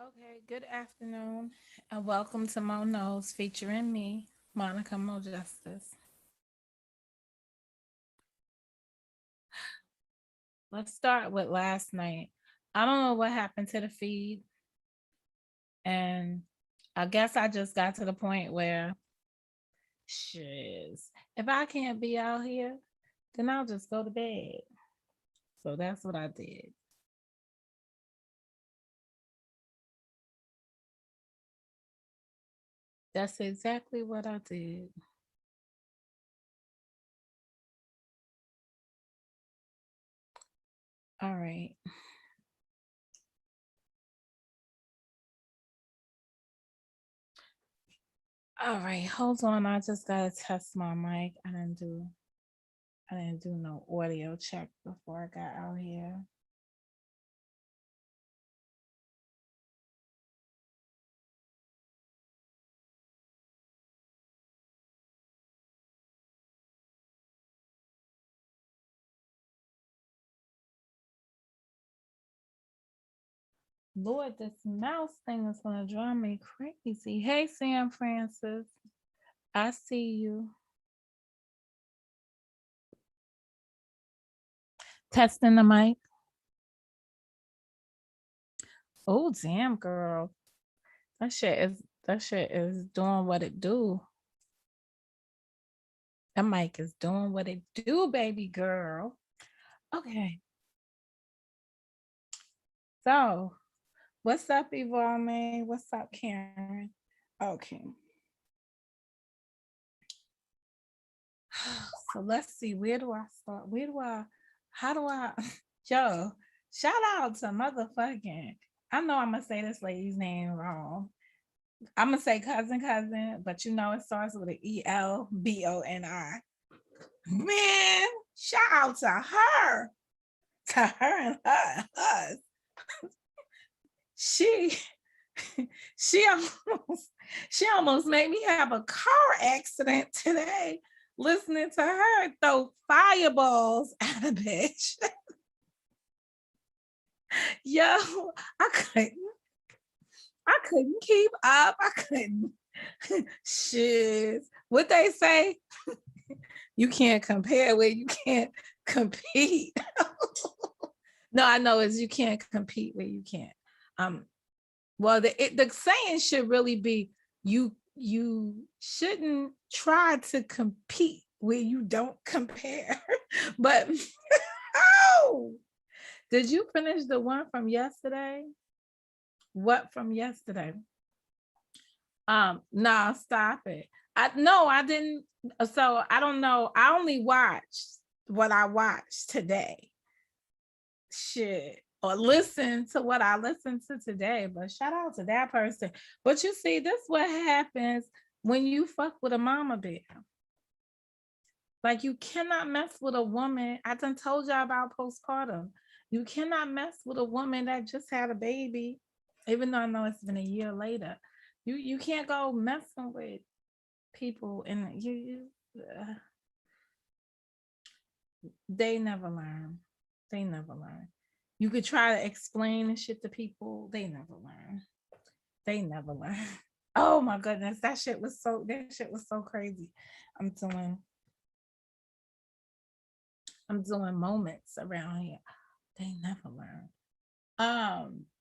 Okay, good afternoon, and welcome to Mo Knows featuring me, Monica Mo Justice. Let's start with last night. I don't know what happened to the feed, and I guess I just got to the point where, shiz, if I can't be out here, then I'll just go to bed. So that's what I did. That's exactly what I did. All right. All right, hold on. I just gotta test my mic. I didn't do no audio check before I got out here. Lord, this mouse thing is gonna drive me crazy. Hey, Sam Francis, I see you. Testing the mic. Oh, damn, girl, that shit is doing what it do. That mic is doing what it do, baby girl. Okay, so what's up, Ivone? What's up, Karen? Okay, so let's see. Where do I start? Where do I? How do I? Yo, shout out to motherfucking. I know I'm gonna say this lady's name wrong. I'm gonna say cousin, but you know it starts with an Elboni. Man, shout out to her and us. She, she almost, she almost made me have a car accident today. Listening to her throw fireballs at a bitch. Yo, I couldn't I couldn't keep up. I couldn't. Shit. What they say? You can't compare where you can't compete. No, I know is you can't compete where you can't. Um, well, the saying should really be you shouldn't try to compete where you don't compare. But oh, did you finish the one from yesterday? What from yesterday? No, stop it. I didn't. So I don't know. I only watched what I watched today. Shit. Or listen to what I listened to today. But shout out to that person. But you see, this what happens when you fuck with a mama bear. Like you cannot mess with a woman. I done told y'all about postpartum. You cannot mess with a woman that just had a baby, even though I know it's been a year later. You can't go messing with people and they never learn. They never learn. You could try to explain shit to people. They never learn. They never learn. Oh my goodness, that shit was so crazy. I'm doing I'm doing moments around here. They never learn.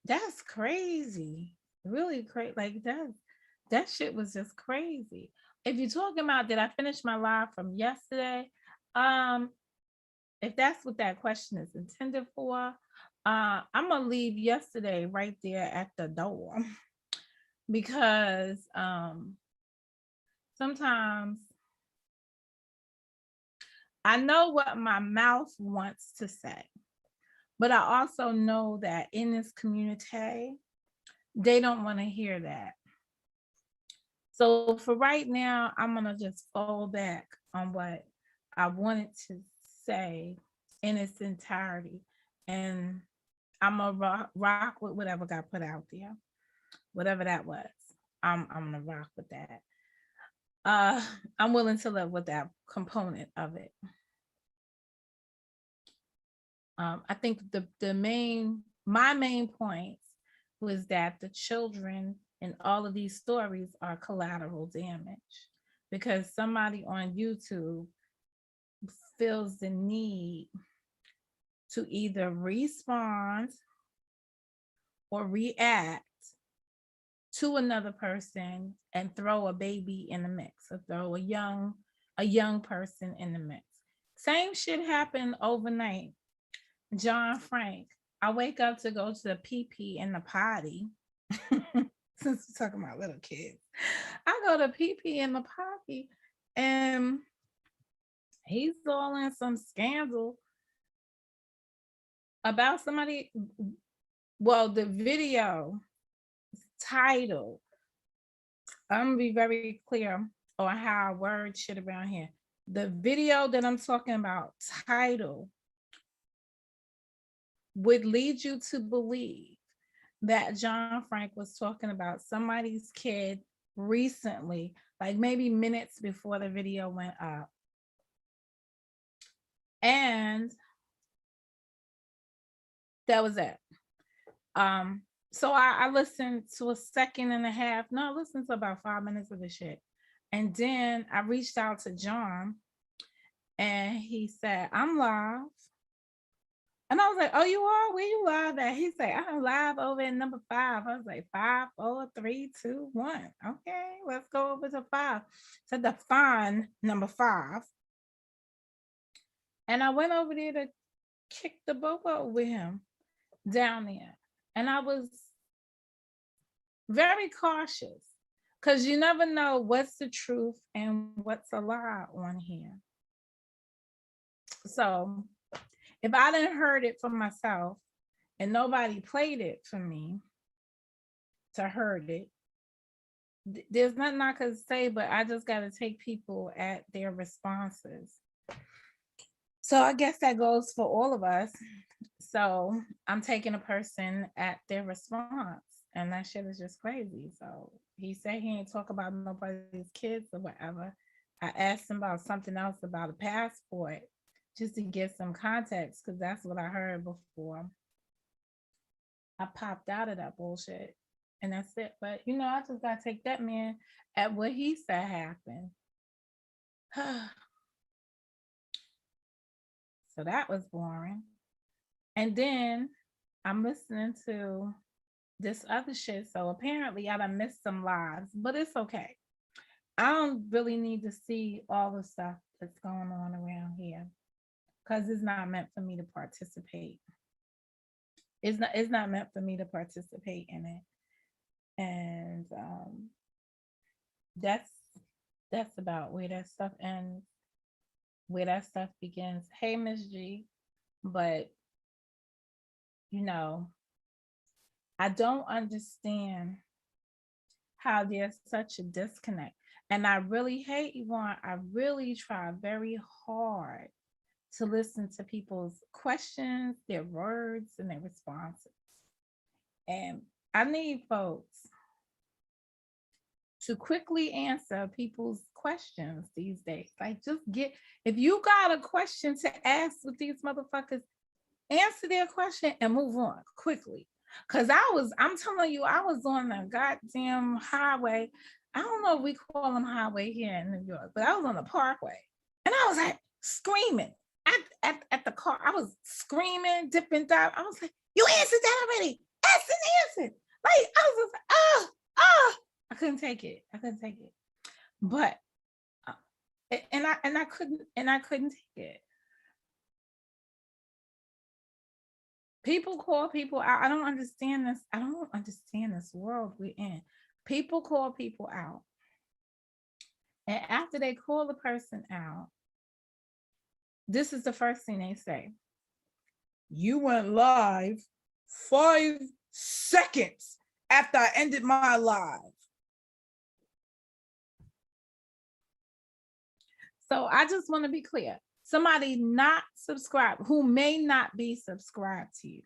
That's crazy. Really crazy. Like that shit was just crazy. If you're talking about did I finish my live from yesterday? Um, if that's what that question is intended for, I'm gonna leave yesterday right there at the door because sometimes I know what my mouth wants to say, but I also know that in this community, they don't want to hear that. So for right now, I'm gonna just fall back on what I wanted to say in its entirety, and I'm gonna rock with whatever got put out there, whatever that was. I'm gonna rock with that. Uh, I'm willing to live with that component of it. I think the main my main points was that the children in all of these stories are collateral damage because somebody on YouTube feels the need to either respond or react to another person and throw a baby in the mix or throw a young person in the mix. Same shit happened overnight. John Frank, I wake up to go to the pee in the potty. Since we're talking about little kids, I go to pee in the potty and he's all in some scandal about somebody. Well, the video title, I'm gonna be very clear on how I word shit around here. The video that I'm talking about, title, would lead you to believe that John Frank was talking about somebody's kid recently, like maybe minutes before the video went up. And that was it. So I listened to a second and a half. No, I listened to about 5 minutes of the shit. And then I reached out to John and he said, I'm live. And I was like, oh, you are? Where you live at? He said, I'm live over at number 5. I was like, 5, 4, 3, 2, 1. Okay, let's go over to 5. So define number 5. And I went over there to kick the bobo with him down there. And I was very cautious because you never know what's the truth and what's a lie on here. So if I didn't heard it for myself and nobody played it for me to heard it, there's nothing I could say, but I just got to take people at their responses. So I guess that goes for all of us. So I'm taking a person at their response. And that shit is just crazy. So he said he ain't talk about nobody's kids or whatever. I asked him about something else about a passport just to get some context because that's what I heard before I popped out of that bullshit. And that's it. But, you know, I just got to take that man at what he said happened. So that was boring. And then I'm listening to this other shit. So apparently I done missed some lives, but it's okay. I don't really need to see all the stuff that's going on around here because it's not meant for me to participate. It's not meant for me to participate in it. And that's about where that stuff ends, where that stuff begins. Hey, Miss G, but you know, I don't understand how there's such a disconnect. And I really hate Yvonne. I really try very hard to listen to people's questions, their words, and their responses. And I need folks to quickly answer people's questions these days. Like, just if you got a question to ask with these motherfuckers, answer their question and move on quickly. Cause I'm telling you, I was on the goddamn highway. I don't know if we call them highway here in New York, but I was on the parkway and I was like screaming at the car. I was screaming, dipping, dive. I was like, you answered that already. Answer. Like, I was like, I couldn't take it. But and I couldn't take it. People call people out. I don't understand this. I don't understand this world we're in. People call people out. And after they call the person out, this is the first thing they say. You went live 5 seconds after I ended my live. So I just want to be clear. Somebody not subscribed, who may not be subscribed to you,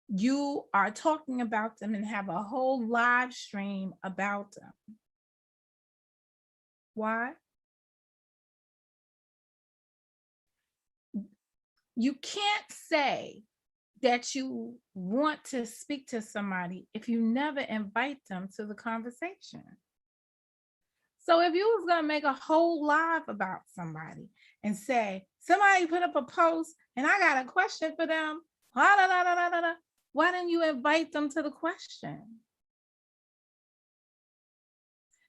you are talking about them and have a whole live stream about them. Why? You can't say that you want to speak to somebody if you never invite them to the conversation. So if you was gonna make a whole live about somebody and say, somebody put up a post and I got a question for them, why didn't you invite them to the question?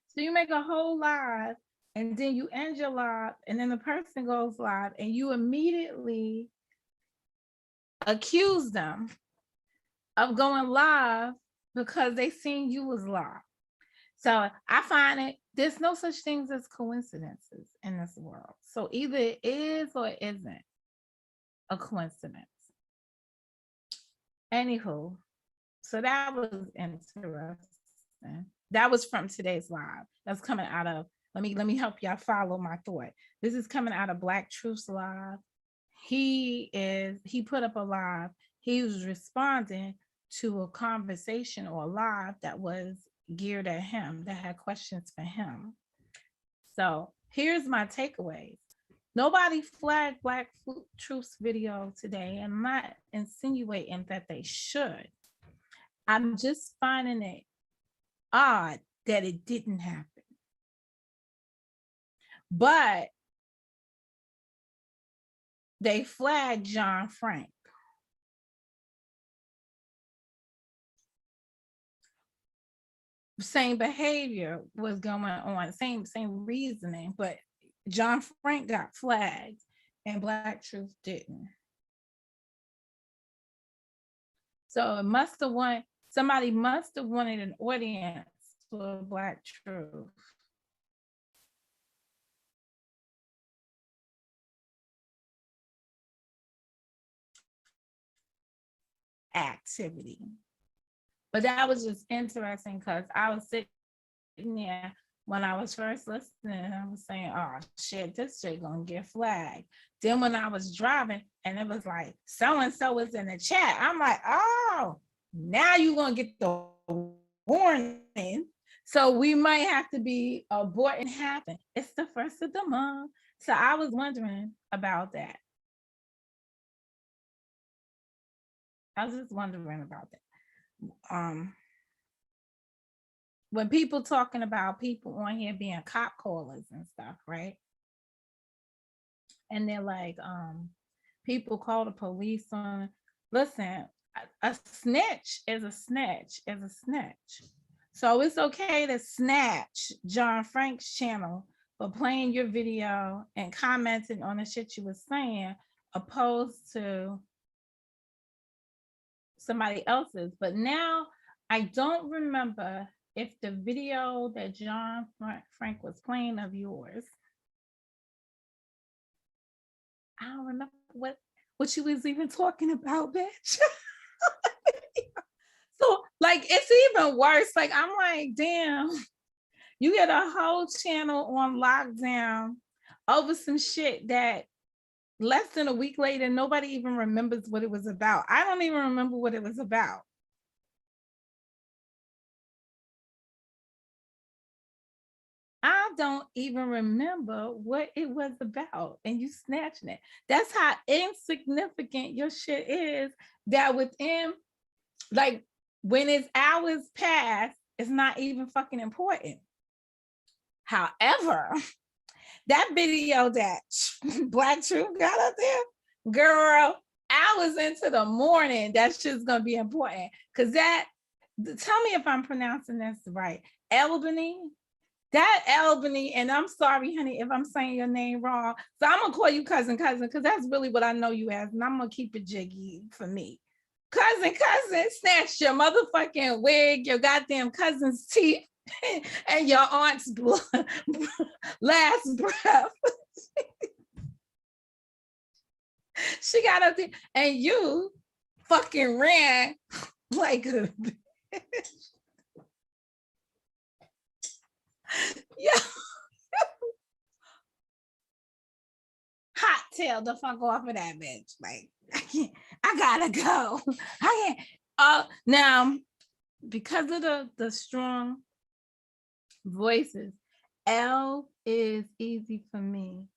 So you make a whole live and then you end your live and then the person goes live and you immediately accuse them of going live because they seen you was live. So I find it, there's no such things as coincidences in this world. So either it is or it isn't a coincidence. Anywho, so that was interesting. That was from today's live. That's coming out of, let me help y'all follow my thought. This is coming out of Black Truth's live. He put up a live. He was responding to a conversation or a live that was geared at him, that had questions for him. So here's my takeaways. Nobody flagged Black Truth's video today, and I'm not insinuating that they should. I'm just finding it odd that it didn't happen. But they flagged John Frank. Same behavior was going on, same reasoning, but John Frank got flagged and Black Truth didn't. So it must have somebody must have wanted an audience for Black Truth. Activity. But that was just interesting because I was sitting there when I was first listening, I was saying, oh shit, this shit gonna get flagged. Then when I was driving and it was like, so-and-so was in the chat, I'm like, oh, now you're gonna get the warning. So we might have to be aborting happen. It's the first of the month. So I was wondering about that. I was just wondering about that. When people talking about people on here being cop callers and stuff, right? And they're like, people call the police on, listen, a snitch is a snitch is a snitch. So it's okay to snatch John Frank's channel for playing your video and commenting on the shit you were saying, opposed to somebody else's. But now I don't remember if the video that John Frank was playing of yours, I don't remember what you was even talking about, bitch. So like, it's even worse. Like, I'm like, damn, you get a whole channel on lockdown over some shit that less than a week later, nobody even remembers what it was about. I don't even remember what it was about. I don't even remember what it was about, and you snatching it. That's how insignificant your shit is, that within, like, when it's hours past, it's not even fucking important. However, that video that Black Truth got up there, girl, hours into the morning, that shit's gonna be important. Cause that, tell me if I'm pronouncing this right, Albany, and I'm sorry, honey, if I'm saying your name wrong. So I'm gonna call you cousin, because that's really what I know you as, and I'm gonna keep it jiggy for me. Cousin, snatch your motherfucking wig, your goddamn cousin's teeth, and your aunt's last breath. She got up there, and you fucking ran like a bitch. Yeah. Hot tail the fuck off of that bitch. Like, I gotta go. I can't. Now, because of the strong voices, L is easy for me.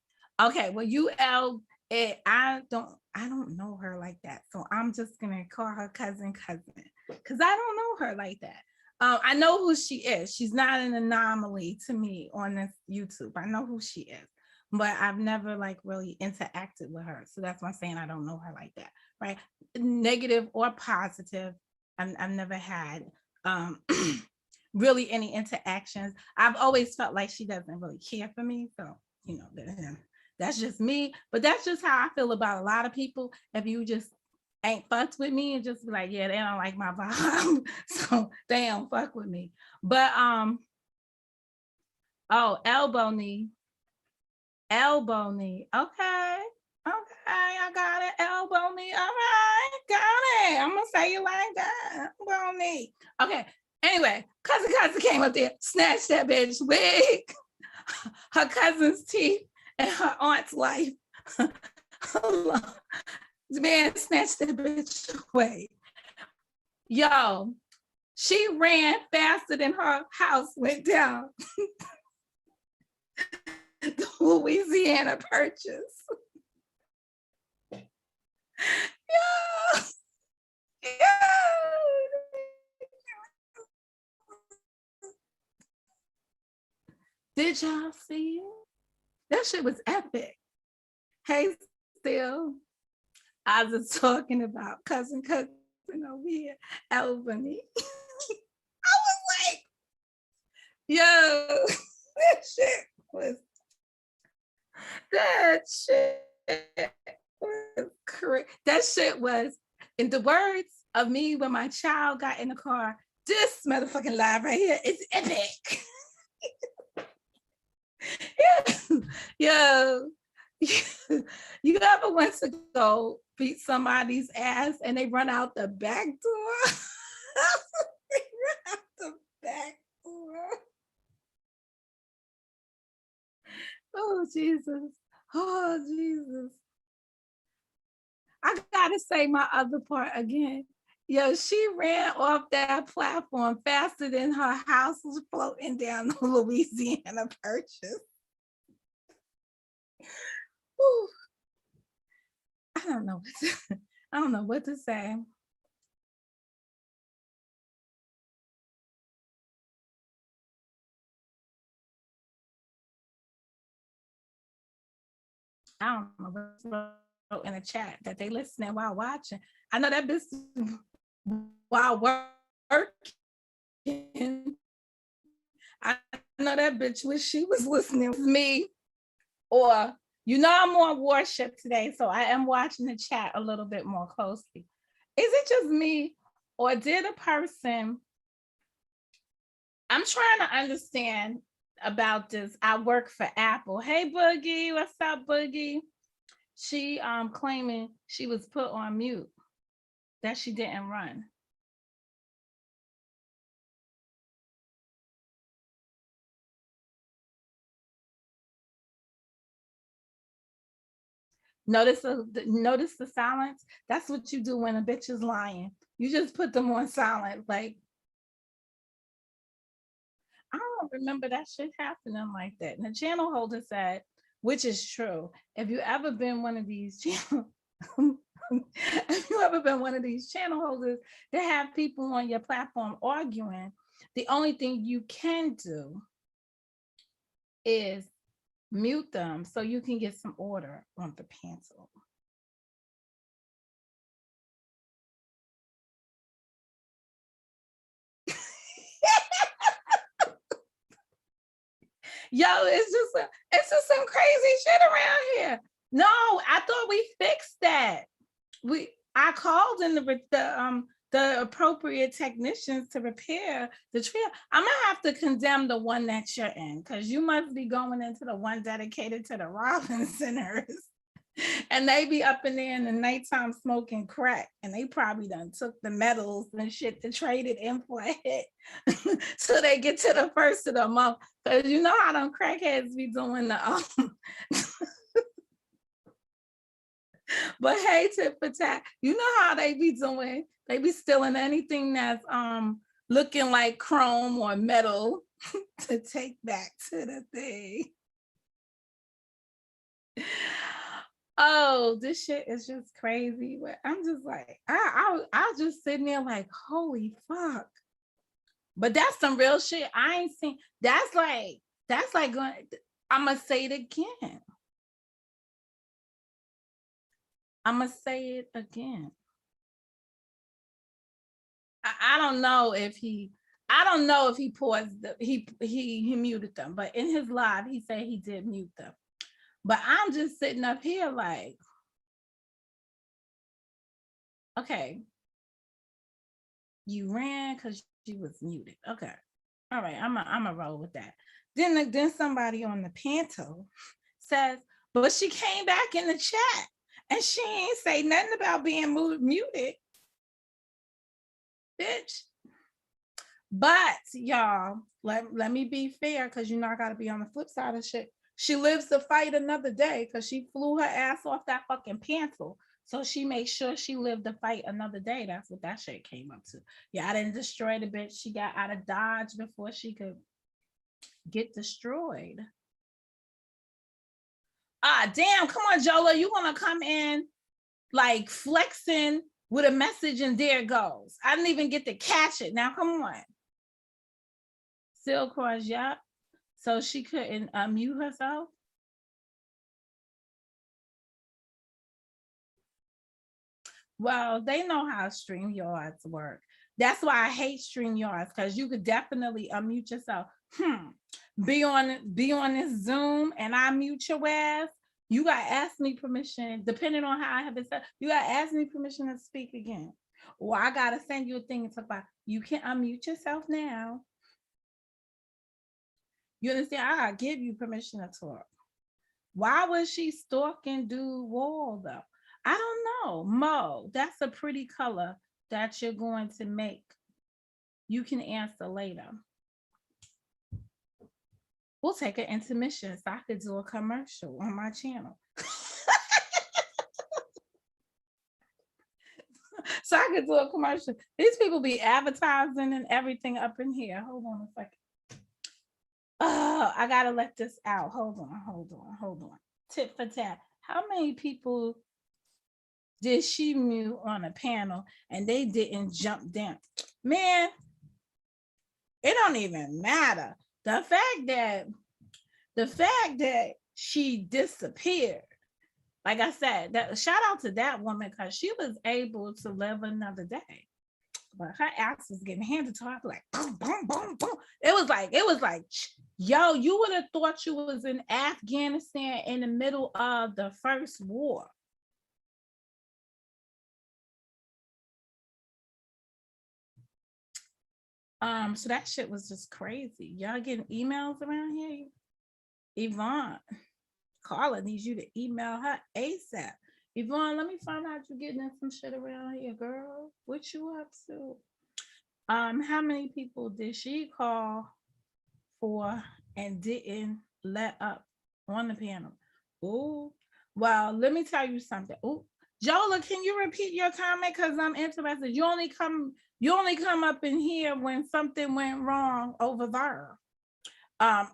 Okay, well, you L I don't know her like that. So I'm just gonna call her cousin because I don't know her like that. I know who she is. She's not an anomaly to me on this YouTube. I know who she is, but I've never like really interacted with her. So that's why I'm saying I don't know her like that, right? Negative or positive. I've never had really any interactions. I've always felt like she doesn't really care for me. So, you know, that's just me. But that's just how I feel about a lot of people. If you just ain't fucked with me and just be like, yeah, they don't like my vibe. So they don't fuck with me. But oh, elbow knee. Elbow knee. Okay. Okay, I got it. Elbow knee. All right, got it. I'm gonna say you like that. Elbow knee. Okay. Anyway, cousin came up there, snatched that bitch wig, her cousin's teeth, and her aunt's life. The man snatched that bitch away. Yo, she ran faster than her house went down. The Louisiana Purchase. Yo, yo. Did y'all see it? That shit was epic. Hey, still, I was talking about cousin over here, Albany. I was like, yo, that shit was correct. That shit was, in the words of me when my child got in the car, this motherfucking live right here is epic. Yo, you ever went to go beat somebody's ass and they run out the back door? They run out the back door. Oh, Jesus. Oh, Jesus. I gotta say my other part again. Yo, she ran off that platform faster than her house was floating down the Louisiana Purchase. Whew. I don't know what to say. I don't know what's in the chat that they listening while watching. I know that bitch while working. I know that bitch wish she was listening with me. Or, you know, I'm on WARship today, so I am watching the chat a little bit more closely. Is it just me, or did a person? I'm trying to understand about this. I work for Apple. Hey, Boogie, what's up, Boogie? She claiming she was put on mute, that she didn't run. Notice the silence. That's what you do when a bitch is lying. You just put them on silent. Like, I don't remember that shit happening like that. And the channel holder said, which is true, if you ever been one of these channel if you ever been one of these channel holders that have people on your platform arguing, the only thing you can do is mute them so you can get some order on the panel. Yo, it's just some crazy shit around here. No, I thought we fixed that. I called in the appropriate technicians to repair the tree. I'm gonna have to condemn the one that you're in, because you must be going into the one dedicated to the Robinsoners. And they be up in there in the nighttime smoking crack, and they probably done took the metals and shit to trade it in for a hit. So they get to the first of the month, because you know how them crackheads be doing the but hey, tit for tat, you know how they be doing, they be stealing anything that's looking like chrome or metal to take back to the thing. Oh, this shit is just crazy. But I'm just like, I was just sitting there like, holy fuck. But that's some real shit. I ain't seen. That's like going. I'm gonna say it again. I'm gonna say it again. I don't know if he. I don't know if he paused. He muted them, but in his live, he said he did mute them. But I'm just sitting up here like, okay, you ran because you was muted. Okay, all right, I'm a roll with that. Then somebody on the panel says, but she came back in the chat and she ain't say nothing about being muted, bitch. But y'all, let me be fair, because you know I gotta be on the flip side of shit. She lives to fight another day because she flew her ass off that fucking panel. So she made sure she lived to fight another day. That's what that shit came up to. Yeah, I didn't destroy the bitch. She got out of Dodge before she could get destroyed. Ah, damn, come on, Jola. You want to come in like flexing with a message and there it goes. I didn't even get to catch it. Now, come on. Still cross, yeah. So she couldn't unmute herself. Well, they know how StreamYards work. That's why I hate StreamYards, because you could definitely unmute yourself. Be on this Zoom and I mute your ass. You gotta ask me permission, depending on how I have it set. You gotta ask me permission to speak again. Or I gotta send you a thing and talk about, you can unmute yourself now. You understand? I gotta give you permission to talk. Why was she stalking Dude Wall though? I don't know. Mo, that's a pretty color that you're going to make. You can answer later. We'll take an intermission so I could do a commercial on my channel. So I could do a commercial. These people be advertising and everything up in here. Hold on a second. Oh, I gotta let this out. Hold on. Tit for tat. How many people did she mute on a panel and they didn't jump down? Man, it don't even matter. The fact that she disappeared, like I said, that shout out to that woman, because she was able to live another day. But her ass was getting handed to her like boom, boom, boom, boom. It was like, yo, you would have thought you was in Afghanistan in the middle of the first war. So that shit was just crazy. Y'all getting emails around here? Yvonne, Carla needs you to email her ASAP. Yvonne, let me find out you getting in some shit around here, girl. What you up to? How many people did she call for and didn't let up on the panel? Oh, well, let me tell you something. Oh, Jola, can you repeat your comment? Because I'm interested. You only come up in here when something went wrong over there.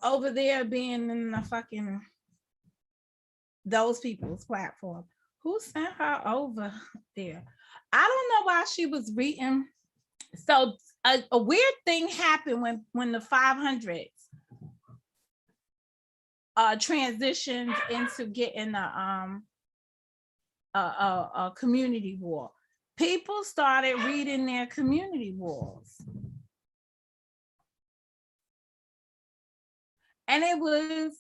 Over there being in the fucking those people's platform. Who sent her over there? I don't know why she was reading. So a weird thing happened when the 500s transitioned into getting a community wall. People started reading their community walls. And it was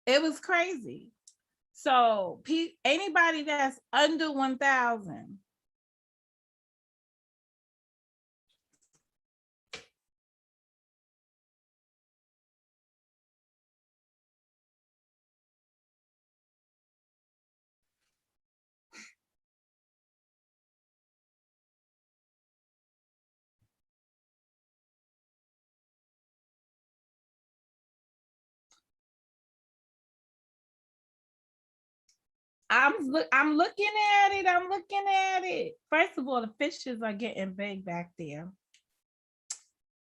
it was crazy. So anybody that's under 1,000, I'm looking at it. First of all, the fishes are getting big back there.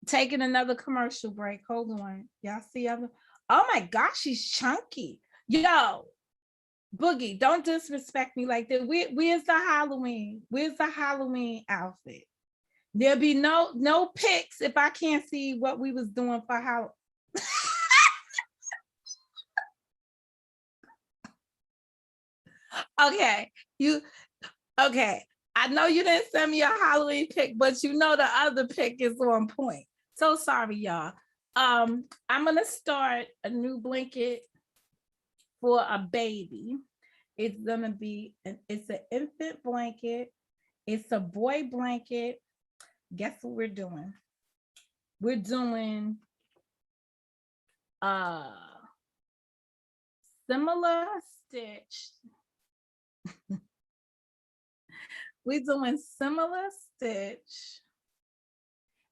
Taking another commercial break. Hold on. Y'all see other. Oh my gosh, she's chunky. Yo, Boogie, don't disrespect me like that. Where's the Halloween? Where's the Halloween outfit? There'll be no pics if I can't see what we was doing for Halloween. Okay, okay. I know you didn't send me a Halloween pic, but you know the other pic is on point. So sorry, y'all. I'm gonna start a new blanket for a baby. It's gonna be it's an infant blanket. It's a boy blanket. Guess what we're doing? We're doing uh similar stitch. We're doing similar stitch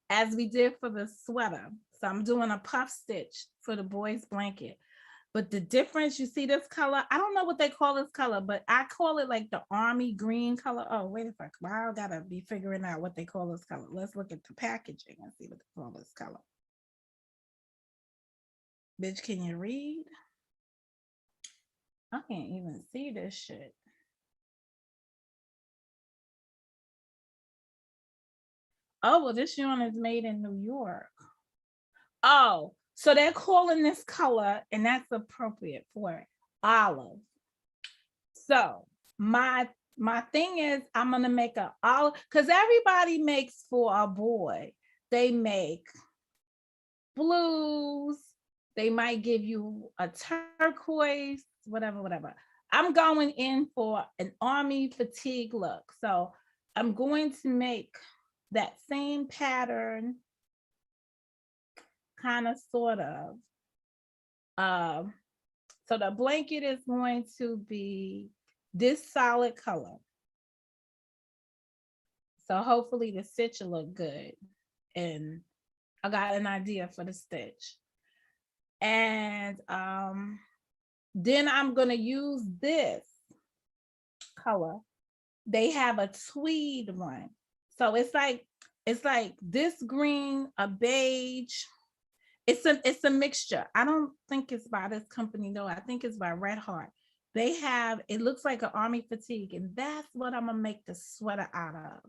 as we did for the sweater. So I'm doing a puff stitch for the boy's blanket. But the difference, you see this color? I don't know what they call this color, but I call it like the army green color. Oh, wait a second. Well, I gotta be figuring out what they call this color. Let's look at the packaging and see what they call this color. Bitch, can you read? I can't even see this shit. Oh, well, this yarn is made in New York. Oh, so they're calling this color, and that's appropriate for it, olive. So my thing is, I'm gonna make a olive because everybody makes for a boy. They make blues. They might give you a turquoise, whatever. I'm going in for an army fatigue look. So I'm going to make that same pattern, kind of, sort of. So the blanket is going to be this solid color. So hopefully the stitch will look good. And I got an idea for the stitch. And then I'm gonna use this color. They have a tweed one. So it's like this green, a beige. It's a mixture. I don't think it's by this company though. I think it's by Red Heart. They have, it looks like an army fatigue, and that's what I'm gonna make the sweater out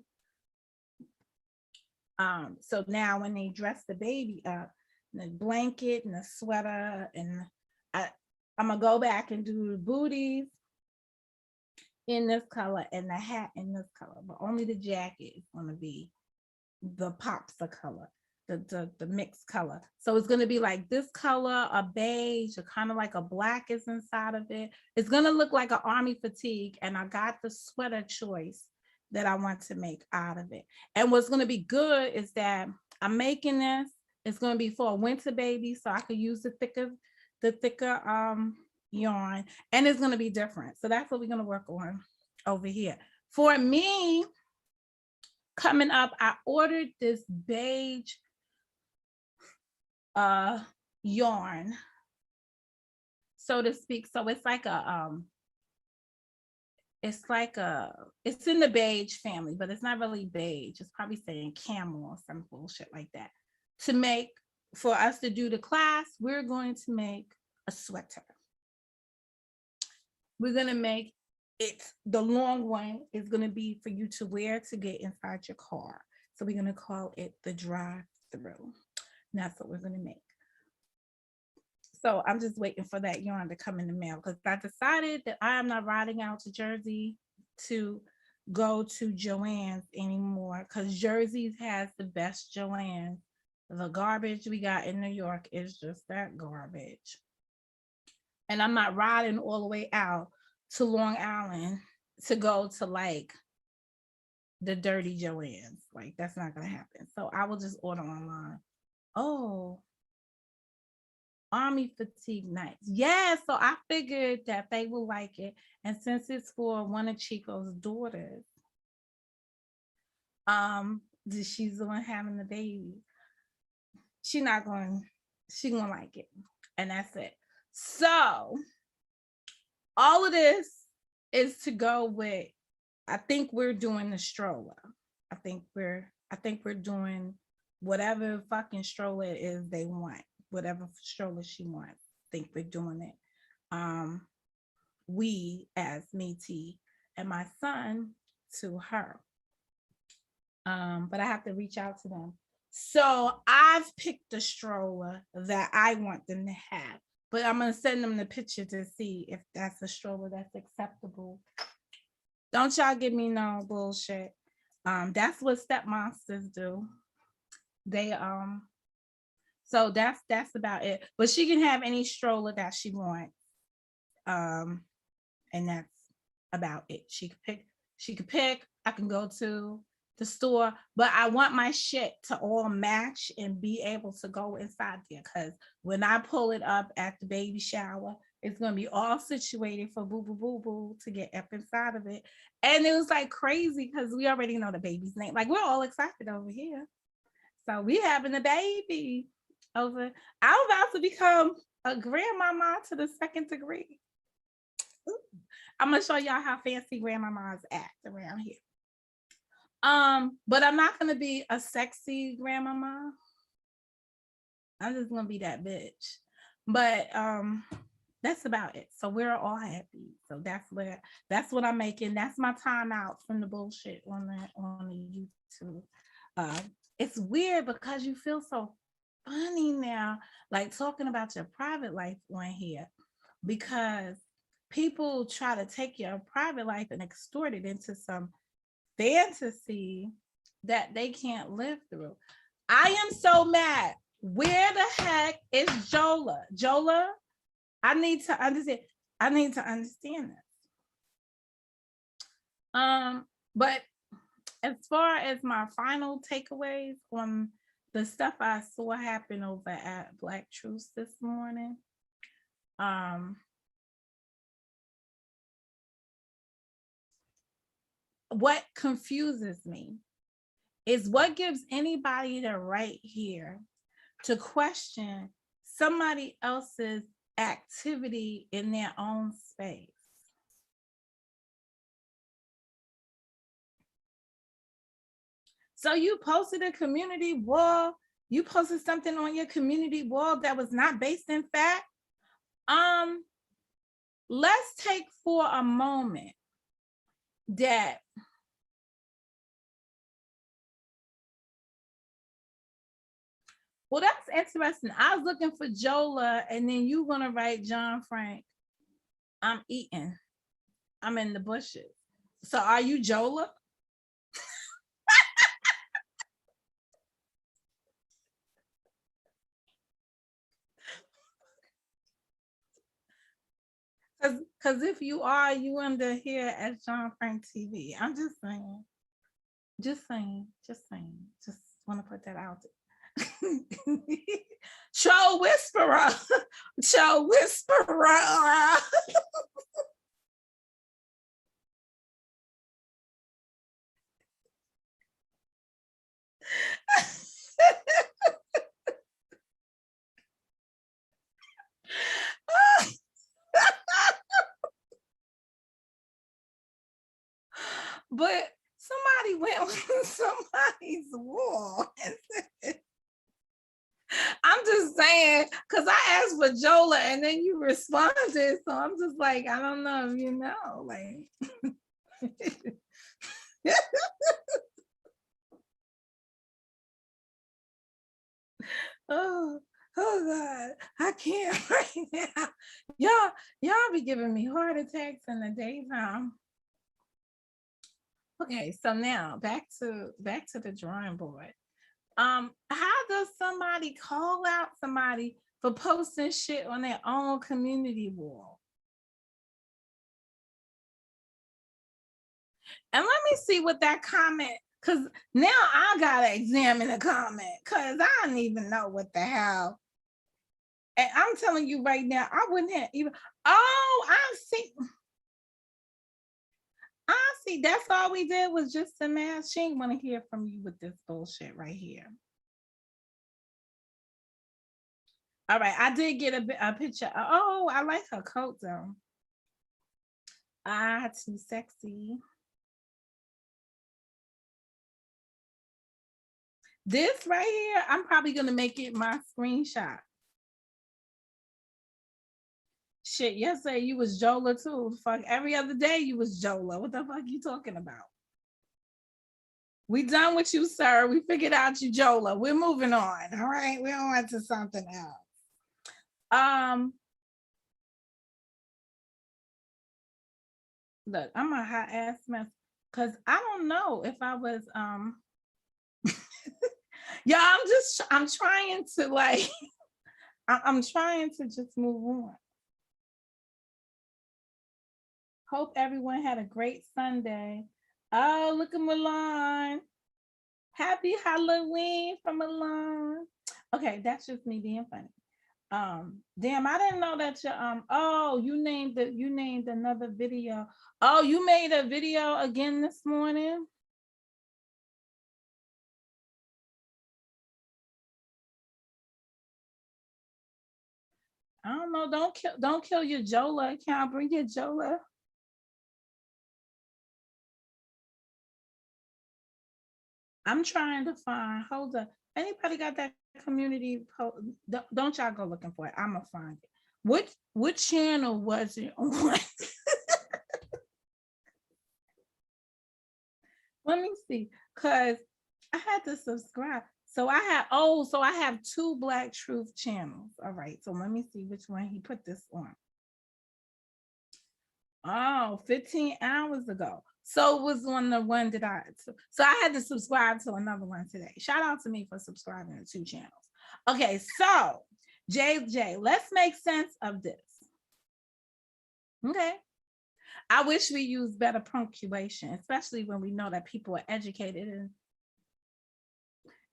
of. So now when they dress the baby up, the blanket and the sweater, and I'm gonna go back and do the booties in this color and the hat in this color, but only the jacket is gonna be the popsa color, the mixed color. So it's gonna be like this color, a beige, or kind of like a black is inside of it. It's gonna look like an army fatigue, and I got the sweater choice that I want to make out of it. And what's gonna be good is that I'm making this. It's gonna be for a winter baby, so I could use the thicker yarn, and it's gonna be different. So that's what we're gonna work on over here. For me, coming up, I ordered this beige yarn, so to speak. So it's like it's in the beige family, but it's not really beige. It's probably saying camel or some bullshit like that. To make, for us to do the class, we're going to make a sweater. We're gonna make it, the long one is gonna be for you to wear to get inside your car. So we're gonna call it the drive-through. That's what we're gonna make. So I'm just waiting for that yarn to come in the mail, because I decided that I am not riding out to Jersey to go to Joann's anymore, because Jersey's has the best Joann's. The garbage we got in New York is just that garbage. And I'm not riding all the way out to Long Island to go to like the dirty Joann's. Like, that's not gonna happen. So I will just order online. Oh, army fatigue nights. Yeah, so I figured that they will like it. And since it's for one of Chico's daughters, she's the one having the baby, she gonna like it. And that's it. So all of this is to go with, I think we're doing the stroller. I think we're doing whatever fucking stroller it is they want, whatever stroller she wants. think we're doing it. We as me, T, and my son to her. But I have to reach out to them. So I've picked the stroller that I want them to have, but I'm gonna send them the picture to see if that's a stroller that's acceptable. Don't y'all give me no bullshit. That's what step monsters do. They so that's about it. But she can have any stroller that she wants. And that's about it. She could pick, I can go to the store, but I want my shit to all match and be able to go inside there, because when I pull it up at the baby shower, it's gonna be all situated for boo boo boo boo to get up inside of it. And it was like crazy because we already know the baby's name. Like, we're all excited over here. So we having a baby over. I'm about to become a grandmama to the second degree. Ooh. I'm gonna show y'all how fancy grandmamas act around here. But I'm not gonna be a sexy grandmama. I'm just gonna be that bitch. But that's about it. So we're all happy. So that's what I'm making. That's my time out from the bullshit on the YouTube. It's weird because you feel so funny now, like talking about your private life on here, because people try to take your private life and extort it into some fantasy that they can't live through. I am so mad. Where the heck is Jola? Jola, I need to understand. I need to understand this. But as far as my final takeaways on the stuff I saw happen over at Black Truth this morning, what confuses me is what gives anybody the right here to question somebody else's activity in their own space. So you posted a community wall, you posted something on your community wall that was not based in fact. Let's take for a moment that well, that's interesting. I was looking for Jola, and then you're gonna write John Frank. I'm eating. I'm in the bushes. So are you Jola? Because if you are, you under here at John Frank TV. I'm just saying. Just saying. Just saying. Just want to put that out there. Troll whisperer. Troll whisperer. But somebody went on somebody's wall. I'm just saying, because I asked for Jola and then you responded. So I'm just like, I don't know if you know. Like, oh God, I can't right now. Y'all be giving me heart attacks in the daytime. Okay, so now back to the drawing board. How does somebody call out somebody for posting shit on their own community wall? And let me see what that comment, because now I gotta examine the comment, because I don't even know what the hell. And I'm telling you right now, I wouldn't have even. Oh, I see. That's all we did was just a mask. She ain't want to hear from you with this bullshit right here. All right, I did get a picture. Oh, I like her coat though. Too sexy. This right here, I'm probably gonna make it my screenshot. Shit, yesterday you was Jola too. Fuck, every other day you was Jola. What the fuck you talking about? We done with you, sir. We figured out you Jola. We're moving on. All right, we're on to something else. Look, I'm a hot ass mess because I don't know if I was yeah, I'm trying to like I'm trying to just move on. Hope everyone had a great Sunday. Oh, look at Milan. Happy Halloween from Milan. Okay, that's just me being funny. Damn, I didn't know that you oh, you named another video. Oh, you made a video again this morning. I don't know. Don't kill your Jola account. Bring your Jola. I'm trying to find. Hold up. Anybody got that community post? Don't y'all go looking for it. I'm gonna find it. What channel was it on? Let me see. Cause I had to subscribe. So I have two Black Truth channels. All right. So let me see which one he put this on. Oh, 15 hours ago. So it was on the one that so I had to subscribe to another one today. Shout out to me for subscribing to two channels. Okay, so JJ, let's make sense of this. Okay. I wish we used better punctuation, especially when we know that people are educated, and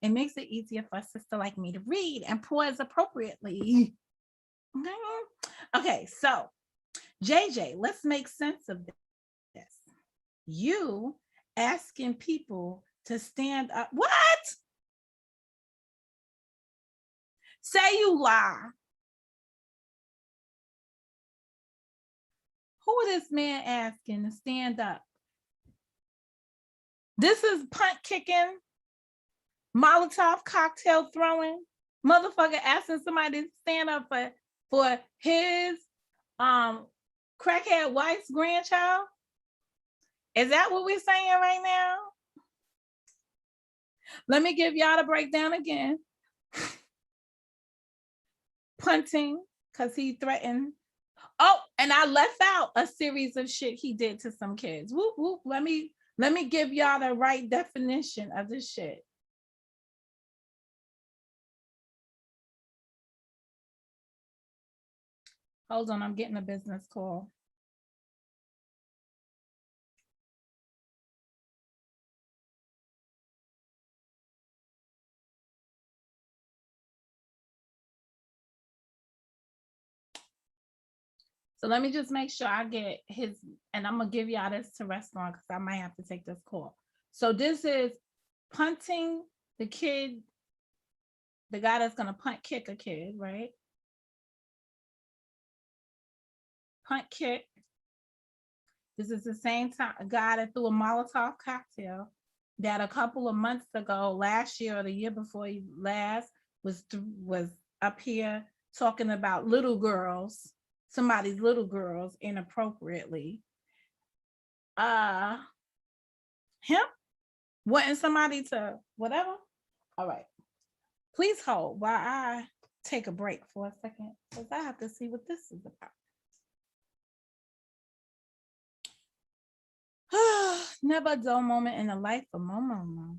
it makes it easier for a sister like me to read and pause appropriately. Okay, so JJ, let's make sense of this. You asking people to stand up. What? Say you lie. Who is this man asking to stand up? This is punt kicking, Molotov cocktail throwing, motherfucker asking somebody to stand up for his crackhead wife's grandchild. Is that what we're saying right now? Let me give y'all the breakdown again. Punting, because he threatened. Oh, and I left out a series of shit he did to some kids. Whoop, whoop. Let me give y'all the right definition of this shit. Hold on, I'm getting a business call. So let me just make sure I get his, and I'm gonna give y'all this to rest on because I might have to take this call. So this is punting the kid, the guy that's gonna punt kick a kid, right? Punt kick. This is the same time a guy that threw a Molotov cocktail that a couple of months ago, last year or the year before last, was up here talking about little girls, somebody's little girls inappropriately. Him wanting somebody to whatever. All right. Please hold while I take a break for a second because I have to see what this is about. Never a dull moment in the life of Momo.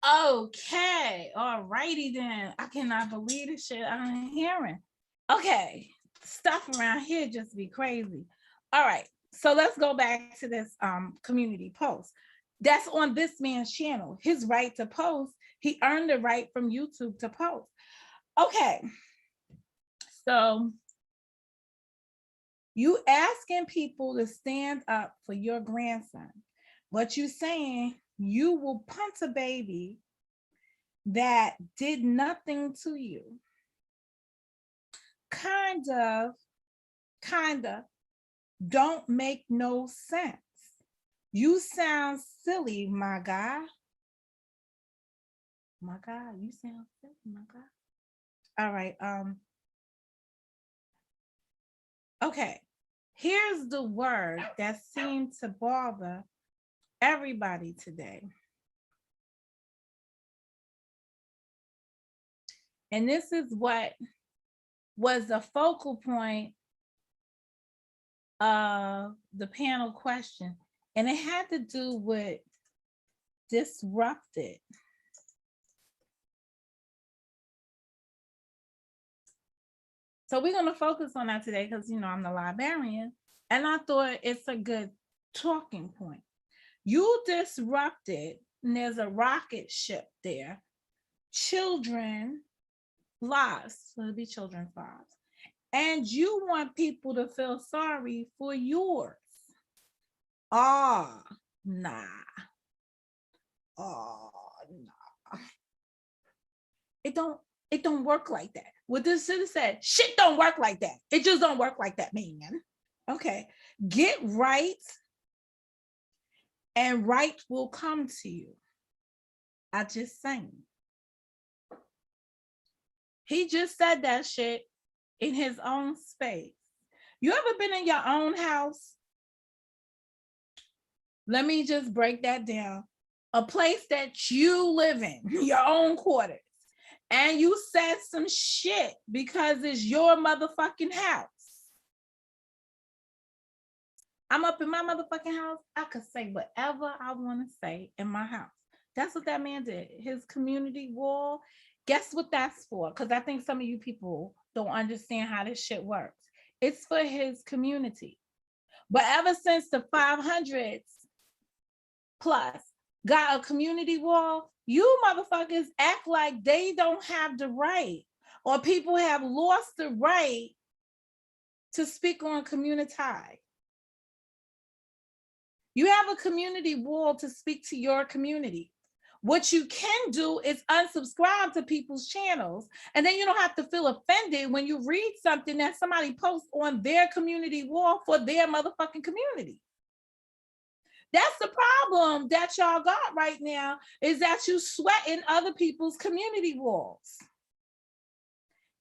Okay, all righty then. I cannot believe the shit I'm hearing. Okay, stuff around here just be crazy. All right, so let's go back to this community post. That's on this man's channel. His right to post. He earned the right from YouTube to post. Okay, so you asking people to stand up for your grandson. What you saying, you will punt a baby that did nothing to you. Kind of, don't make no sense. You sound silly, my guy. My God, you sound silly, my God. All right, okay. Here's the word that seemed to bother everybody today. And this is what was the focal point of the panel question. And it had to do with disrupted. So we're going to focus on that today because, you know, I'm the librarian. And I thought it's a good talking point. You disrupted, and there's a rocket ship there. Children lives, so it'll be children's lives. And you want people to feel sorry for yours. Oh, nah. Oh, nah. It don't work like that. What this city said, shit don't work like that. It just don't work like that, man. Okay. Get right, and right will come to you. I just sang. He just said that shit in his own space. You ever been in your own house? Let me just break that down. A place that you live in, your own quarters, and you said some shit because it's your motherfucking house. I'm up in my motherfucking house. I could say whatever I want to say in my house. That's what that man did. His community wall. Guess what that's for? Because I think some of you people don't understand how this shit works. It's for his community. But ever since the 500s plus got a community wall, you motherfuckers act like they don't have the right, or people have lost the right to speak on community. You have a community wall to speak to your community. What you can do is unsubscribe to people's channels, and then you don't have to feel offended when you read something that somebody posts on their community wall for their motherfucking community. That's the problem that y'all got right now, is that you sweating other people's community walls.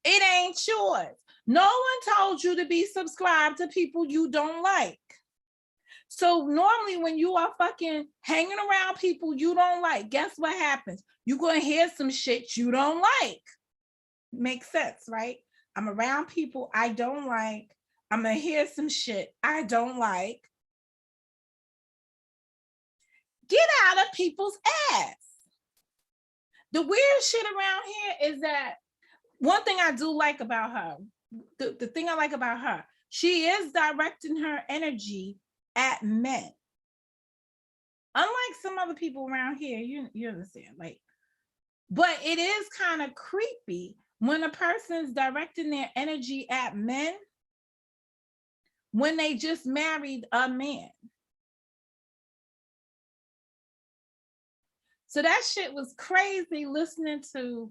It ain't yours. No one told you to be subscribed to people you don't like. So normally when you are fucking hanging around people you don't like, guess what happens? You're going to hear some shit you don't like. Makes sense, right? I'm around people I don't like. I'm going to hear some shit I don't like. Get out of people's ass. The weird shit around here is that one thing I do like about her, the thing I like about her, she is directing her energy at men. Unlike some other people around here, you understand, like, but it is kind of creepy when a person's directing their energy at men when they just married a man. So that shit was crazy, listening to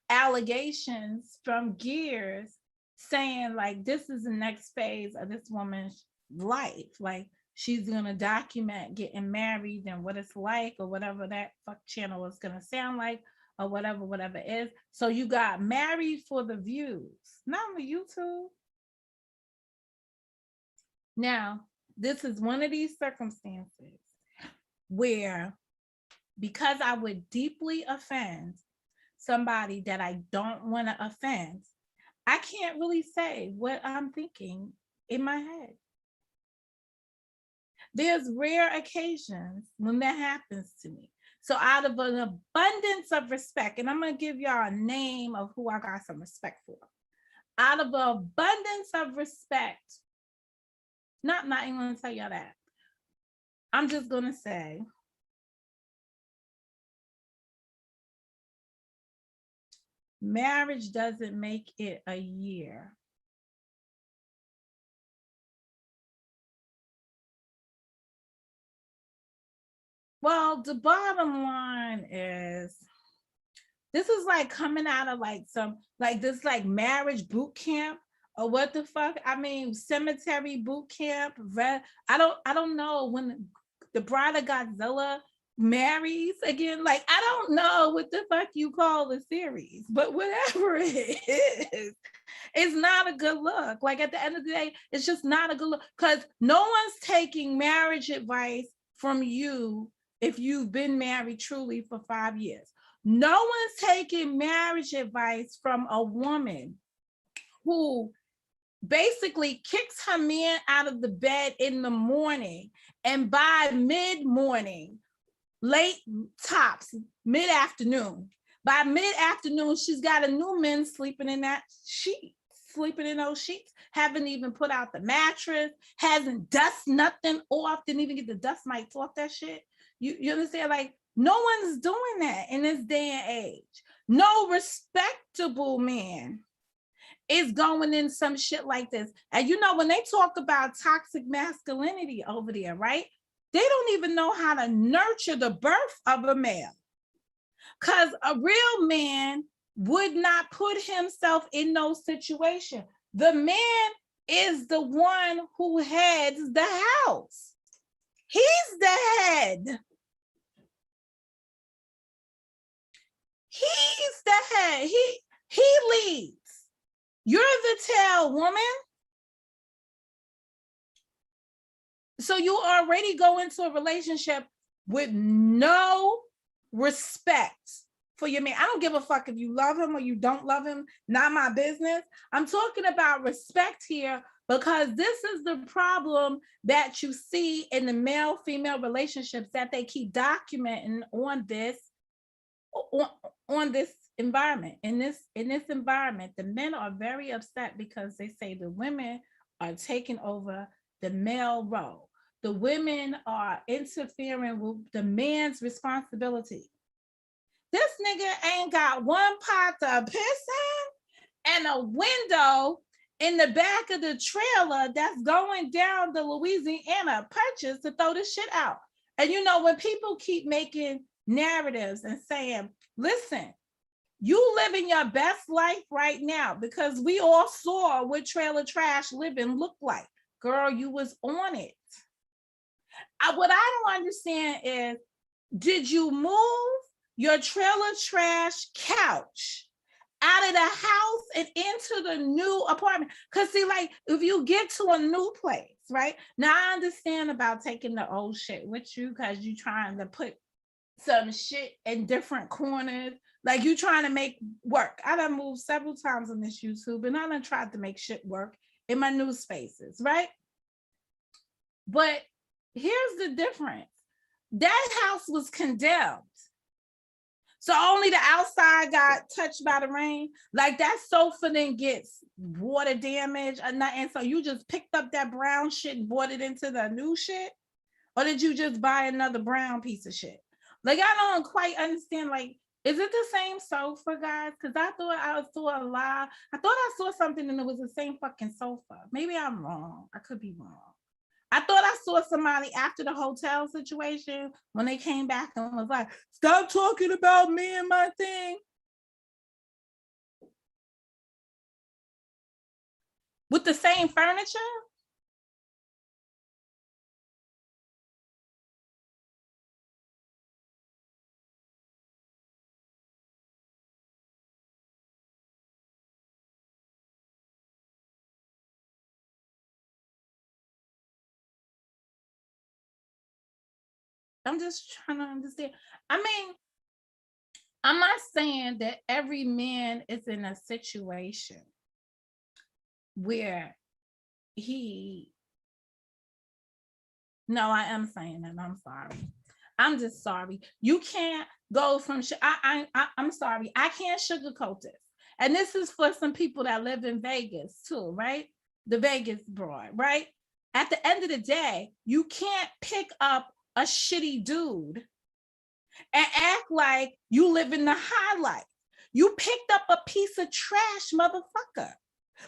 allegations from Gears saying like this is the next phase of this woman's life. Like she's gonna document getting married and what it's like, or whatever that fuck channel is gonna sound like, or whatever it is. So you got married for the views, not on YouTube. Now, this is one of these circumstances where, because I would deeply offend somebody that I don't want to offend, I can't really say what I'm thinking in my head. There's rare occasions when that happens to me. So out of an abundance of respect, and I'm going to give y'all a name of who I got some respect for. Out of an abundance of respect, not even going to tell y'all that. I'm just going to say, marriage doesn't make it a year. Well, the bottom line is, this is like coming out of like some, like this like marriage boot camp or what the fuck? I mean, cemetery boot camp. I don't know when the Bride of Godzilla marries again. Like, I don't know what the fuck you call the series, but whatever it is, it's not a good look. Like, at the end of the day, it's just not a good look, because no one's taking marriage advice from you if you've been married truly for 5 years. No one's taking marriage advice from a woman who basically kicks her man out of the bed in the morning, and by mid-morning, late tops, mid-afternoon, by mid-afternoon, she's got a new man sleeping in that sheet, sleeping in those sheets, haven't even put out the mattress, hasn't dust nothing off, didn't even get the dust mites off that shit. You understand? Like, no one's doing that in this day and age. No respectable man is going in some shit like this. And you know, when they talk about toxic masculinity over there, right? They don't even know how to nurture the birth of a male. Because a real man would not put himself in those situations. The man is the one who heads the house. He's the head. He's the head. He leads. You're the tail, woman. So you already go into a relationship with no respect for your man. I don't give a fuck if you love him or you don't love him. Not my business. I'm talking about respect here, because this is the problem that you see in the male-female relationships that they keep documenting on this environment. In this environment, the men are very upset because they say the women are taking over the male role. The women are interfering with the man's responsibility. This nigga ain't got one pot to piss in and a window in the back of the trailer that's going down the Louisiana Purchase to throw this shit out. And you know, when people keep making narratives and saying, listen, you living your best life right now, because we all saw what trailer trash living looked like. Girl, you was on it. What I don't understand is, did you move your trailer trash couch out of the house and into the new apartment? Because see, like, if you get to a new place, right? Now, I understand about taking the old shit with you because you're trying to put some shit in different corners. Like, you trying to make work. I done moved several times on this YouTube, and I done tried to make shit work in my new spaces, right? But here's the difference. That house was condemned. So only the outside got touched by the rain. Like, that sofa didn't get water damage or nothing. So you just picked up that brown shit and brought it into the new shit? Or did you just buy another brown piece of shit? Like, I don't quite understand. Like, is it the same sofa, guys? Because I thought I saw a lie. I thought I saw something and it was the same fucking sofa. Maybe I'm wrong. I could be wrong. I thought I saw somebody after the hotel situation when they came back and was like, stop talking about me and my thing. With the same furniture? I'm just trying to understand. I mean, I'm not saying that every man is in a situation where no, I am saying that. I'm sorry. I'm just sorry. You can't go from, I'm sorry. I can't sugarcoat this. And this is for some people that live in Vegas too, right? The Vegas broad, right? At the end of the day, you can't pick up a shitty dude and act like you live in the high life. You picked up a piece of trash, motherfucker.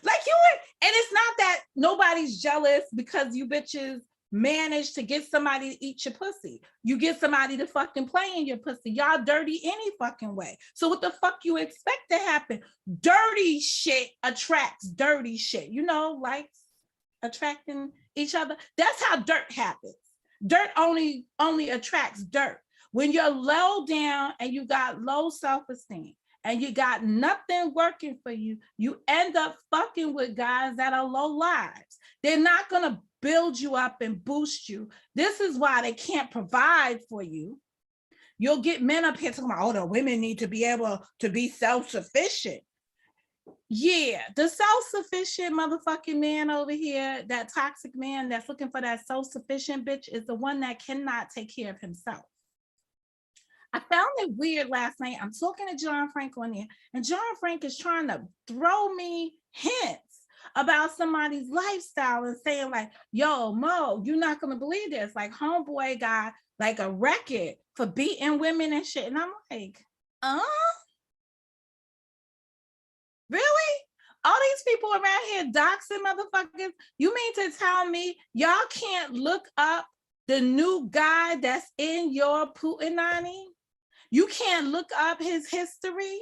Like you were, and it's not that nobody's jealous because you bitches managed to get somebody to eat your pussy. You get somebody to fucking play in your pussy. Y'all dirty any fucking way. So what the fuck you expect to happen? Dirty shit attracts dirty shit. You know, like attracting each other. That's how dirt happens. Dirt only attracts dirt. When you're low down and you got low self-esteem, and you got nothing working for you, you end up fucking with guys that are low lives. They're not gonna build you up and boost you. This is why they can't provide for you. You'll get men up here talking about, oh, the women need to be able to be self-sufficient. Yeah, the self-sufficient motherfucking man over here, that toxic man that's looking for that self-sufficient bitch is the one that cannot take care of himself. I found it weird last night. I'm talking to John Frank on there, and John Frank is trying to throw me hints about somebody's lifestyle and saying like, yo, Mo, you're not going to believe this. Like homeboy got like a record for beating women and shit. And I'm like, really? All these people around here doxing motherfuckers. You mean to tell me y'all can't look up the new guy that's in your Putinani? You can't look up his history.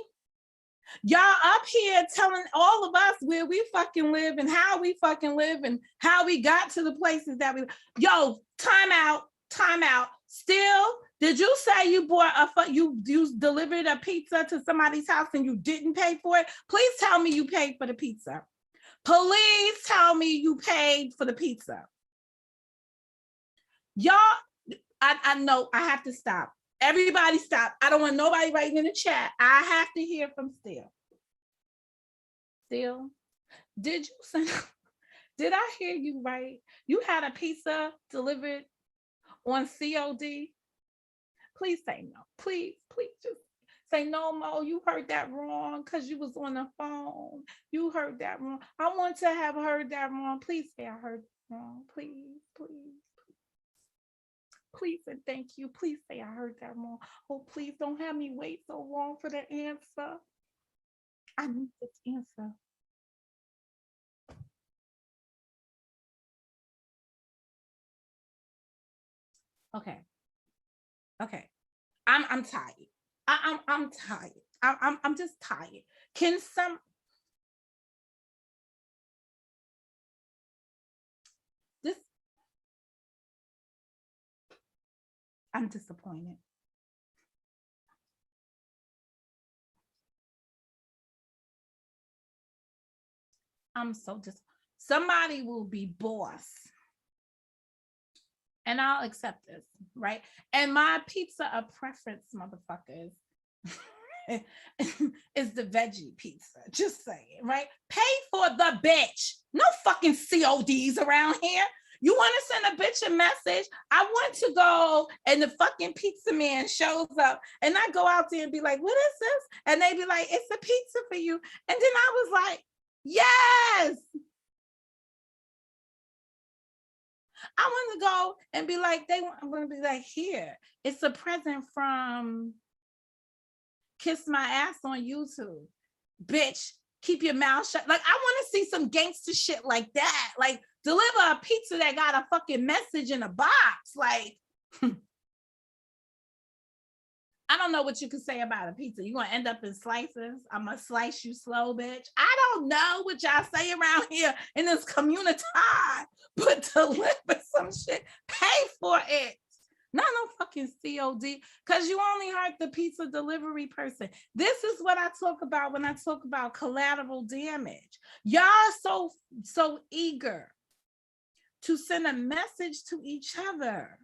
Y'all up here telling all of us where we fucking live and how we fucking live and how we got to the places that we. Yo, time out. Still, did you say you bought you delivered a pizza to somebody's house and you didn't pay for it? Please tell me you paid for the pizza. Please tell me you paid for the pizza. Y'all, I know I have to stop. Everybody stop. I don't want nobody writing in the chat. I have to hear from Still. Still, did I hear you right? You had a pizza delivered on COD? Please say no. Please just say no, Mo. You heard that wrong because you was on the phone. You heard that wrong. I want to have heard that wrong. Please say I heard wrong. Please. Please and thank you. Please say I heard that wrong. Oh, please don't have me wait so long for the answer. I need this answer. Okay. I'm tired. I'm tired. I'm just tired. Can some this I'm disappointed. I'm so disappointed. Somebody will be boss. And I'll accept this, right? And my pizza of preference, motherfuckers, is the veggie pizza. Just saying, right? Pay for the bitch. No fucking CODs around here. You want to send a bitch a message? I want to go, and the fucking pizza man shows up, and I go out there and be like, what is this? And they be like, it's a pizza for you. And then I was like, yes. I want to go and be like, I'm going to be like, here, it's a present from Kiss My Ass on YouTube. Bitch, keep your mouth shut. Like, I want to see some gangster shit like that. Like, deliver a pizza that got a fucking message in a box. Like, I don't know what you could say about a pizza. You're going to end up in slices. I'm going to slice you slow, bitch. I don't know what y'all say around here in this community, but deliver some shit. Pay for it. Not no fucking COD, because you only heard the pizza delivery person. This is what I talk about when I talk about collateral damage. Y'all so eager to send a message to each other.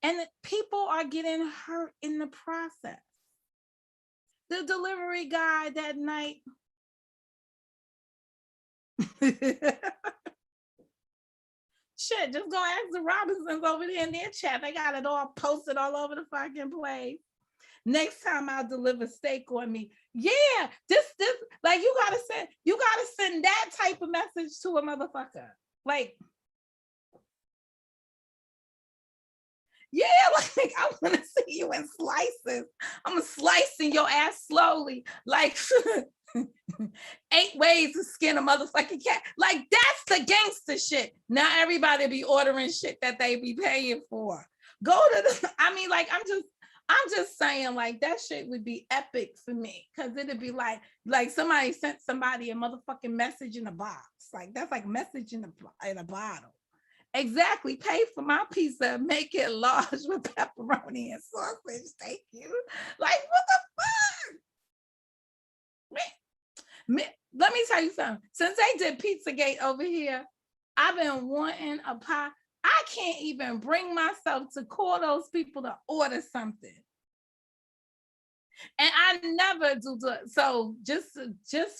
And people are getting hurt in the process. The delivery guy that night. Shit, just go ask the Robinsons over there in their chat. They got it all posted all over the fucking place. Next time I'll deliver steak on me. Yeah, this, like you gotta send that type of message to a motherfucker. Like, yeah, like I want to see you in slices. I'm slicing your ass slowly, like 8 ways to skin a motherfucking cat. Like that's the gangster shit. Now everybody be ordering shit that they be paying for. Go to the. I mean, like I'm just saying, like that shit would be epic for me because it'd be like somebody sent somebody a motherfucking message in a box. Like that's like message in a bottle. Exactly. Pay for my pizza, make it large with pepperoni and sausage. Thank you. Like, what the fuck? Man, let me tell you something. Since they did Pizzagate over here, I've been wanting a pie. I can't even bring myself to call those people to order something. And I never do. So just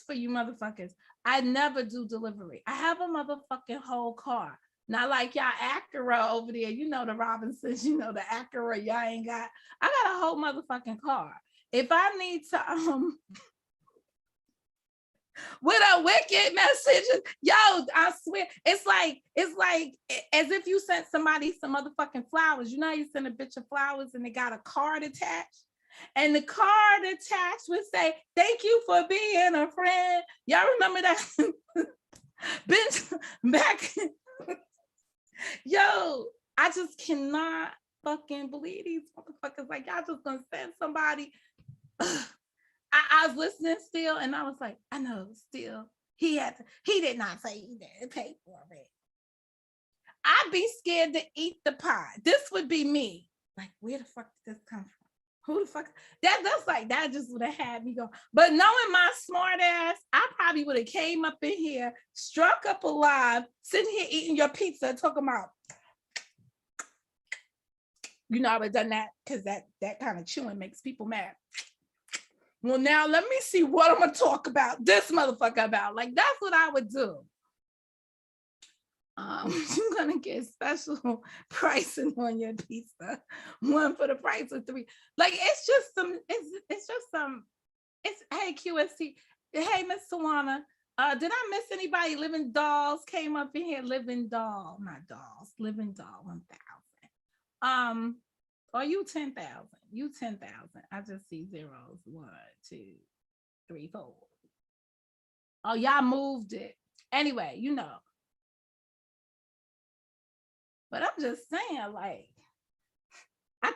for you motherfuckers, I never do delivery. I have a motherfucking whole car. Not like y'all Acura over there, you know the Robinsons, you know the Acura y'all ain't got. I got a whole motherfucking car. If I need to with a wicked message, yo, I swear, it's like as if you sent somebody some motherfucking flowers. You know you send a bitch of flowers and they got a card attached. And the card attached would say, "Thank you for being a friend." Y'all remember that? Bitch, back. Yo, I just cannot fucking believe these motherfuckers. Like, y'all just gonna send somebody. I was listening still, and I was like, I know, still, he did not say he didn't pay for it. I'd be scared to eat the pie. This would be me. Like, where the fuck did this come from? Who the fuck? That's like, that just would have had me go. But knowing my smart ass, I probably would have came up in here, struck up a live, sitting here eating your pizza, talking about, you know, I would have done that because that kind of chewing makes people mad. Well, now let me see what I'm going to talk about this motherfucker about. Like, that's what I would do. You're going to get special pricing on your pizza. 1 for the price of 3. Like, it's just some, hey, QST. Hey, Miss Tawana. Did I miss anybody? Living Dolls came up in here. Living Doll, not Dolls. Living Doll 1000. Or you 10,000. You 10,000. I just see zeros. 1, 2, 3, 4. Oh, y'all moved it. Anyway, you know. But I'm just saying, like, I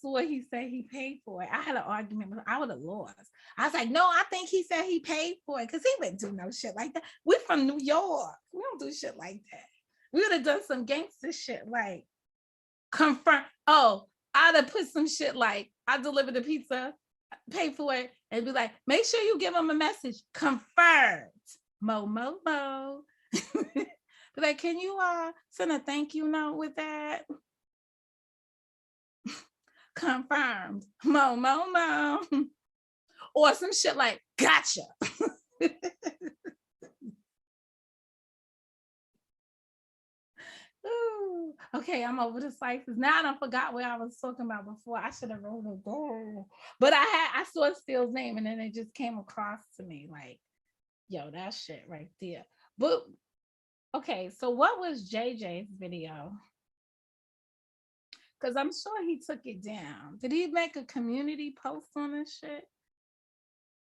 saw he said he paid for it. I had an argument, but I would have lost. I was like, no, I think he said he paid for it because he wouldn't do no shit like that. We're from New York. We don't do shit like that. We would have done some gangster shit like confirm. Oh, I'd have put some shit like, I delivered the pizza, pay for it, and be like, make sure you give them a message. Confirmed. Mo. Be like, can you send a thank you note with that? Confirmed. Mo. Or some shit like, gotcha. Ooh, okay, I'm over the slices. Now I don't forgot what I was talking about before. I should have wrote it down. But I saw Steele's name and then it just came across to me like, yo, that shit right there. But okay, so what was JJ's video? Because I'm sure he took it down. Did he make a community post on this shit?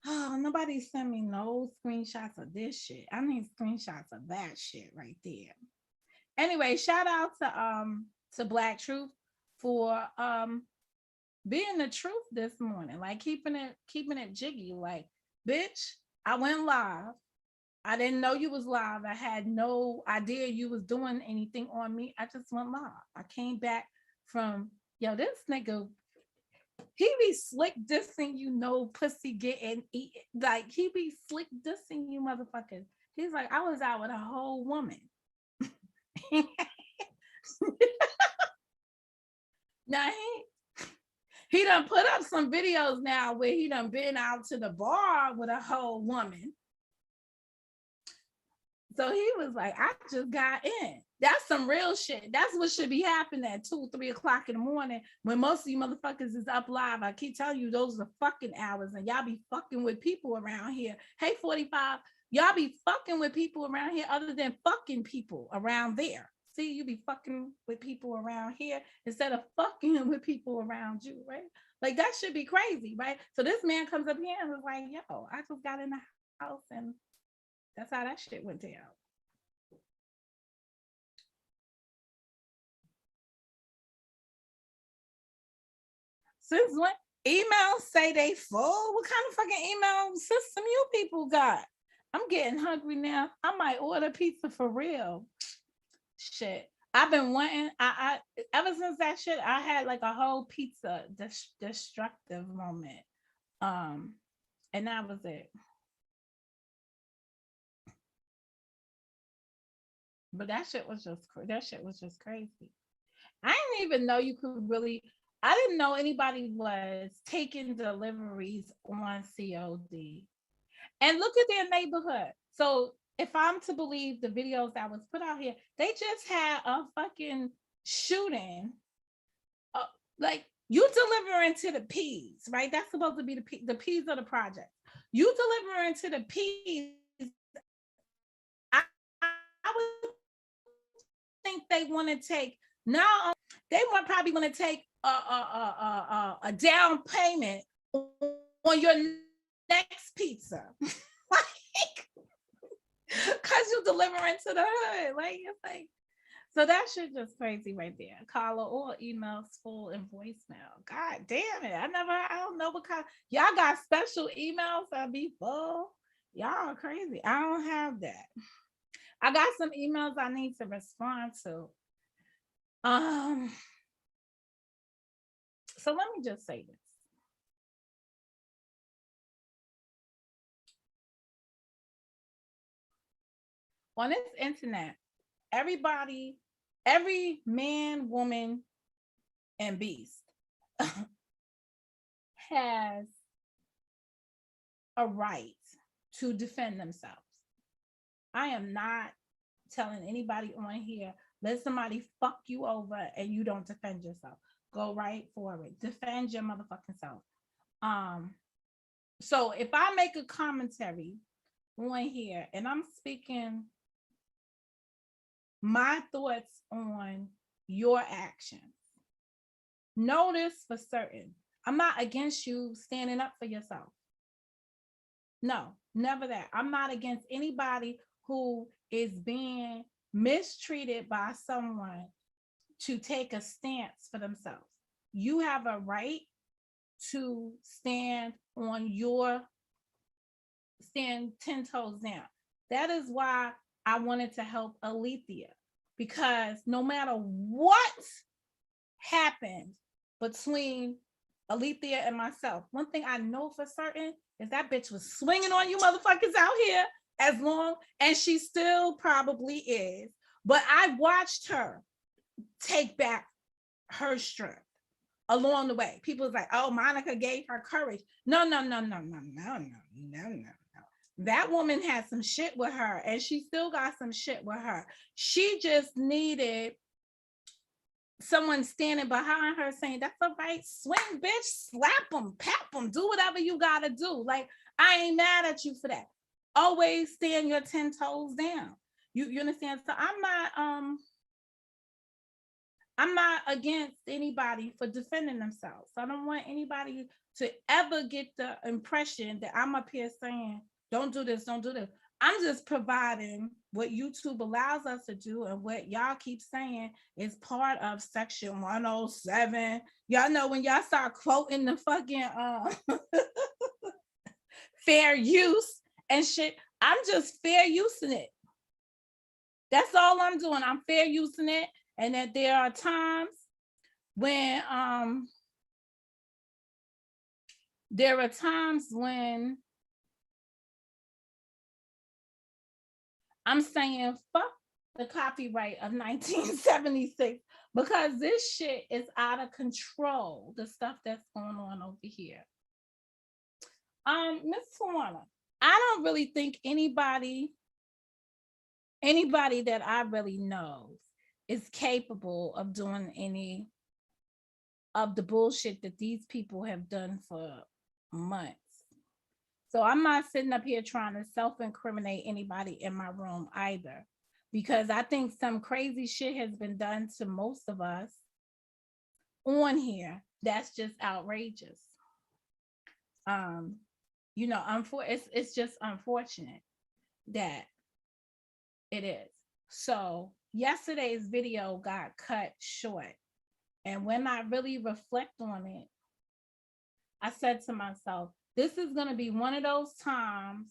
Oh, nobody sent me no screenshots of this shit. I need screenshots of that shit right there. Anyway, shout out to Black Truth for being the truth this morning, like keeping it jiggy. Like, bitch, I went live. I didn't know you was live. I had no idea you was doing anything on me. I just went live. I came back from, yo, this nigga, he be slick dissing, you know, pussy getting eaten. Like, he be slick dissing you motherfuckers. He's like, I was out with a whole woman. Now he done put up some videos now where he done been out to the bar with a whole woman. So he was like, I just got in. That's some real shit. That's what should be happening at 2, 3 o'clock in the morning when most of you motherfuckers is up live. I keep telling you, those are fucking hours, and y'all be fucking with people around here. Hey, 45, y'all be fucking with people around here other than fucking people around there. See, you be fucking with people around here instead of fucking with people around you, right? Like that should be crazy, right? So this man comes up here and was like, yo, I just got in the house, and that's how that shit went down. Since when emails say they full? What kind of fucking email system you people got? I'm getting hungry now. I might order pizza for real. Shit. I've been wanting, I ever since that shit, I had like a whole pizza destructive moment. And that was it. But that shit was just crazy. I didn't even know you could really. I didn't know anybody was taking deliveries on COD. And look at their neighborhood. So if I'm to believe the videos that was put out here, they just had a fucking shooting. Uh, like you delivering to the P's, right? That's supposed to be the P's of the project. You delivering to the P's. I would think they want to take now. They want probably going to take a down payment on your next pizza, like because you delivering to the hood. Like it's like, so that shit just crazy right there. Caller or emails full and voicemail. God damn it! I don't know what kind. Y'all got special emails that be full. Y'all are crazy. I don't have that. I got some emails I need to respond to. So let me just say this. On this internet, everybody, every man, woman, and beast has a right to defend themselves. I am not telling anybody on here, let somebody fuck you over and you don't defend yourself. Go right for it. Defend your motherfucking self. So if I make a commentary on here and I'm speaking my thoughts on your actions, notice for certain, I'm not against you standing up for yourself. No, never that. I'm not against anybody who is being mistreated by someone to take a stance for themselves. You have a right to stand 10 toes down. That is why I wanted to help Alethea, because no matter what happened between Alethea and myself, one thing I know for certain is that bitch was swinging on you motherfuckers out here as long, and she still probably is. But I watched her take back her strength along the way. People was like, oh, Monica gave her courage. No. That woman had some shit with her, and she still got some shit with her. She just needed someone standing behind her saying, that's all right, swing, bitch, slap them, pap them, do whatever you gotta do. Like, I ain't mad at you for that. Always stand your 10 toes down. You understand? So I'm not against anybody for defending themselves. So I don't want anybody to ever get the impression that I'm up here saying, don't do this, don't do this. I'm just providing what YouTube allows us to do, and what y'all keep saying is part of Section 107. Y'all know when y'all start quoting the fucking fair use and shit, I'm just fair using it. That's all I'm doing. I'm fair using it, and that there are times when I'm saying fuck the copyright of 1976, because this shit is out of control, the stuff that's going on over here. Miss Tawana, I don't really think anybody anybody that I really know is capable of doing any of the bullshit that these people have done for months. So I'm not sitting up here trying to self-incriminate anybody in my room either, because I think some crazy shit has been done to most of us on here that's just outrageous. You know, it's just unfortunate that it is. So yesterday's video got cut short. And when I really reflect on it, I said to myself, this is going to be one of those times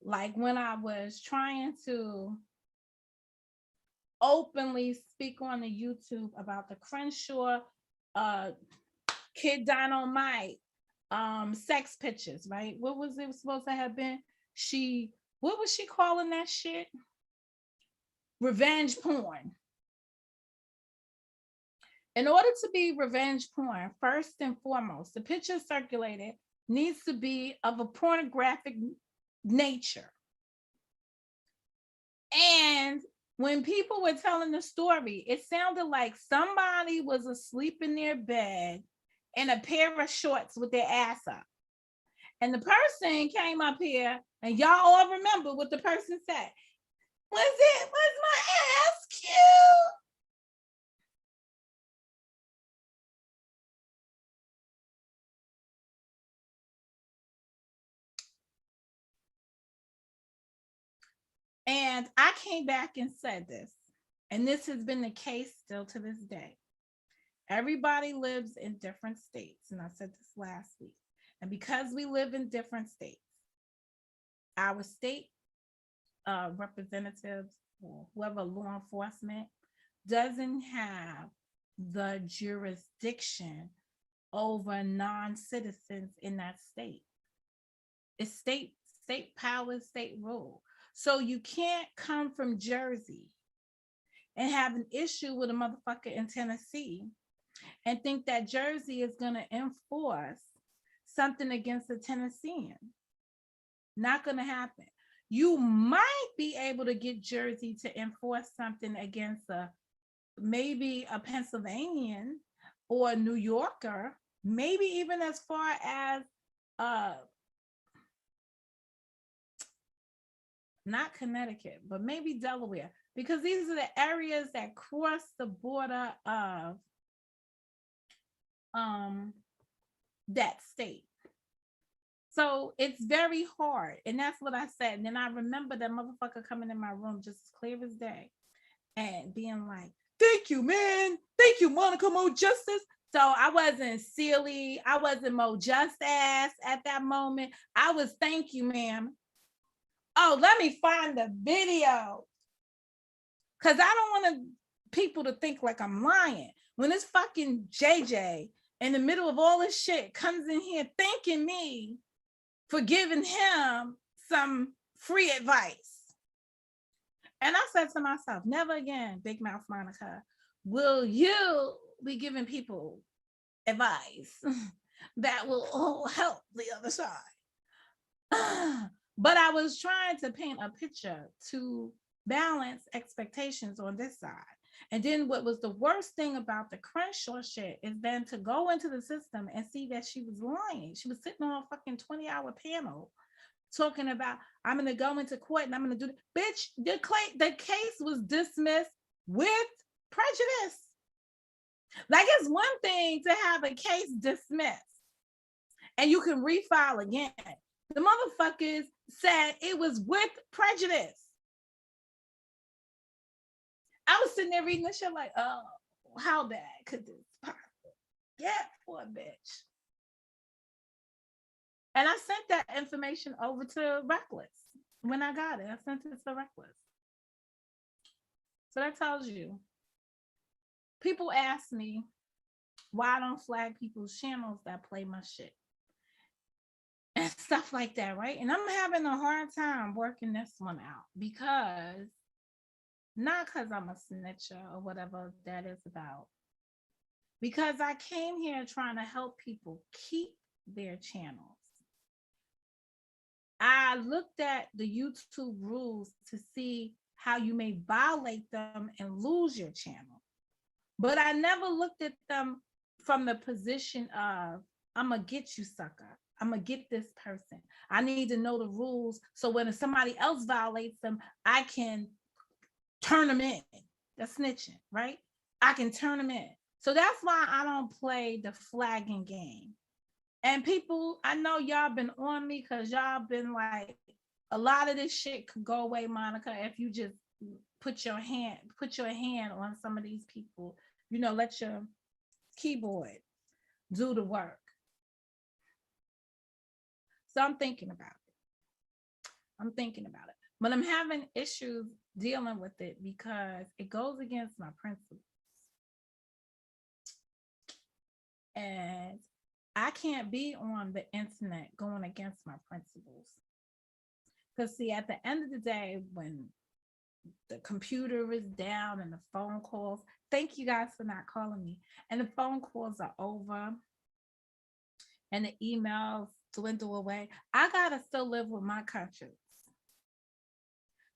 like when I was trying to openly speak on the YouTube about the Crenshaw Kid Dynamite sex pictures, right? What was it supposed to have been? What was she calling that shit? Revenge porn. In order to be revenge porn, first and foremost, the picture circulated needs to be of a pornographic nature. And when people were telling the story, it sounded like somebody was asleep in their bed in a pair of shorts with their ass up. And the person came up here, and y'all all remember what the person said. Was my ass cute? And I came back and said this, and this has been the case still to this day. Everybody lives in different states, and I said this last week. And because we live in different states, our state representatives or whoever, law enforcement, doesn't have the jurisdiction over non-citizens in that state. It's state power, state rule. So you can't come from Jersey and have an issue with a motherfucker in Tennessee and think that Jersey is going to enforce something against a Tennessean. Not going to happen. You might be able to get Jersey to enforce something against maybe a Pennsylvanian or a New Yorker, maybe even as far as not Connecticut, but maybe Delaware, because these are the areas that cross the border of that state. So it's very hard. And that's what I said. And then I remember that motherfucker coming in my room just as clear as day and being like, thank you, man. Thank you, Monica Mo Justice. So I wasn't silly. I wasn't Mo Just Ass at that moment. I was, thank you, ma'am. Oh, let me find the video. Because I don't want people to think like I'm lying. When this fucking JJ in the middle of all this shit comes in here thanking me for giving him some free advice. And I said to myself, never again, Big Mouth Monica, will you be giving people advice that will help the other side. But I was trying to paint a picture to balance expectations on this side. And then what was the worst thing about the Crenshaw shit is then to go into the system and see that she was lying. She was sitting on a fucking 20-hour panel talking about, I'm going to go into court and I'm going to do bitch, the case was dismissed with prejudice. Like, it's one thing to have a case dismissed and you can refile again. The motherfuckers said it was with prejudice. I was sitting there reading this shit like, oh, how bad could this possibly get for a bitch? And I sent that information over to Reckless. When I got it, I sent it to Reckless. So that tells you. People ask me why I don't flag people's channels that play my shit. And stuff like that, right? And I'm having a hard time working this one out because, not because I'm a snitcher or whatever that is about, because I came here trying to help people keep their channels. I looked at the YouTube rules to see how you may violate them and lose your channel. But I never looked at them from the position of, I'm going to get you, sucker. I'm going to get this person. I need to know the rules. So when somebody else violates them, I can turn them in. That's snitching, right? I can turn them in. So that's why I don't play the flagging game. And people, I know y'all been on me because y'all been like, a lot of this shit could go away, Monica, if you just put your hand on some of these people. You know, let your keyboard do the work. So I'm thinking about it. But I'm having issues dealing with it because it goes against my principles. And I can't be on the internet going against my principles. Because see, at the end of the day, when the computer is down and the phone calls, thank you guys for not calling me, and the phone calls are over and the emails dwindle away, I gotta still live with my conscience.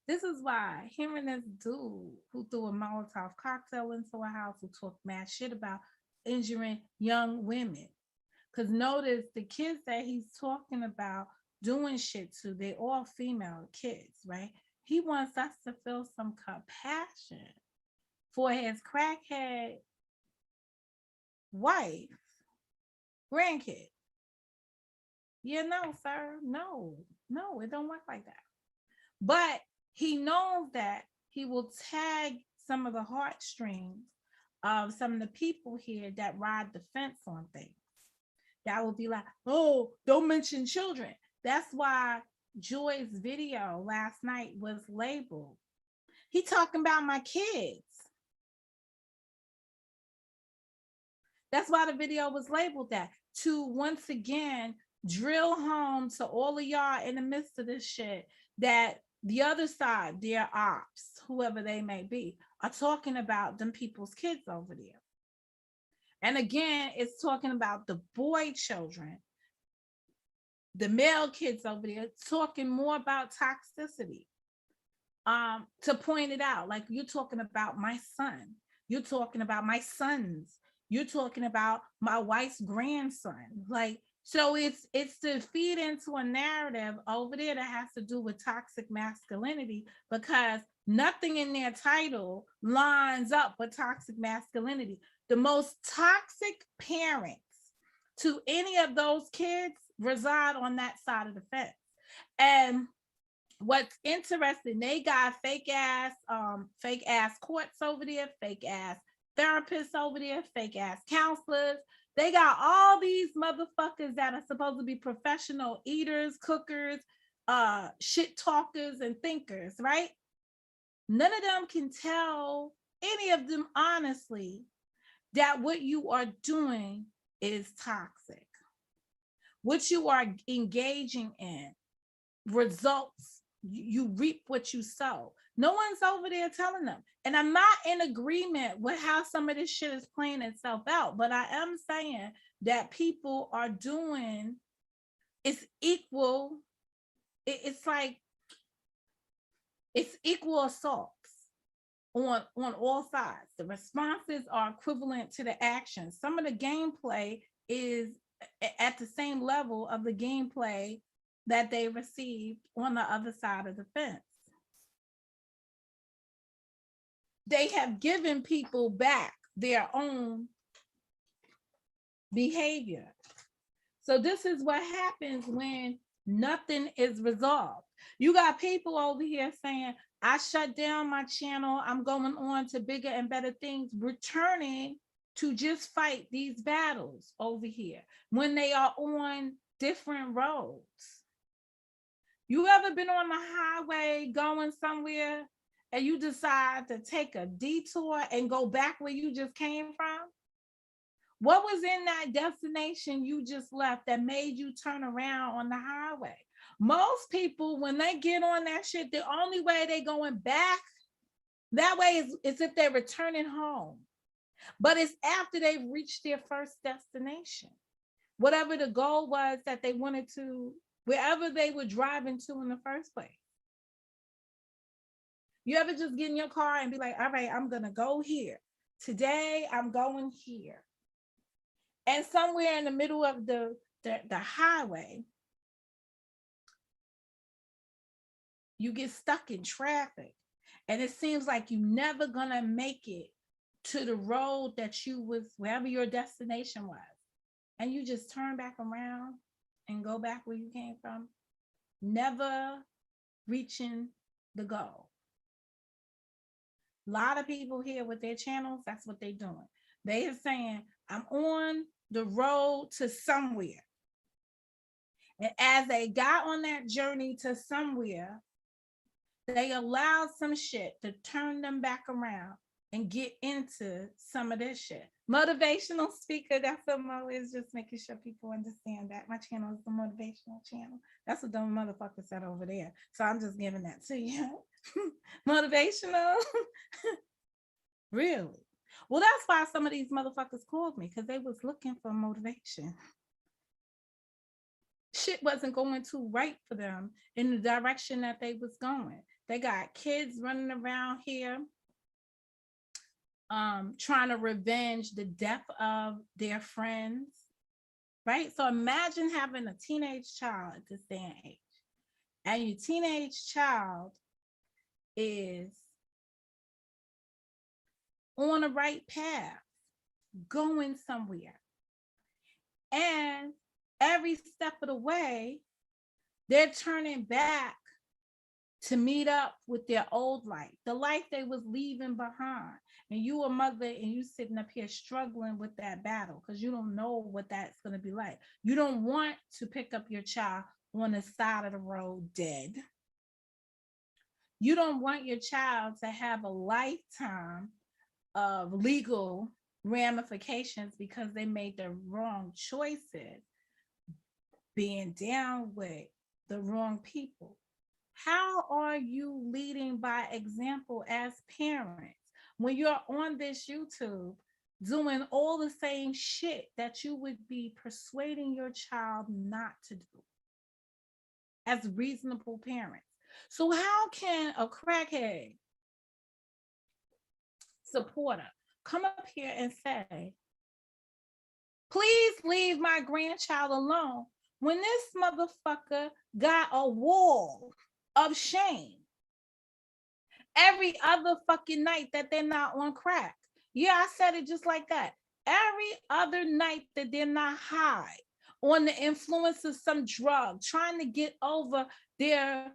This is why hearing this dude who threw a Molotov cocktail into a house, who talked mad shit about injuring young women, because notice the kids that he's talking about doing shit to, they all female kids, right? He wants us to feel some compassion for his crackhead wife, grandkid. Yeah, no, sir. No, it don't work like that. But he knows that he will tag some of the heartstrings of some of the people here that ride the fence on things. That will be like, oh, don't mention children. That's why Joy's video last night was labeled. He talking about my kids. That's why the video was labeled that, to once again drill home to all of y'all in the midst of this shit that the other side, their ops, whoever they may be, are talking about them people's kids over there. And again, it's talking about the boy children, the male kids over there, talking more about toxicity. To point it out, like you're talking about my son, you're talking about my sons, you're talking about my wife's grandson. Like, so it's to feed into a narrative over there that has to do with toxic masculinity, because nothing in their title lines up with toxic masculinity. The most toxic parents to any of those kids reside on that side of the fence. And what's interesting, they got fake ass courts over there, fake ass therapists over there, fake ass counselors. They got all these motherfuckers that are supposed to be professional eaters, cookers, shit talkers, and thinkers, right? None of them can tell any of them honestly that what you are doing is toxic. What you are engaging in results, you reap what you sow. No one's over there telling them. And I'm not in agreement with how some of this shit is playing itself out, but I am saying that people are doing, it's equal. It's like, it's equal assaults on all sides. The responses are equivalent to the actions. Some of the gameplay is at the same level of the gameplay that they received on the other side of the fence. They have given people back their own behavior. So this is what happens when nothing is resolved. You got people over here saying, I shut down my channel, I'm going on to bigger and better things, returning to just fight these battles over here when they are on different roads. You ever been on the highway going somewhere and you decide to take a detour and go back where you just came from? What was in that destination you just left that made you turn around on the highway? Most people, when they get on that shit, the only way they going back that way is if they're returning home. But it's after they've reached their first destination. Whatever the goal was that they wanted to, wherever they were driving to in the first place. You ever just get in your car and be like, all right, I'm going to go here. Today, I'm going here. And somewhere in the middle of the highway, you get stuck in traffic. And it seems like you're never going to make it to the road that you was, wherever your destination was. And you just turn back around and go back where you came from, never reaching the goal. A lot of people here with their channels, that's what they're doing. They are saying, I'm on the road to somewhere. And as they got on that journey to somewhere, they allowed some shit to turn them back around and get into some of this shit. Motivational speaker, that's what Mo is, just making sure people understand that. My channel is the motivational channel. That's what dumb motherfucker said over there. So I'm just giving that to you. Motivational. Really? Well, that's why some of these motherfuckers called me, because they was looking for motivation. Shit wasn't going too right for them in the direction that they was going. They got kids running around here trying to revenge the death of their friends, right? So imagine having a teenage child at this day and age, and your teenage child is on the right path, going somewhere. And every step of the way, they're turning back to meet up with their old life, the life they was leaving behind. And you a mother and you sitting up here struggling with that battle because you don't know what that's going to be like. You don't want to pick up your child on the side of the road dead. You don't want your child to have a lifetime of legal ramifications because they made the wrong choices, being down with the wrong people. How are you leading by example as parents when you're on this YouTube doing all the same shit that you would be persuading your child not to do as reasonable parents? So how can a crackhead supporter come up here and say, please leave my grandchild alone, when this motherfucker got a wall of shame every other fucking night that they're not on crack? Yeah, I said it just like that. Every other night that they're not high on the influence of some drug, trying to get over their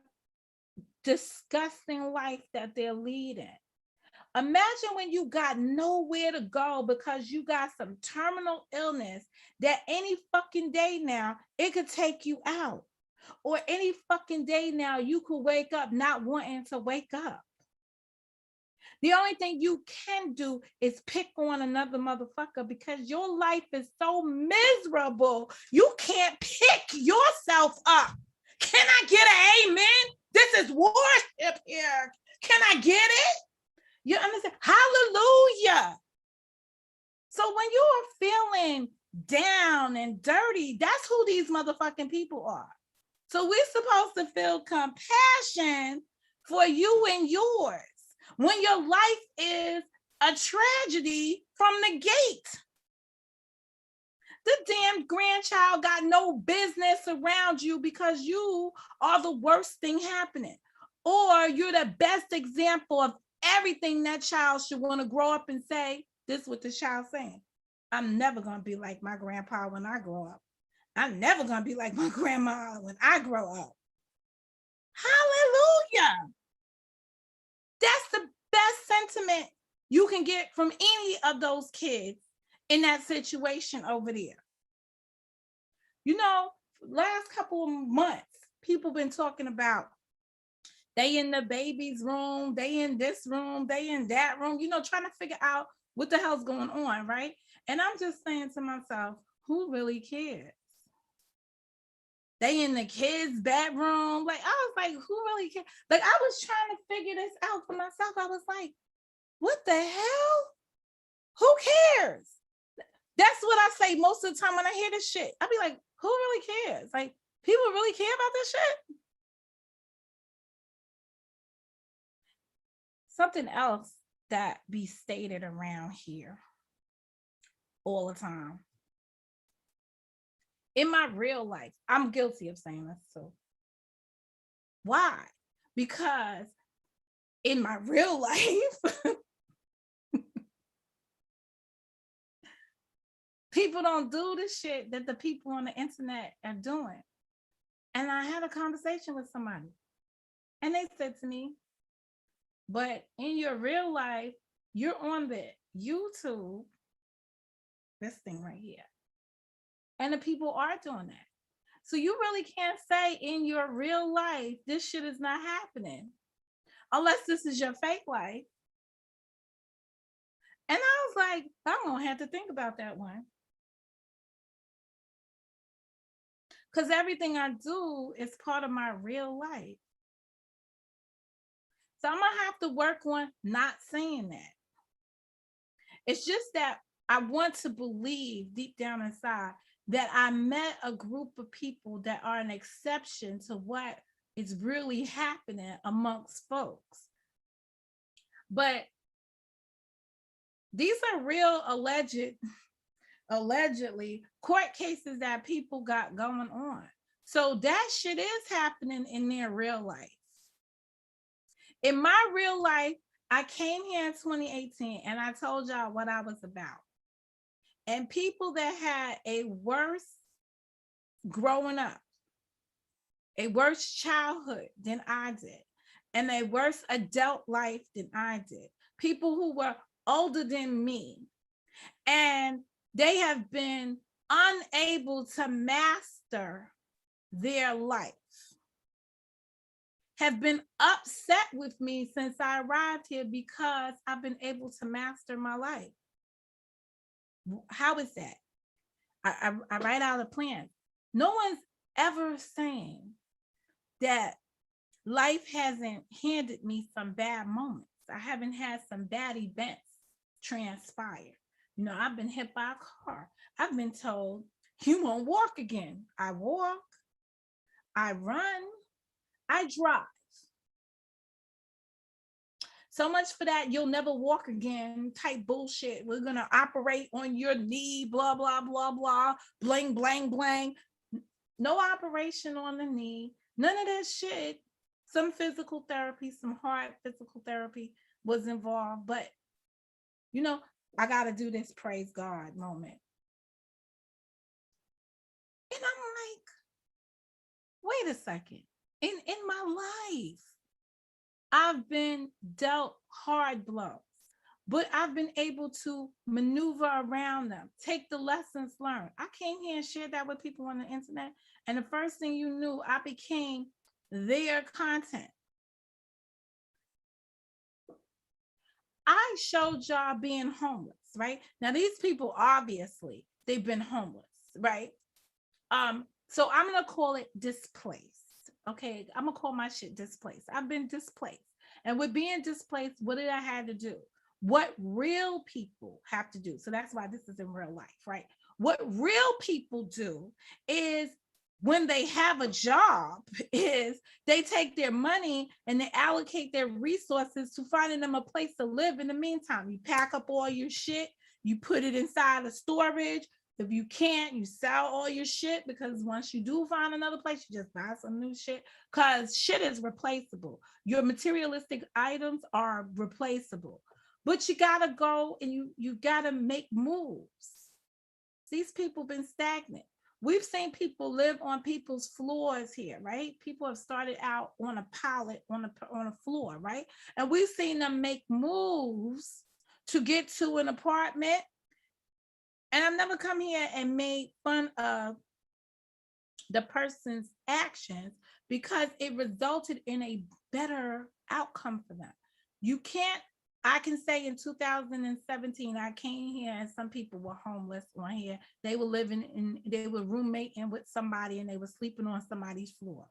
disgusting life that they're leading. Imagine when you got nowhere to go because you got some terminal illness that any fucking day now, it could take you out. Or any fucking day now, you could wake up not wanting to wake up. The only thing you can do is pick on another motherfucker because your life is so miserable, you can't pick yourself up. Can I get an amen? This is WARship here. Can I get it? You understand? Hallelujah. So when you are feeling down and dirty, that's who these motherfucking people are. So we're supposed to feel compassion for you and yours when your life is a tragedy from the gate. The damn grandchild got no business around you because you are the worst thing happening. Or you're the best example of everything that child should want to grow up and say. This is what the child saying. I'm never going to be like my grandpa when I grow up. I'm never going to be like my grandma when I grow up. Hallelujah. That's the best sentiment you can get from any of those kids in that situation over there. You know, last couple of months, people been talking about they in the baby's room, they in this room, they in that room, you know, trying to figure out what the hell's going on, right? And I'm just saying to myself, who really cares? They in the kids' bedroom. Like, I was like, who really cares? Like, I was trying to figure this out for myself. I was like, what the hell? Who cares? That's what I say most of the time when I hear this shit. I be like, who really cares? Like, people really care about this shit? something else that be stated around here all the time. In my real life, I'm guilty of saying this too. Why? Because in my real life, people don't do the shit that the people on the internet are doing. And I had a conversation with somebody, and they said to me, but in your real life, you're on the YouTube, this thing right here, and the people are doing that. So you really can't say in your real life, this shit is not happening, unless this is your fake life. And I was like, I'm gonna have to think about that one. Because everything I do is part of my real life. So I'm gonna have to work on not saying that. It's just that I want to believe deep down inside that I met a group of people that are an exception to what is really happening amongst folks. But these are real allegedly court cases that people got going on. So that shit is happening in their real life. In my real life, I came here in 2018 and I told y'all what I was about. And people that had a worse growing up, a worse childhood than I did, and a worse adult life than I did, people who were older than me, and they have been unable to master their life, have been upset with me since I arrived here because I've been able to master my life. How is that? I write out a plan. No one's ever saying that life hasn't handed me some bad moments. I haven't had some bad events transpire. You know, I've been hit by a car. I've been told, you won't walk again. I walk, I run, I drive. So much for that, you'll never walk again type bullshit. We're going to operate on your knee, blah, blah, blah, blah, bling, blang, blang. No operation on the knee. None of that shit. Some physical therapy, some hard physical therapy was involved. But, you know, I got to do this praise God moment. And I'm like, wait a second. In my life, I've been dealt hard blows, but I've been able to maneuver around them, take the lessons learned. I came here and shared that with people on the internet. And the first thing you knew, I became their content. I showed y'all being homeless, right? Now, these people, obviously, they've been homeless, right? So I'm going to call it displaced. Okay, I'm gonna call my shit displaced. I've been displaced. And with being displaced, what did I have to do? What real people have to do? So that's why this is in real life, right? What real people do is when they have a job is they take their money and they allocate their resources to finding them a place to live. In the meantime, you pack up all your shit, you put it inside of storage. If you can't, you sell all your shit, because once you do find another place, you just buy some new shit, because shit is replaceable. Your materialistic items are replaceable, but you got to go and you got to make moves. These people been stagnant. We've seen people live on people's floors here, right? People have started out on a pallet, on a floor, right? And we've seen them make moves to get to an apartment. And I've never come here and made fun of the person's actions, because it resulted in a better outcome for them. You can't, I can say in 2017, I came here and some people were homeless on here. They were they were roommating with somebody and they were sleeping on somebody's floor.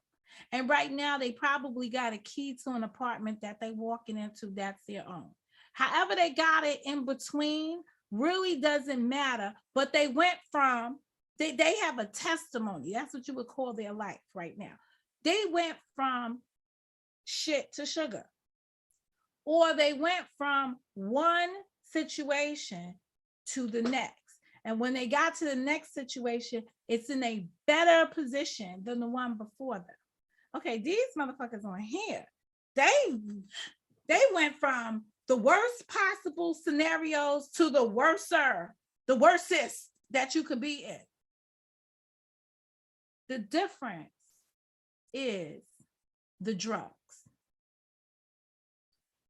And right now they probably got a key to an apartment that they walking into that's their own. However they got it in between really doesn't matter, but they went from, they have a testimony. That's what you would call their life right now. They went from shit to sugar. or they went from one situation to the next. And when they got to the next situation, it's in a better position than the one before them. Okay, these motherfuckers on here, they went from the worst possible scenarios to the worstest that you could be in. The difference is the drugs.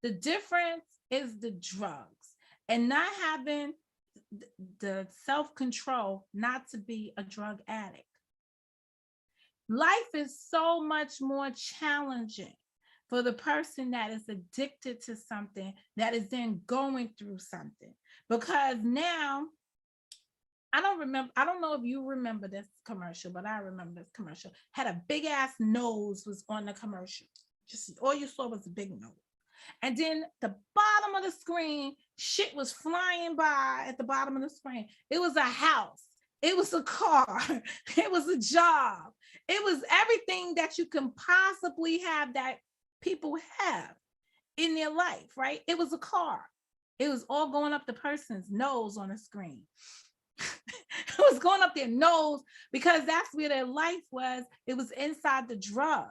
The difference is the drugs and not having the self-control not to be a drug addict. Life is so much more challenging for the person that is addicted to something, that is then going through something. Because now, I don't know if you remember this commercial, but I remember this commercial. Had a big ass nose was on the commercial. Just all you saw was a big nose. And then the bottom of the screen, shit was flying by at the bottom of the screen. It was a house. It was a car. It was a job. It was everything that you can possibly have that people have in their life, right? It was a car. It was all going up the person's nose on the screen. It was going up their nose because that's where their life was. It was inside the drugs.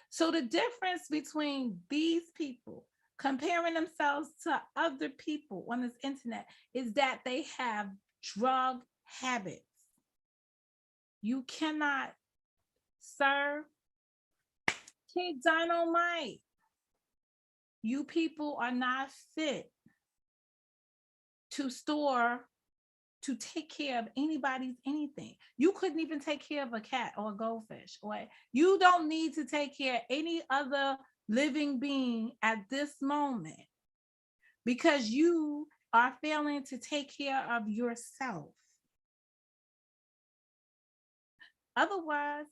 So the difference between these people comparing themselves to other people on this internet is that they have drug habits. You cannot serve Kid Dynamite. You people are not fit to take care of anybody's anything. You couldn't even take care of a cat or a goldfish, or you don't need to take care of any other living being at this moment because you are failing to take care of yourself. Otherwise,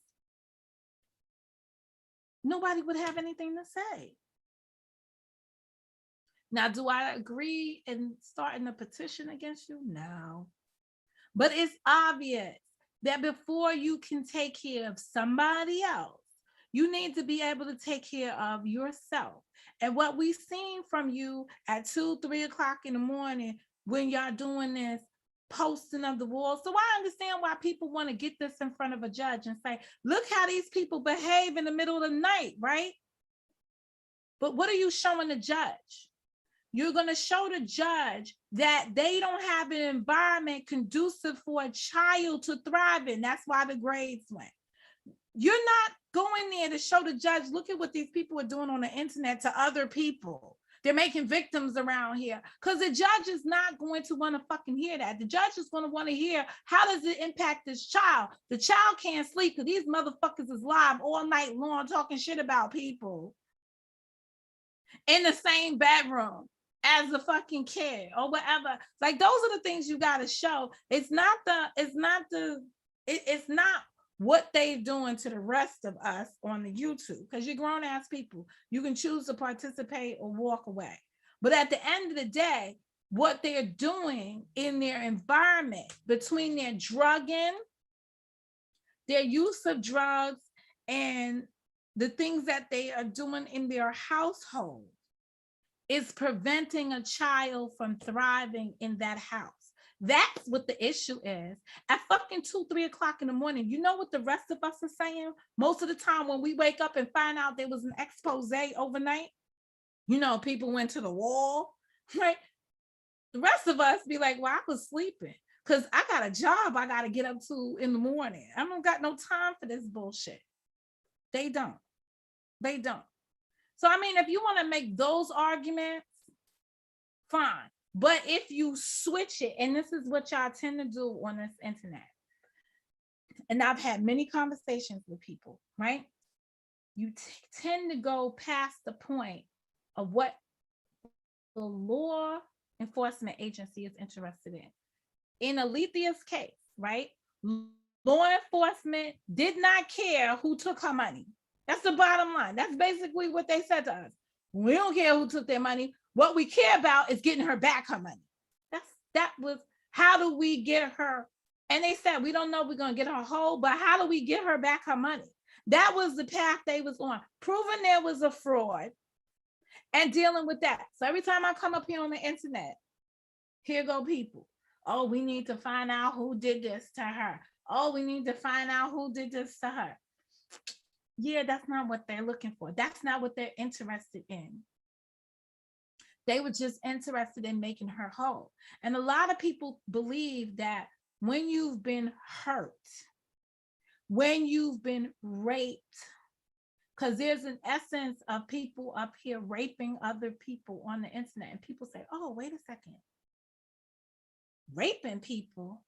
nobody would have anything to say. Now, do I agree in starting a petition against you? No. But it's obvious that before you can take care of somebody else, you need to be able to take care of yourself. And what we've seen from you at 2, 3 o'clock in the morning when y'all doing this posting of the wall. So I understand why people want to get this in front of a judge and say, look how these people behave in the middle of the night, right? But what are you showing the judge? You're going to show the judge that they don't have an environment conducive for a child to thrive in. That's why the grades went. You're not going there to show the judge, look at what these people are doing on the internet to other people. They're making victims around here. Because the judge is not going to want to fucking hear that. The judge is going to want to hear, how does it impact this child? The child can't sleep because these motherfuckers is live all night long talking shit about people in the same bedroom as a fucking kid or whatever. Like, those are the things you got to show. It's not what they're doing to the rest of us on the YouTube, because you're grown ass people. You can choose to participate or walk away. But at the end of the day, what they're doing in their environment, between their drugging, their use of drugs, and the things that they are doing in their household, is preventing a child from thriving in that house. That's what the issue is. At fucking 2, 3 o'clock in the morning, you know what the rest of us are saying? Most of the time when we wake up and find out there was an expose overnight, you know, people went to the wall, right? The rest of us be like, well, I was sleeping because I got a job I got to get up to in the morning. I don't got no time for this bullshit. They don't. So, I mean, if you want to make those arguments, fine. But if you switch it, and this is what y'all tend to do on this internet, and I've had many conversations with people, right? You tend to go past the point of what the law enforcement agency is interested in. In Alethea's case, right? Law enforcement did not care who took her money. That's the bottom line. That's basically what they said to us. We don't care who took their money. What we care about is getting her back her money. That was, how do we get her? And they said, we don't know if we're going to get her whole, but how do we get her back her money? That was the path they was on, proving there was a fraud and dealing with that. So every time I come up here on the internet, here go people. Oh, we need to find out who did this to her. Oh, we need to find out who did this to her. Yeah, that's not what they're looking for. That's not what they're interested in. They were just interested in making her whole. And a lot of people believe that when you've been hurt, when you've been raped, because there's an essence of people up here raping other people on the internet, and people say, oh, wait a second. Raping people?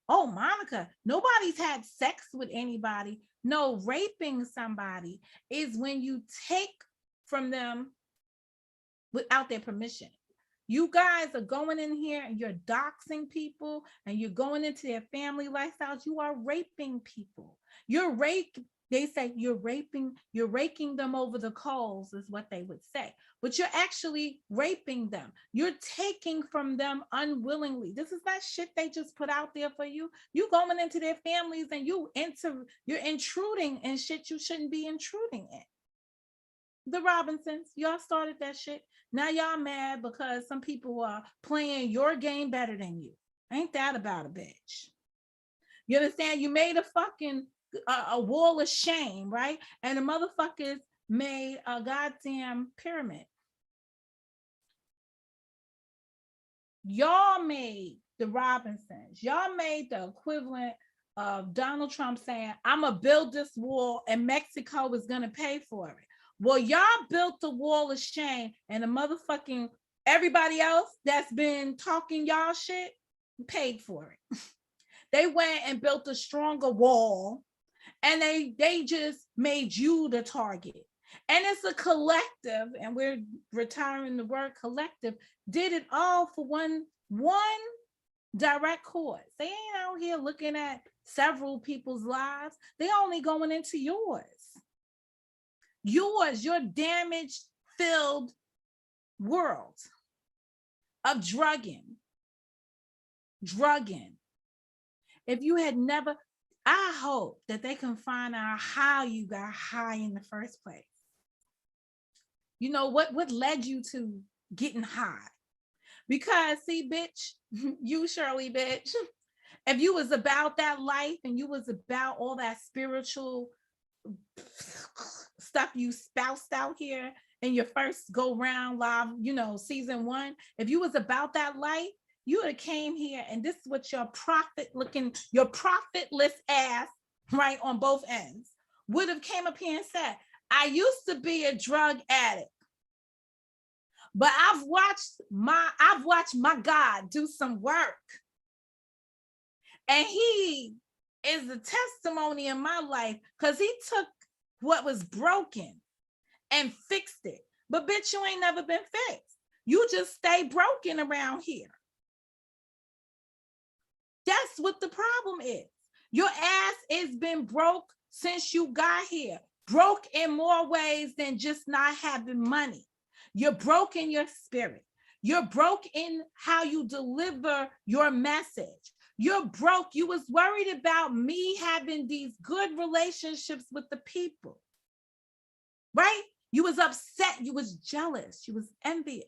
Oh, Monica, nobody's had sex with anybody. No, raping somebody is when you take from them without their permission. You guys are going in here and you're doxing people and you're going into their family lifestyles. You are raping people. They say you're raking them over the coals, is what they would say. But you're actually raping them. You're taking from them unwillingly. This is not shit they just put out there for you. You going into their families and you're intruding in shit you shouldn't be intruding in. The Robinsons, y'all started that shit. Now y'all mad because some people are playing your game better than you. Ain't that about a bitch? You understand? You made a fucking a wall of shame, right? And the motherfuckers made a goddamn pyramid. Y'all made the Robinsons. Y'all made the equivalent of Donald Trump saying, I'm gonna build this wall and Mexico is gonna pay for it. Well, y'all built the wall of shame, and the motherfucking everybody else that's been talking y'all shit paid for it. They went and built a stronger wall, and they just made you the target. And it's a collective, and we're retiring the word collective, did it all for one direct cause. They ain't out here looking at several people's lives. They only going into yours. Your damaged, filled world of drugging. If you had never, I hope that they can find out how you got high in the first place. You know, what led you to getting high? Because see, bitch, you Shirley, bitch, if you was about that life and you was about all that spiritual stuff you spoused out here in your first go round live, season 1, if you was about that life, you would have came here, and this is what your profitless ass, right, on both ends, would have came up here and said, I used to be a drug addict, but I've watched my God do some work, and he is the testimony in my life because he took what was broken and fixed it. But bitch, you ain't never been fixed. You just stay broken around here. That's what the problem is. Your ass has been broke since you got here. Broke in more ways than just not having money. You're broke in your spirit. You're broke in how you deliver your message. You're broke. You was worried about me having these good relationships with the people, right? You was upset. You was jealous. You was envious.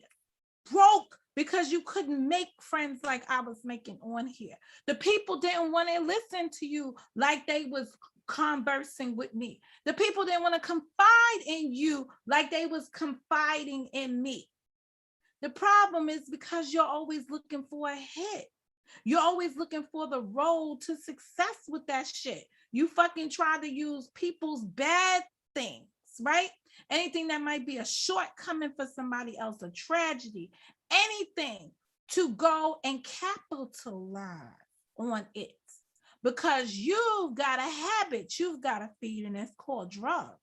Broke because you couldn't make friends like I was making on here. The people didn't want to listen to you like they was conversing with me. The people didn't want to confide in you like they was confiding in me. The problem is because you're always looking for a hit. You're always looking for the road to success with that shit. You fucking try to use people's bad things, right? Anything that might be a shortcoming for somebody else, a tragedy, anything to go and capitalize on it. Because you've got a habit you've got to feed, and it's called drugs.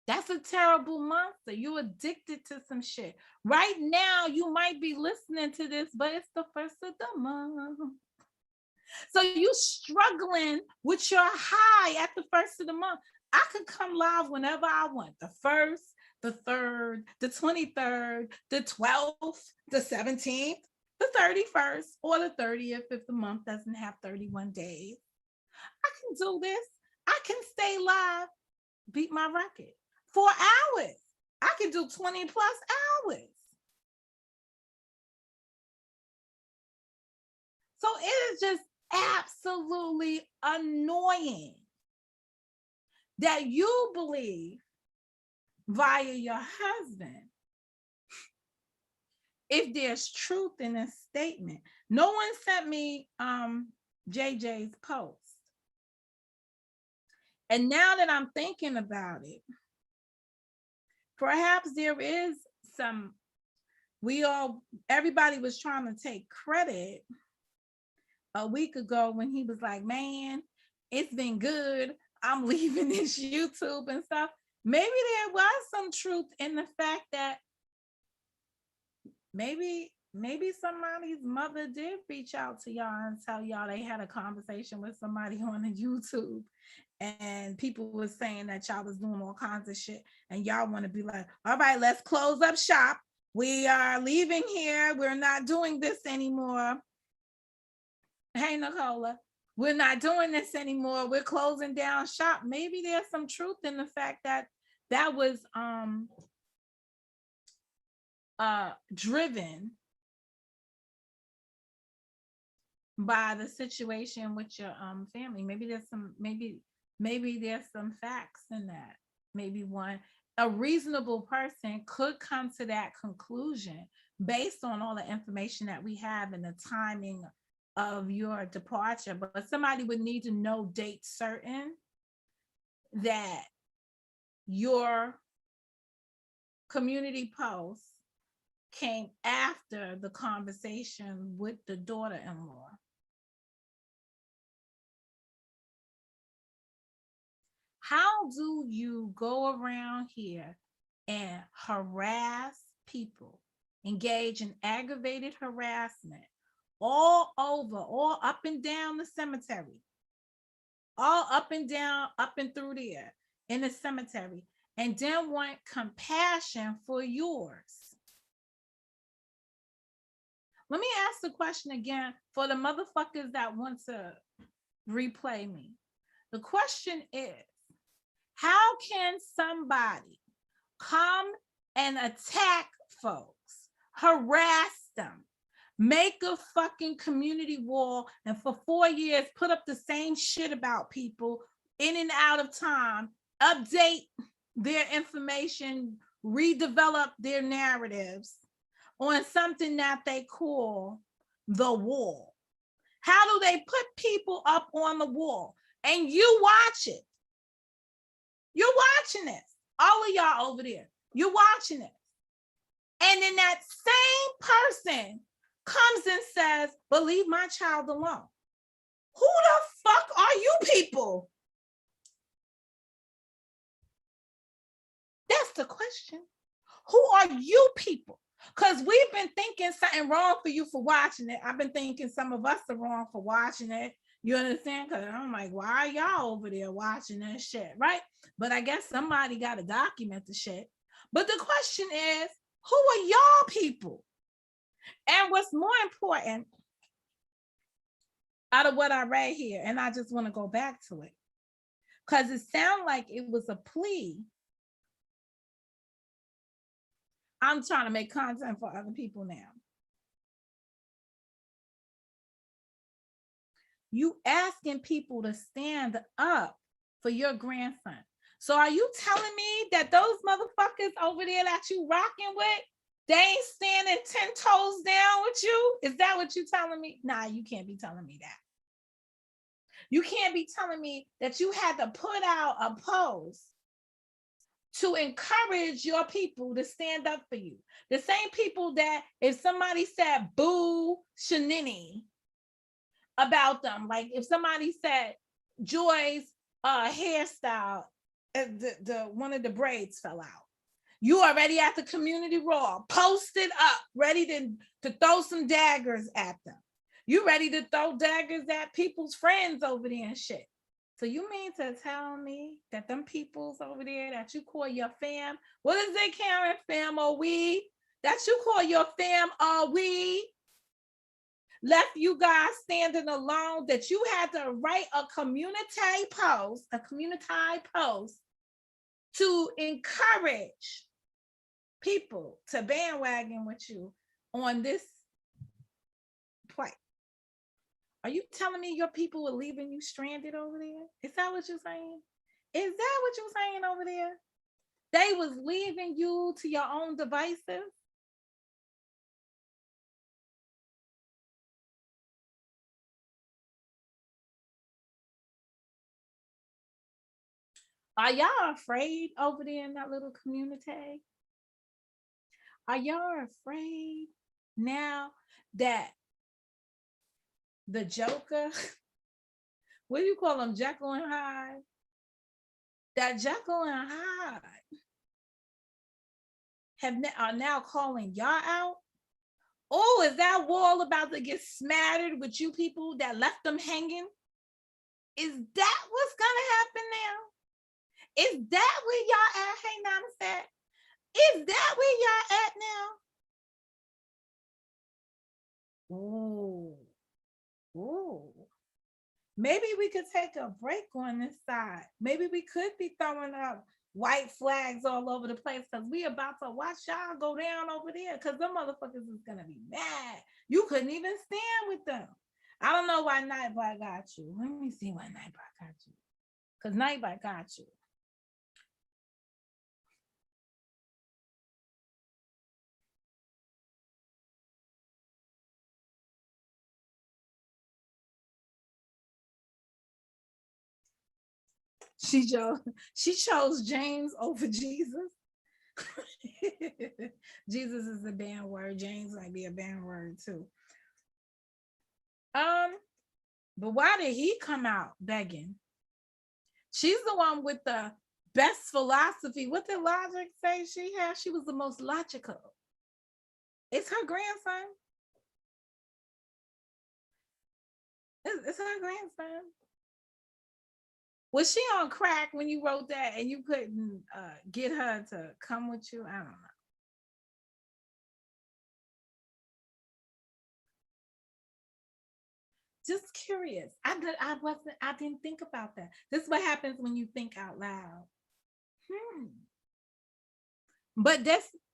That's a terrible monster. You're addicted to some shit. Right now, you might be listening to this, but it's the first of the month. So you struggling with your high at the first of the month. I could come live whenever I want. The 1st, the 3rd, the 23rd, the 12th, the 17th, the 31st, or the 30th if the month doesn't have 31 days. I can do this. I can stay live, beat my record. 4 hours. I can do 20 plus hours. So it is just absolutely annoying that you believe via your husband, if there's truth in a statement. No one sent me JJ's post. And now that I'm thinking about it, perhaps there is some, everybody was trying to take credit a week ago when he was like, man, it's been good. I'm leaving this YouTube and stuff. Maybe there was some truth in the fact that maybe somebody's mother did reach out to y'all and tell y'all they had a conversation with somebody on the YouTube, and people were saying that y'all was doing all kinds of shit, and y'all want to be like, all right, let's close up shop. We are leaving here. We're not doing this anymore. Hey, Nicola, we're not doing this anymore. We're closing down shop. Maybe there's some truth in the fact that that was driven by the situation with your family. Maybe there's some facts in that. Maybe a reasonable person could come to that conclusion based on all the information that we have and the timing of your departure. But somebody would need to know date certain that your community post came after the conversation with the daughter-in-law. How do you go around here and harass people, engage in aggravated harassment all over, all up and down the cemetery, all up and down, up and through there in the cemetery, and then want compassion for yours? Let me ask the question again for the motherfuckers that want to replay me. The question is, how can somebody come and attack folks, harass them, make a fucking community wall, and for 4 years put up the same shit about people in and out of time, update their information, redevelop their narratives on something that they call the wall? How do they put people up on the wall and you watch it? You're watching this. All of y'all over there, you're watching it. And then that same person comes and says, but leave my child alone. Who the fuck are you people? That's the question. Who are you people? Because we've been thinking something wrong for you for watching it. I've been thinking some of us are wrong for watching it. You understand? Because I'm like, why are y'all over there watching that shit, right? But I guess somebody got to document the shit. But the question is, who are y'all people? And what's more important out of what I read here, and I just want to go back to it, because it sounded like it was a plea. I'm trying to make content for other people now. You asking people to stand up for your grandson. So are you telling me that those motherfuckers over there that you rocking with, they ain't standing 10 toes down with you? Is that what you telling me? Nah, you can't be telling me that. You can't be telling me that you had to put out a post to encourage your people to stand up for you. The same people that if somebody said boo shenini about them, like if somebody said Joy's hairstyle, the one of the braids fell out, you already at the community raw, posted up, ready to throw some daggers at them. You ready to throw daggers at people's friends over there and shit. So you mean to tell me that them peoples over there that you call your fam, what is it, Karen? Fam or we? That you call your fam or we? Left you guys standing alone, that you had to write a community post to encourage people to bandwagon with you on this plight. Are you telling me your people were leaving you stranded over there? Is that what you're saying? Is that what you're saying over there? They was leaving you to your own devices? Are y'all afraid over there in that little community? Are y'all afraid now that the Joker, what do you call them, Jekyll and Hyde? That Jekyll and Hyde are now calling y'all out? Oh, is that wall about to get smattered with you people that left them hanging? Is that what's gonna happen now? Is that where y'all at? Hey, Namaste. Is that where y'all at now? Ooh. Ooh. Maybe we could take a break on this side. Maybe we could be throwing up white flags all over the place because we about to watch y'all go down over there because them motherfuckers is gonna be mad. You couldn't even stand with them. I don't know why Nightbot got you. Let me see why Nightbot got you. Because Nightbot got you. She chose James over Jesus. Jesus is a bad word. James might be a bad word too. But why did he come out begging? She's the one with the best philosophy. What did Logic say she had? She was the most logical. It's her grandson. It's her grandson. Was she on crack when you wrote that and you couldn't get her to come with you? I don't know. Just curious. I didn't think about that. This is what happens when you think out loud. But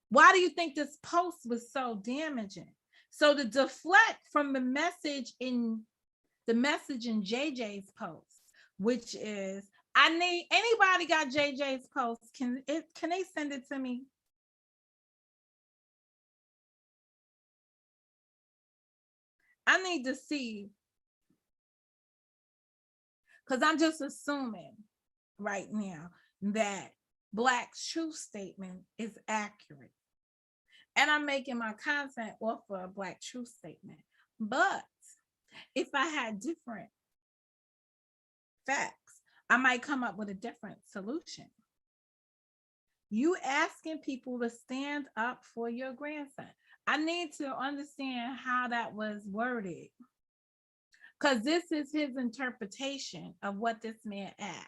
why do you think this post was so damaging? So to deflect from the message in JJ's post, which is, I need, anybody got JJ's post? Can they send it to me? I need to see, because I'm just assuming right now that Black's truth statement is accurate. And I'm making my content off of a Black truth statement. But if I had different facts, I might come up with a different solution. You asking people to stand up for your grandson. I need to understand how that was worded, because this is his interpretation of what this man asked.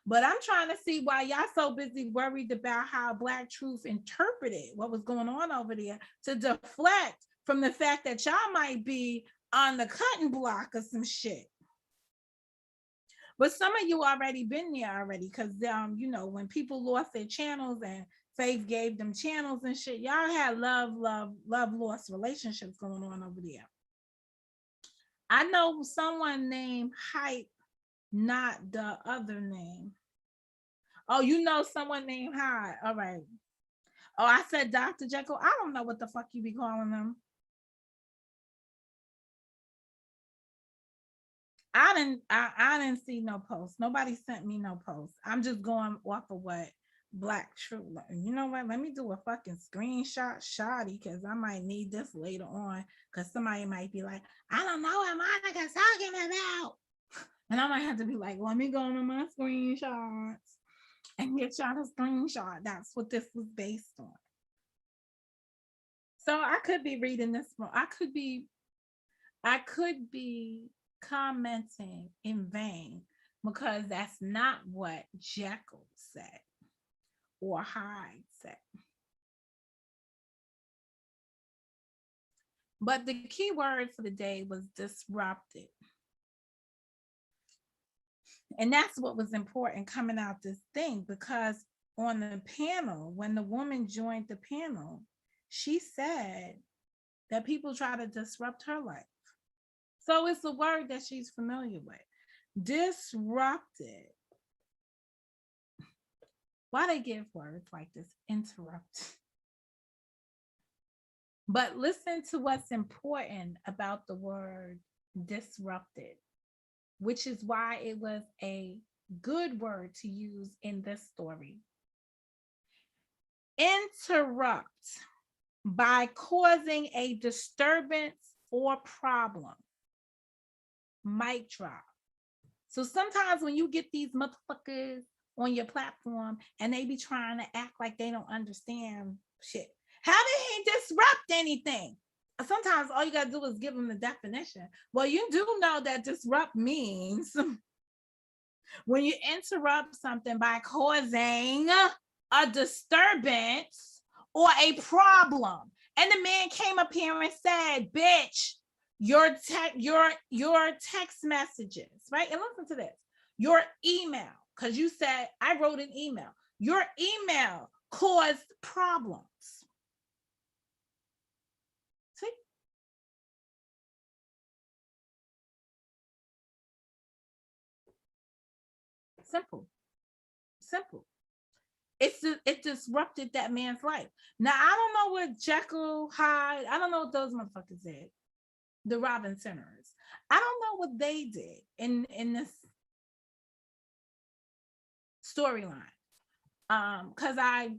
But I'm trying to see why y'all so busy worried about how Black Truth interpreted what was going on over there to deflect from the fact that y'all might be on the cutting block or some shit. But some of you already been there already, because when people lost their channels and Faith gave them channels and shit, y'all had love lost relationships going on over there. I know someone named Hype, not the other name. Oh, you know someone named Hyde. All right. Oh, I said Dr. Jekyll. I don't know what the fuck you be calling them. I didn't see no post. Nobody sent me no post. I'm just going off of what Black Truth. You know what? Let me do a fucking screenshot shoddy, because I might need this later on, because somebody might be like, I don't know what Monica's talking about. And I might have to be like, let me go to my screenshots and get y'all a screenshot. That's what this was based on. So I could be reading this one. I could be commenting in vain, because that's not what Jekyll said or Hyde said. But the key word for the day was disrupted. And that's what was important coming out this thing, because on the panel, when the woman joined the panel, she said that people try to disrupt her life. So it's a word that she's familiar with. Disrupted. Why they give words like this? Interrupt. But listen to what's important about the word disrupted, which is why it was a good word to use in this story. Interrupt by causing a disturbance or problem. Mic drop. So sometimes when you get these motherfuckers on your platform and they be trying to act like they don't understand shit, how did he disrupt anything? Sometimes all you gotta do is give them the definition. Well, you do know that disrupt means when you interrupt something by causing a disturbance or a problem. And the man came up here and said, bitch, your text messages, right? And listen to this. Your email, because you said, I wrote an email. Your email caused problems. See? Simple. It disrupted that man's life. Now, I don't know what Jekyll, Hyde, I don't know what those motherfuckers did. The Robin Centers. I don't know what they did in this storyline. Because I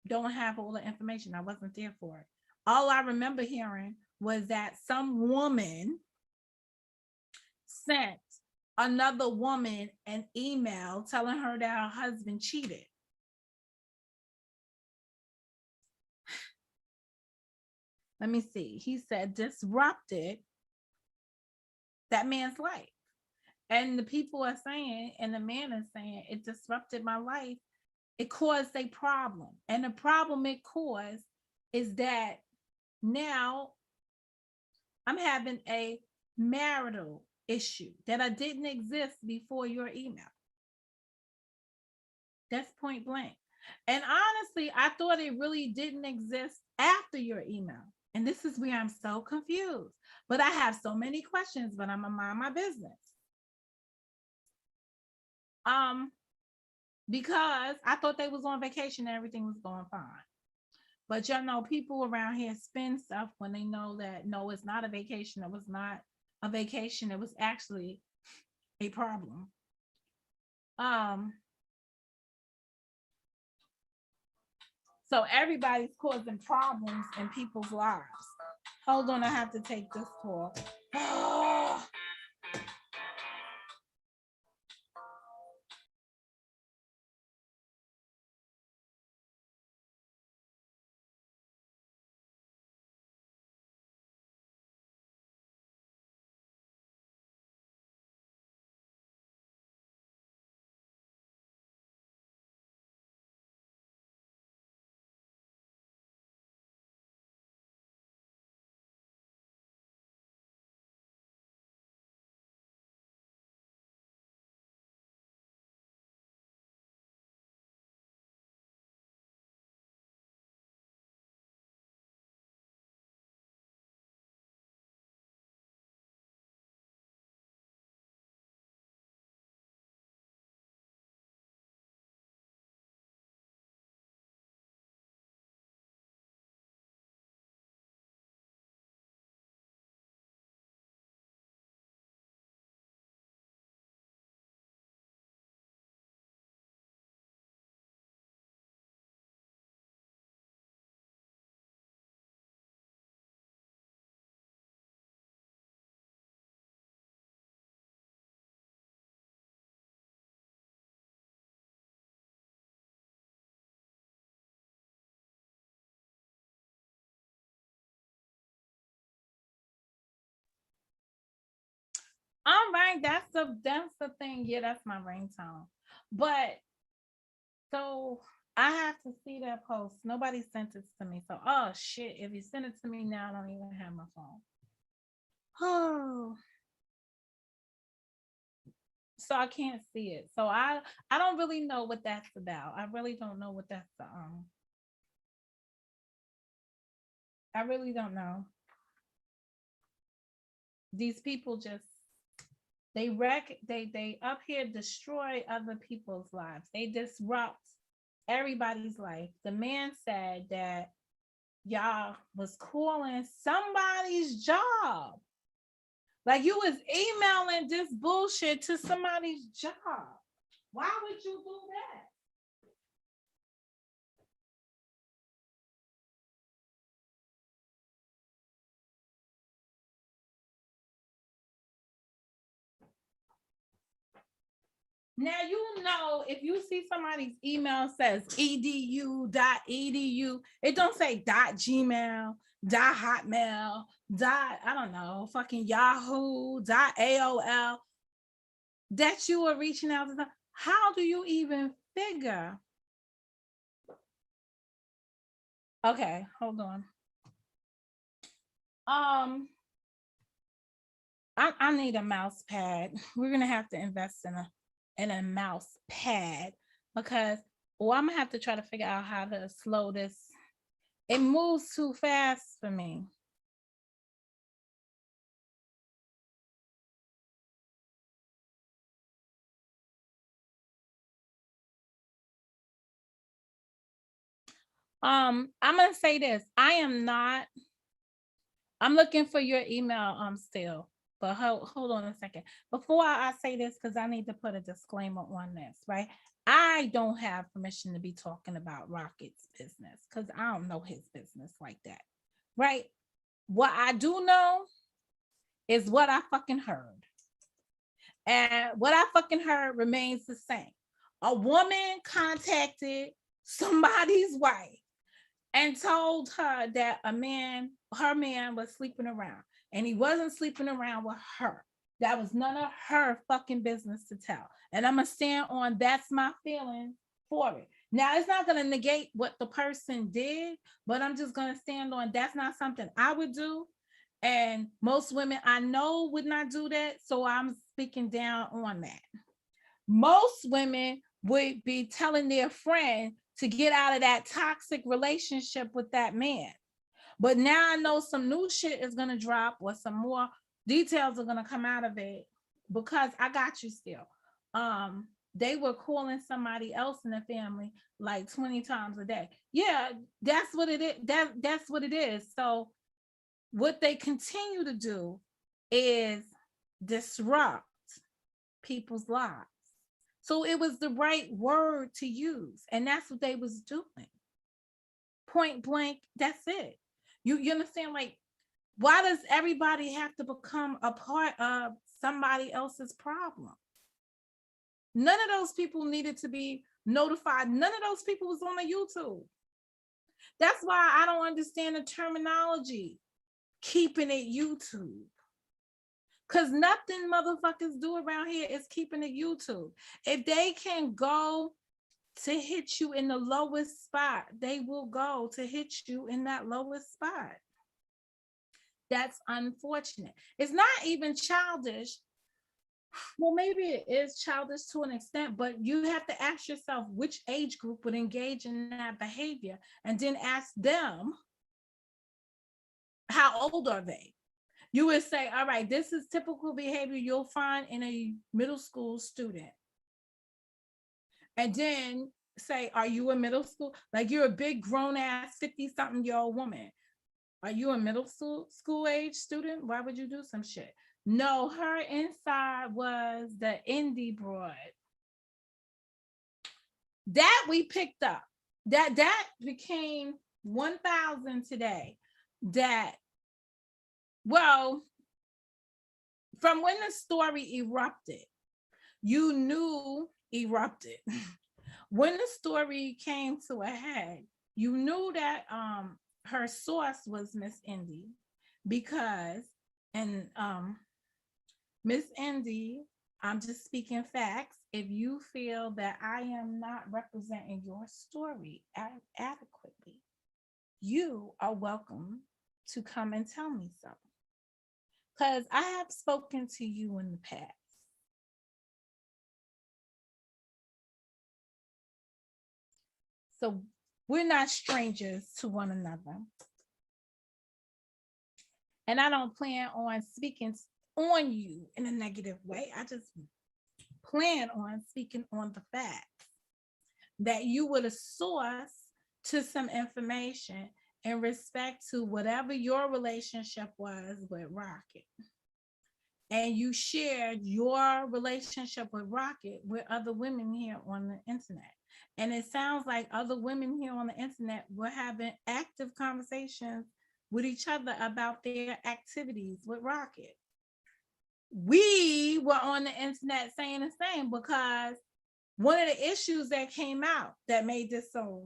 don't have all the information. I wasn't there for it. All I remember hearing was that some woman sent another woman an email telling her that her husband cheated. Let me see. He said disrupted that man's life. And the people are saying, and the man is saying, it disrupted my life. It caused a problem. And the problem it caused is that now I'm having a marital issue that I didn't exist before your email. That's point blank. And honestly, I thought it really didn't exist after your email. And this is where I'm so confused. But I have so many questions, but I'm gonna mind my business. Because I thought they was on vacation and everything was going fine. But y'all know people around here spin stuff when they know that no, it's not a vacation. It was not a vacation. It was actually a problem. So everybody's causing problems in people's lives. Hold on, I have to take this call. All right, that's the thing. Yeah, that's my ringtone. But so I have to see that post. Nobody sent it to me. So oh shit. If you send it to me now, I don't even have my phone. Oh. so I can't see it. So I don't really know what that's about. I really don't know what that's I really don't know. These people just they up here destroy other people's lives. They disrupt everybody's life. The man said that y'all was calling somebody's job. Like you was emailing this bullshit to somebody's job. Why would you do that? Now you know if you see somebody's email says edu.edu, it don't say .gmail, .hotmail, I don't know, fucking Yahoo, .aol, that you are reaching out to them. How do you even figure? Okay, hold on. I need a mouse pad. We're gonna have to invest in a mouse pad because I'm gonna have to try to figure out how to slow this. It moves too fast for me. I'm gonna say this. I'm looking for your email still. But hold on a second. Before I say this, because I need to put a disclaimer on this, right? I don't have permission to be talking about Rocket's business because I don't know his business like that, right? What I do know is what I fucking heard. And what I fucking heard remains the same. A woman contacted somebody's wife and told her that her man was sleeping around, and he wasn't sleeping around with her. That was none of her fucking business to tell. And I'm gonna stand on that's my feeling for it. Now it's not gonna negate what the person did, but I'm just gonna stand on that's not something I would do. And most women I know would not do that. So I'm speaking down on that. Most women would be telling their friend to get out of that toxic relationship with that man. But now I know some new shit is going to drop or some more details are going to come out of it because I got you still. They were calling somebody else in the family like 20 times a day. Yeah, that's what it is. That's what it is. So what they continue to do is disrupt people's lives. So it was the right word to use. And that's what they was doing. Point blank, that's it. You understand? Like, why does everybody have to become a part of somebody else's problem? None of those people needed to be notified. None of those people was on the YouTube. That's why I don't understand the terminology. Keeping it YouTube. Because nothing motherfuckers do around here is keeping it YouTube. If they can go to hit you in the lowest spot, they will go to hit you in that lowest spot. That's unfortunate. It's not even childish. Well, maybe it is childish to an extent, but you have to ask yourself which age group would engage in that behavior and then ask them, how old are they? You would say, all right, this is typical behavior you'll find in a middle school student. And then say, are you a middle school? Like you're a big grown ass 50-something-year-old woman. Are you a middle school age student? Why would you do some shit? No, her inside was the indie broad. That we picked up. That became 1,000 today. That, well, from when the story erupted, you knew erupted. When the story came to a head, you knew that her source was Miss Indy because, and Miss Indy, I'm just speaking facts. If you feel that I am not representing your story adequately, you are welcome to come and tell me so. Because I have spoken to you in the past. So we're not strangers to one another. And I don't plan on speaking on you in a negative way. I just plan on speaking on the facts that you were the source to some information in respect to whatever your relationship was with Rocket. And you shared your relationship with Rocket with other women here on the internet. And it sounds like other women here on the internet were having active conversations with each other about their activities with Rocket. We were on the internet saying the same, because one of the issues that came out that made this so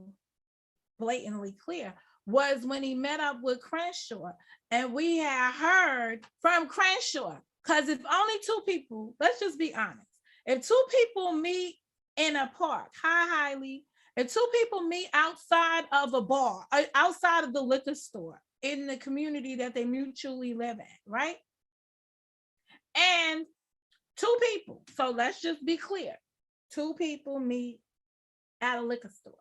blatantly clear was when he met up with Crenshaw, and we had heard from Crenshaw, because if only two people, let's just be honest, if two people meet in a park, highly, if two people meet outside of a bar, outside of the liquor store, in the community that they mutually live in, right? And two people, so let's just be clear, two people meet at a liquor store.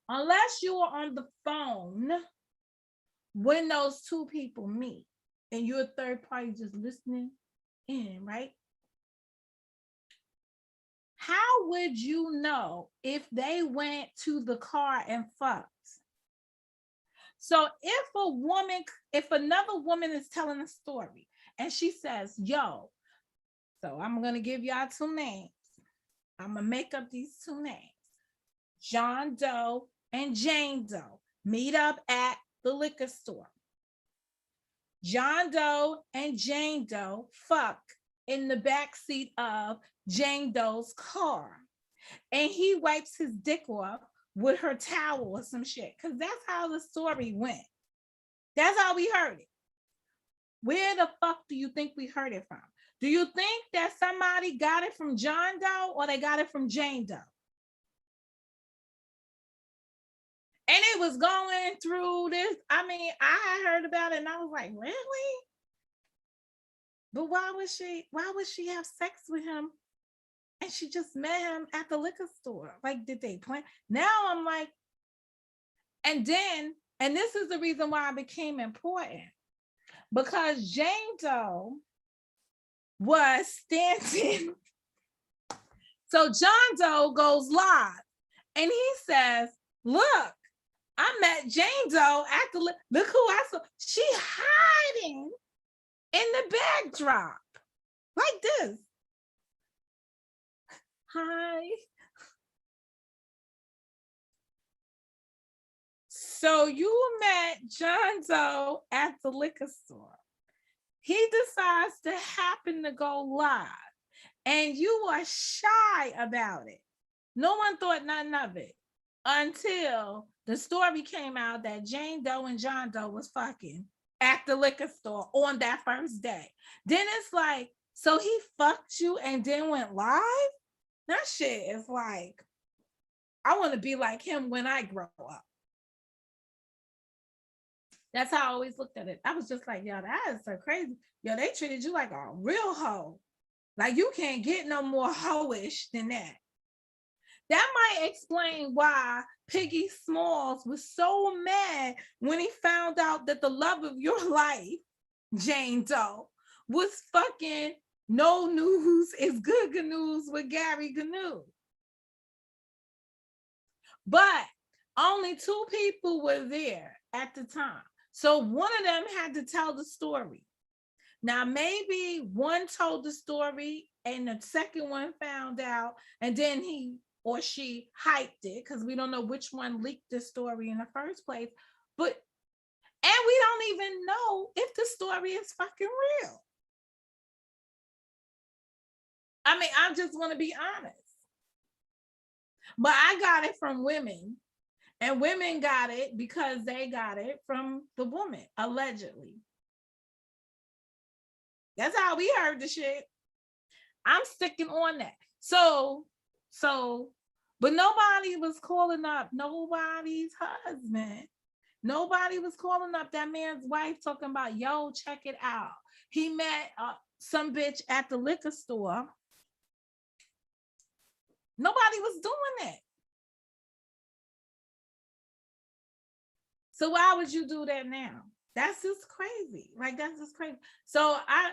Unless you are on the phone when those two people meet and you're a third party just listening in, right? How would you know if they went to the car and fucked? So if another woman is telling a story and she says, yo, so I'm going to give y'all two names. I'm going to make up these two names. John Doe and Jane Doe meet up at the liquor store. John Doe and Jane Doe fuck in the backseat of Jane Doe's car. And he wipes his dick off with her towel or some shit, because that's how the story went. That's how we heard it. Where the fuck do you think we heard it from? Do you think that somebody got it from John Doe or they got it from Jane Doe? And it was going through this. I mean, I heard about it and I was like, really? But why would she have sex with him? And she just met him at the liquor store. Like, did they plan? Now I'm like, and this is the reason why it became important. Because Jane Doe was standing. So John Doe goes live and he says, look, I met Jane Doe at the, look who I saw. She hiding in the backdrop like this. Hi. So you met John Doe at the liquor store. He decides to happen to go live and you are shy about it. No one thought nothing of it until the story came out that Jane Doe and John Doe was fucking at the liquor store on that first day. Then it's like, so he fucked you and then went live? That shit is like, I want to be like him when I grow up. That's how I always looked at it. I was just like, yo, that is so crazy. Yo, they treated you like a real hoe. Like you can't get no more hoish than that. That might explain why Piggy Smalls was so mad when he found out that the love of your life, Jane Doe, was fucking No News is Good News with Gary Gnu. But only two people were there at the time. So one of them had to tell the story. Now, maybe one told the story and the second one found out, and then he or she hyped it, because we don't know which one leaked the story in the first place. And we don't even know if the story is fucking real. I mean, I just want to be honest. But I got it from women. And women got it because they got it from the woman, allegedly. That's how we heard the shit. I'm sticking on that. So, but nobody was calling up nobody's husband. Nobody was calling up that man's wife talking about, yo, check it out. He met some bitch at the liquor store. Nobody was doing that. So why would you do that now? That's just crazy. Like that's just crazy. So I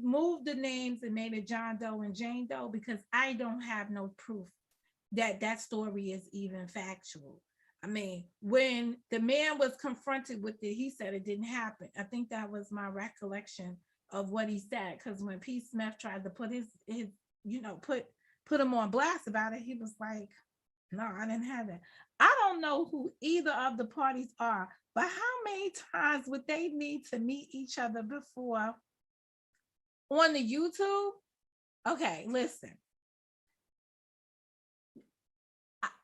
moved the names and made it John Doe and Jane Doe because I don't have no proof that that story is even factual. I mean, when the man was confronted with it, he said it didn't happen. I think that was my recollection of what he said. Because when P. Smith tried to put his put him on blast about it, he was like, "No, I didn't have that." I don't know who either of the parties are, but how many times would they need to meet each other before on the YouTube? Okay, listen.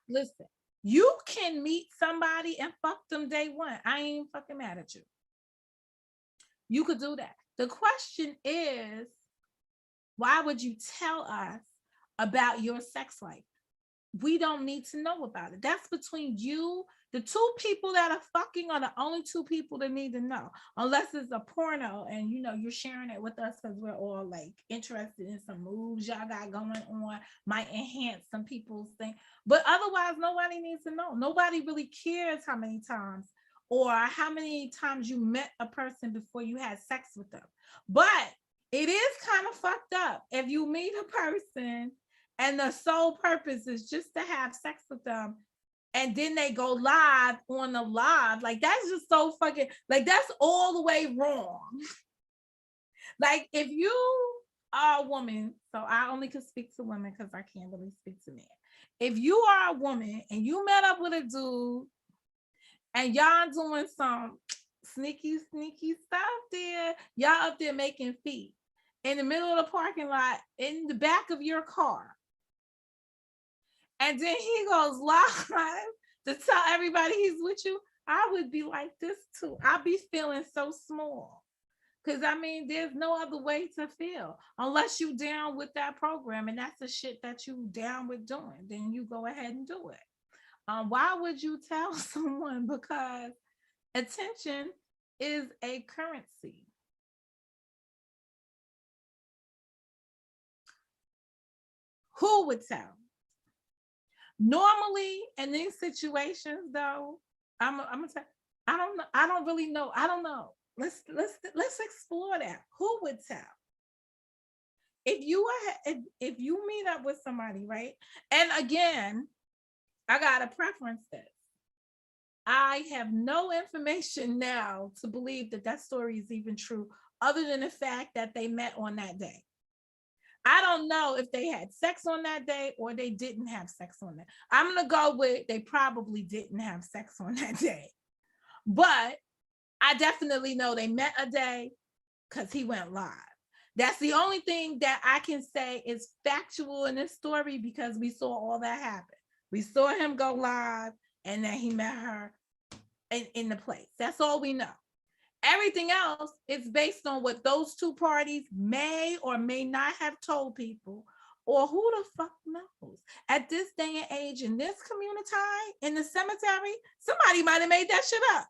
Listen, you can meet somebody and fuck them day one. I ain't fucking mad at you. You could do that. The question is, why would you tell us about your sex life? We don't need to know about it. That's between you. The two people that are fucking are the only two people that need to know, unless it's a porno and you're sharing it with us because we're all like interested in some moves y'all got going on, might enhance some people's thing. But otherwise, nobody needs to know. Nobody really cares how many times or how many times you met a person before you had sex with them. But it is kind of fucked up if you meet a person and the sole purpose is just to have sex with them, and then they go live on the live. Like, that's just so fucking, like, that's all the way wrong. Like, if you are a woman, so I only can speak to women because I can't really speak to men. If you are a woman and you met up with a dude and y'all doing some sneaky stuff there, y'all up there making feet in the middle of the parking lot in the back of your car, and then he goes live to tell everybody he's with you, I would be like this too. I'd be feeling so small. Because I mean, there's no other way to feel unless you down with that program and that's the shit that you down with doing. Then you go ahead and do it. Why would you tell someone? Because attention is a currency. Who would tell? Normally in these situations though, I'm gonna tell, I don't know, I don't really know, I don't know. Let's explore that. Who would tell? If you meet up with somebody, right? And again, I gotta preference this. I have no information now to believe that that story is even true, other than the fact that they met on that day. I don't know if they had sex on that day or they didn't have sex on that. I'm going to go with they probably didn't have sex on that day. But I definitely know they met a day because he went live. That's the only thing that I can say is factual in this story because we saw all that happen. We saw him go live and then he met her in the place. That's all we know. Everything else is based on what those two parties may or may not have told people, or who the fuck knows. At this day and age, in this community, in the cemetery, somebody might have made that shit up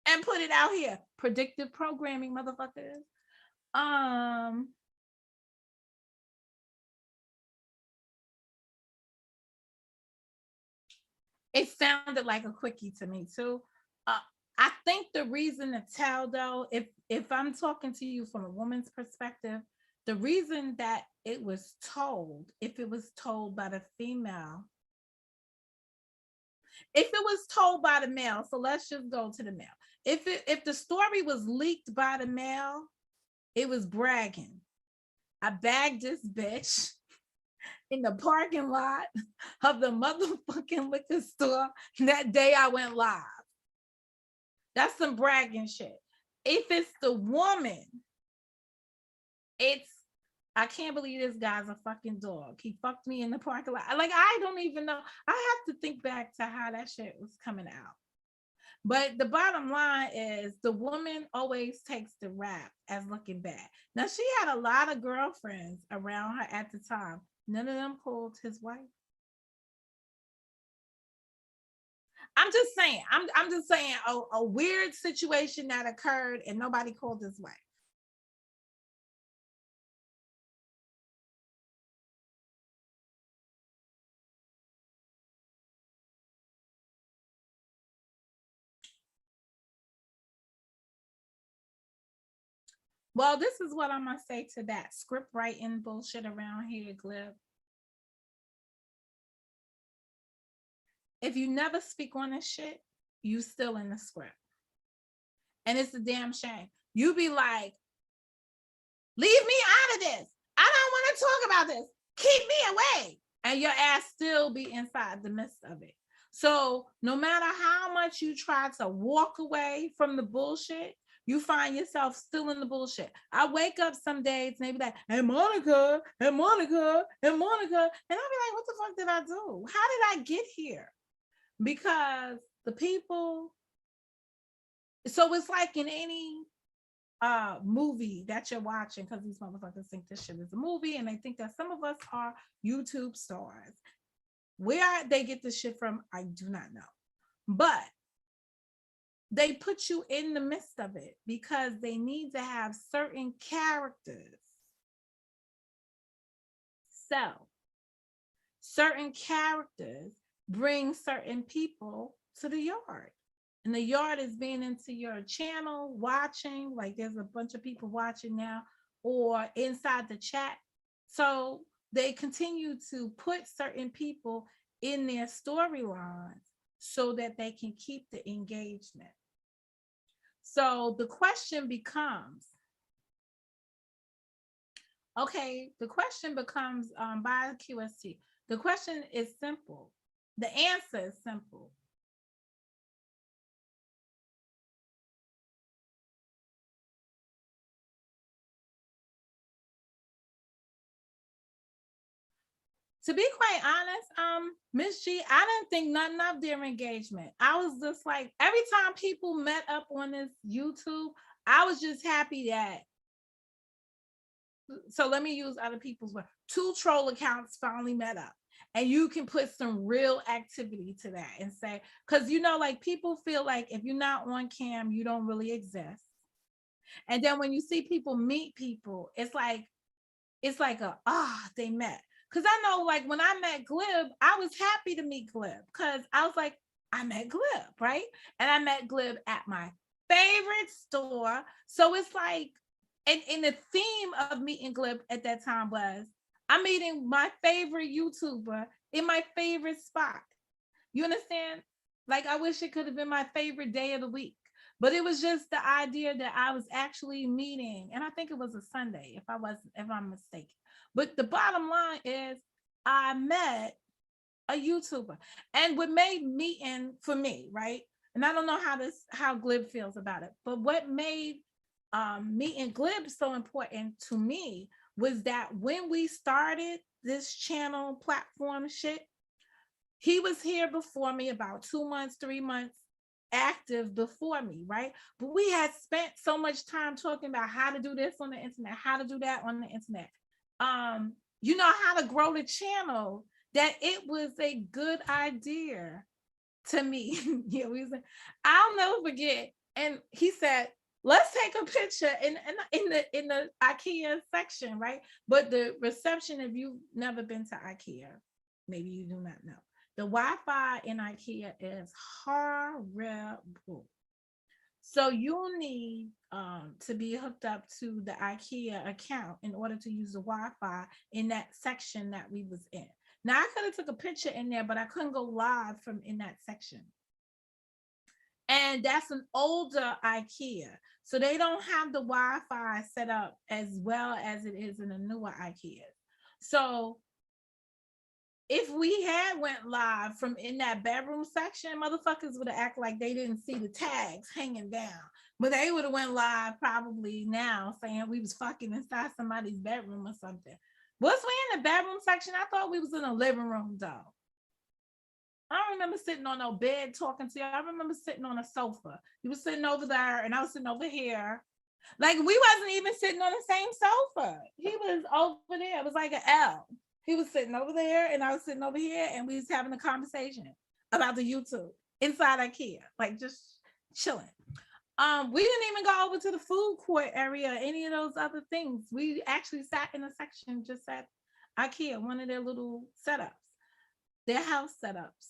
and put it out here. Predictive programming, motherfuckers. It sounded like a quickie to me too. I think the reason to tell though, if I'm talking to you from a woman's perspective, the reason that it was told, if it was told by the female, if it was told by the male, so let's just go to the male. If the story was leaked by the male, it was bragging. I bagged this bitch in the parking lot of the motherfucking liquor store that day I went live. That's some bragging shit. If it's the woman, it's, I can't believe this guy's a fucking dog. He fucked me in the parking lot. Like, I don't even know. I have to think back to how that shit was coming out. But the bottom line is the woman always takes the rap as looking bad. Now, she had a lot of girlfriends around her at the time. None of them called his wife. I'm just saying, I'm just saying a weird situation that occurred and nobody called his wife. Well, this is what I'm gonna say to that script writing bullshit around here, Glib. If you never speak on this shit, you still in the script. And it's a damn shame. You be like, leave me out of this. I don't want to talk about this. Keep me away. And your ass still be inside the midst of it. So no matter how much you try to walk away from the bullshit, you find yourself still in the bullshit. I wake up some days and they be like, hey, Monica, hey, Monica, hey, Monica. And I'll be like, what the fuck did I do? How did I get here? Because the people, so it's like in any movie that you're watching, because these motherfuckers think this shit is a movie and they think that some of us are YouTube stars. Where they get this shit from, I do not know. But they put you in the midst of it because they need to have certain characters. So, certain characters bring certain people to the yard. And the yard is being into your channel, watching, like there's a bunch of people watching now, or inside the chat. So they continue to put certain people in their storylines so that they can keep the engagement. So the question becomes, okay, the question becomes by QST. The question is simple. The answer is simple. To be quite honest, Miss G, I didn't think nothing of their engagement. I was just like, every time people met up on this YouTube, I was just happy that. So let me use other people's words. 2 troll accounts finally met up. And you can put some real activity to that and say, because you know, like people feel like if you're not on cam, you don't really exist. And then when you see people meet people, it's like they met. Because I know, like, when I met Glib, I was happy to meet Glib because I was like, I met Glib, right? And I met Glib at my favorite store. So it's like, and the theme of meeting Glib at that time was, I'm meeting my favorite YouTuber in my favorite spot. You understand? Like, I wish it could have been my favorite day of the week. But it was just the idea that I was actually meeting, and I think it was a Sunday, if I'm mistaken. But the bottom line is I met a YouTuber. And what made meeting for me, right? And I don't know how Glib feels about it, but what made meeting Glib so important to me was that when we started this channel platform shit, he was here before me, about 2 months, 3 months active before me, right? But we had spent so much time talking about how to do this on the internet, how to do that on the internet. You know, how to grow the channel, that it was a good idea to me. Yeah, I'll never forget. And he said, let's take a picture in the IKEA section, right? But the reception, if you've never been to IKEA, maybe you do not know. The Wi-Fi in IKEA is horrible. So you need to be hooked up to the IKEA account in order to use the Wi-Fi in that section that we was in. Now I could have took a picture in there, but I couldn't go live from in that section. And that's an older IKEA. So they don't have the Wi-Fi set up as well as it is in the newer IKEA. So if we had went live from in that bedroom section, motherfuckers would have acted like they didn't see the tags hanging down. But they would have went live probably now saying we was fucking inside somebody's bedroom or something. Was we in the bedroom section? I thought we was in the living room though. I don't remember sitting on no bed talking to you. I remember sitting on a sofa. You were sitting over there and I was sitting over here. Like we wasn't even sitting on the same sofa. He was over there. It was like an L. He was sitting over there and I was sitting over here and we was having a conversation about the YouTube inside IKEA, like just chilling. We didn't even go over to the food court area, any of those other things. We actually sat in a section just at IKEA, one of their little setups, their house setups.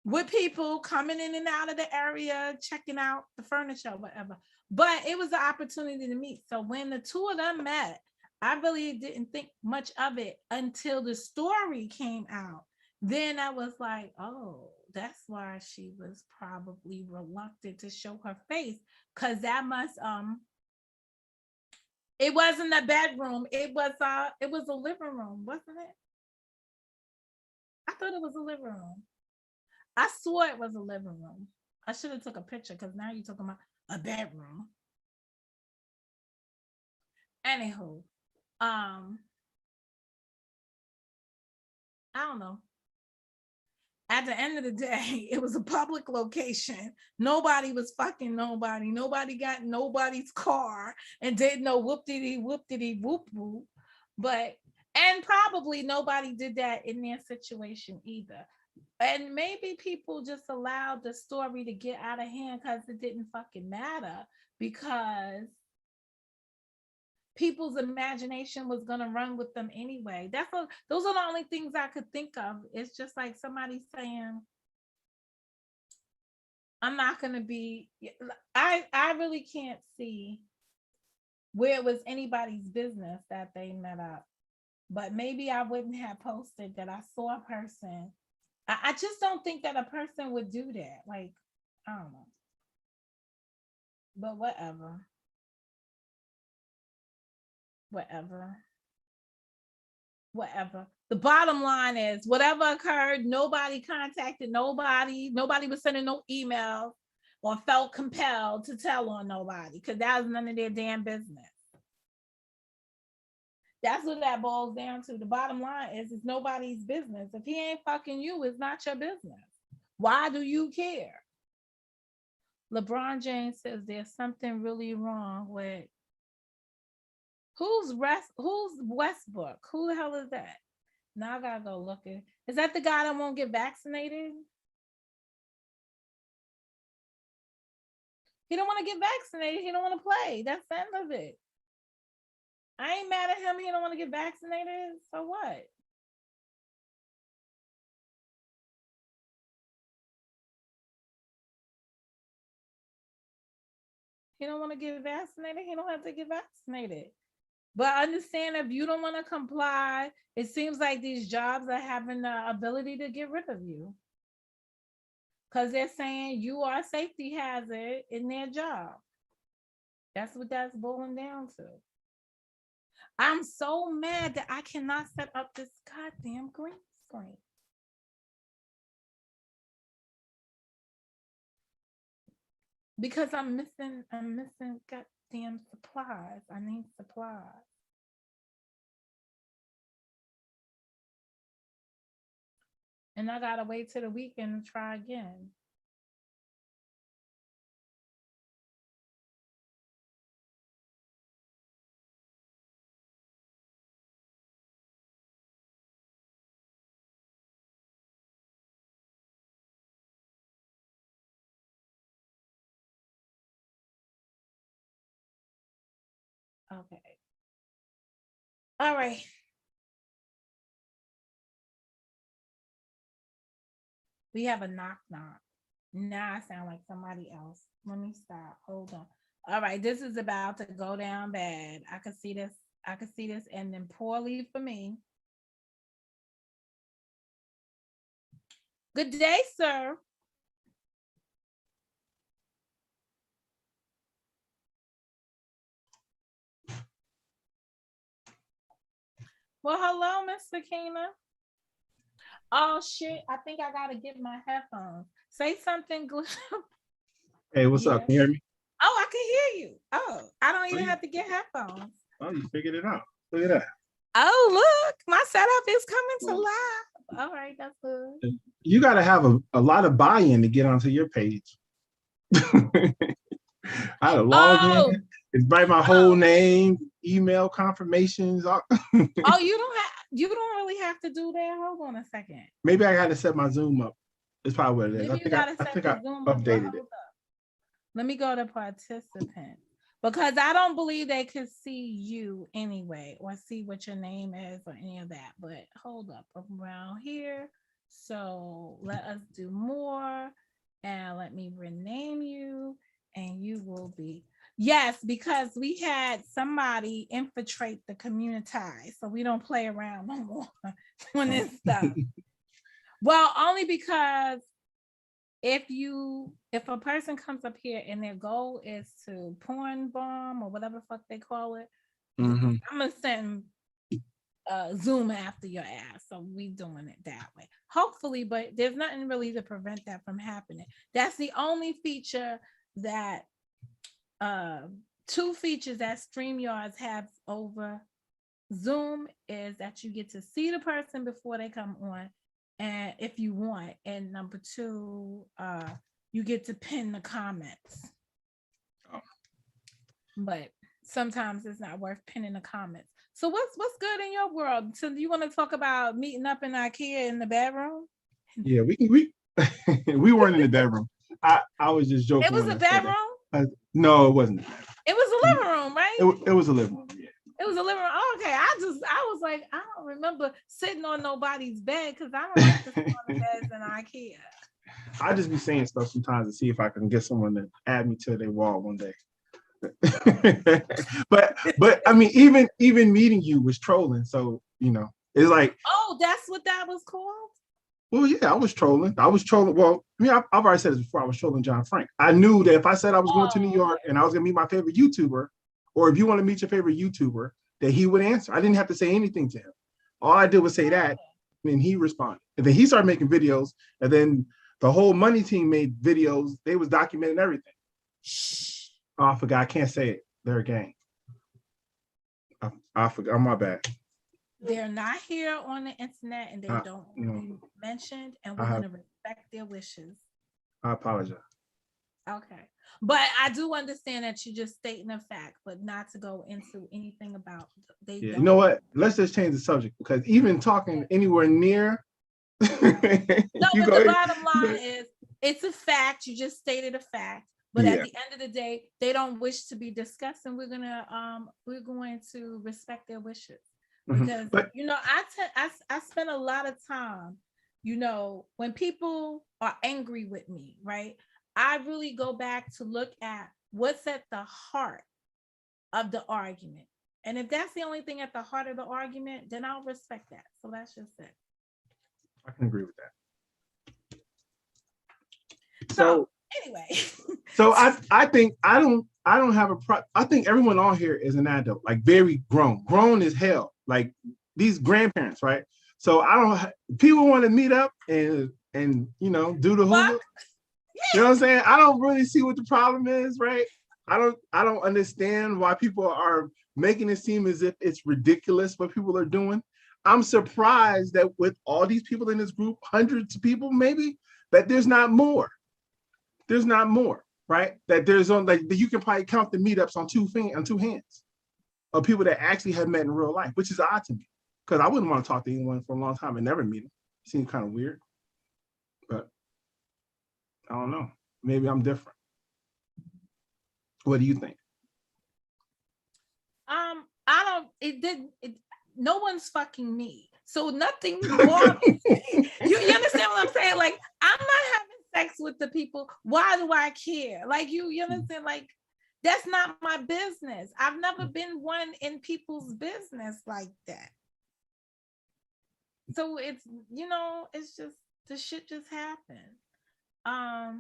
with people coming in and out of the area, checking out the furniture, whatever. But it was an opportunity to meet. So when the two of them met, I really didn't think much of it until the story came out. Then I was like, oh, that's why she was probably reluctant to show her face. Cause that must it wasn't a bedroom, it was a living room, wasn't it? I thought it was a living room. I swore it was a living room. I should have took a picture because now you're talking about a bedroom. Anywho, I don't know. At the end of the day, it was a public location. Nobody was fucking nobody. Nobody got nobody's car and did no whoop-diddy, whoop-diddy, whoop-whoop. But, and probably nobody did that in their situation either. And maybe people just allowed the story to get out of hand because it didn't fucking matter, because people's imagination was gonna run with them anyway. Those are the only things I could think of. It's just like somebody saying, I'm not gonna be, I really can't see where it was anybody's business that they met up. But maybe I wouldn't have posted that I saw a person. I just don't think that a person would do that. Like, I don't know. But whatever. The bottom line is whatever occurred, nobody contacted nobody. Nobody was sending no emails or felt compelled to tell on nobody because that was none of their damn business. That's what that boils down to. The bottom line is it's nobody's business. If he ain't fucking you, it's not your business. Why do you care? LeBron James says there's something really wrong with who's Westbrook? Who the hell is that? Now I gotta go look at. Is that the guy that won't get vaccinated? He don't want to get vaccinated. He don't want to play. That's the end of it. I ain't mad at him. He don't want to get vaccinated. So what? He don't want to get vaccinated. He don't have to get vaccinated. But understand, if you don't want to comply, it seems like these jobs are having the ability to get rid of you. Because they're saying you are a safety hazard in their job. That's what that's boiling down to. I'm so mad that I cannot set up this goddamn green screen. Because I'm missing goddamn supplies. I need supplies. And I gotta wait till the weekend to try again. Okay. All right. We have a knock. Now I sound like somebody else. Let me stop. Hold on. All right, this is about to go down bad. I can see this ending poorly for me. Good day, sir. Well, hello, Mr. Keena. Oh shit! I think I gotta get my headphones. Say something good. Hey, what's up? Can you hear me? Oh, I can hear you. Oh, I don't even have to get headphones. Oh, you figured it out. Look at that. Oh, look, my setup is coming to life. All right, that's good. You got to have a lot of buy-in to get onto your page. I had to log in. It's write my whole name, email confirmations. Oh, you don't really have to do that. Hold on a second. Maybe I got to set my Zoom up. It's probably what it is. Maybe I think I updated it. Let me go to participant, because I don't believe they could see you anyway or see what your name is or any of that. But hold up, around here, So let us do more, and let me rename you, and you will be. Yes, because we had somebody infiltrate the community, so we don't play around no more on this stuff. Well, only because if a person comes up here and their goal is to porn bomb or whatever fuck they call it, I'm gonna send Zoom after your ass. So we doing it that way. Hopefully, but there's nothing really to prevent that from happening. That's the only feature that two features that StreamYards have over Zoom is that you get to see the person before they come on, and if you want, and number two, you get to pin the comments. But sometimes it's not worth pinning the comments. So what's good in your world? So you want to talk about meeting up in IKEA in the bedroom? Yeah, we we weren't in the bedroom. I was just joking. It was a bedroom? No, it wasn't. It was a living room, right? It was a living room. Yeah. It was a living room. Oh, okay. I was like, I don't remember sitting on nobody's bed because I don't like to sit on the beds in IKEA. I just be saying stuff sometimes to see if I can get someone to add me to their wall one day. but I mean, even meeting you was trolling. So it's like, oh, that's what that was called. Well, yeah, I was trolling. Well, I mean, I've already said this before. I was trolling John Frank. I knew that if I said I was going to New York and I was going to meet my favorite YouTuber, or if you want to meet your favorite YouTuber, that he would answer. I didn't have to say anything to him. All I did was say that, and then he responded. And then he started making videos, and then the whole money team made videos. They was documenting everything. Oh, I forgot. I can't say it. They're a gang. I forgot. My bad. They're not here on the internet, and they don't be mentioned, and we're going to respect their wishes. I apologize. Okay. But I do understand that you're just stating a fact, but not to go into anything about they don't. You know what? Let's just change the subject, because even talking anywhere near no, but the bottom line is it's a fact. You just stated a fact. But at the end of the day, they don't wish to be discussed, and we're going to respect their wishes. Because I spend a lot of time, when people are angry with me, right? I really go back to look at what's at the heart of the argument. And if that's the only thing at the heart of the argument, then I'll respect that. So that's just it. I can agree with that. So anyway. So I think I don't have I think everyone on here is an adult, like very grown as hell. Like these grandparents, right? So people want to meet up and do the hula. You know what I'm saying? I don't really see what the problem is, right? I don't understand why people are making it seem as if it's ridiculous what people are doing. I'm surprised that with all these people in this group, hundreds of people maybe, that there's not more. There's not more, right? That you can probably count the meetups on two hands of people that actually have met in real life, which is odd to me, because I wouldn't want to talk to anyone for a long time and never meet them. It seems kind of weird, but I don't know. Maybe I'm different. What do you think? No one's fucking me, so nothing wrong. You understand what I'm saying? Like, I'm not having sex with the people. Why do I care? Like, you understand? Like, that's not my business. I've never been one in people's business like that. So it's, it's just, the shit just happened. I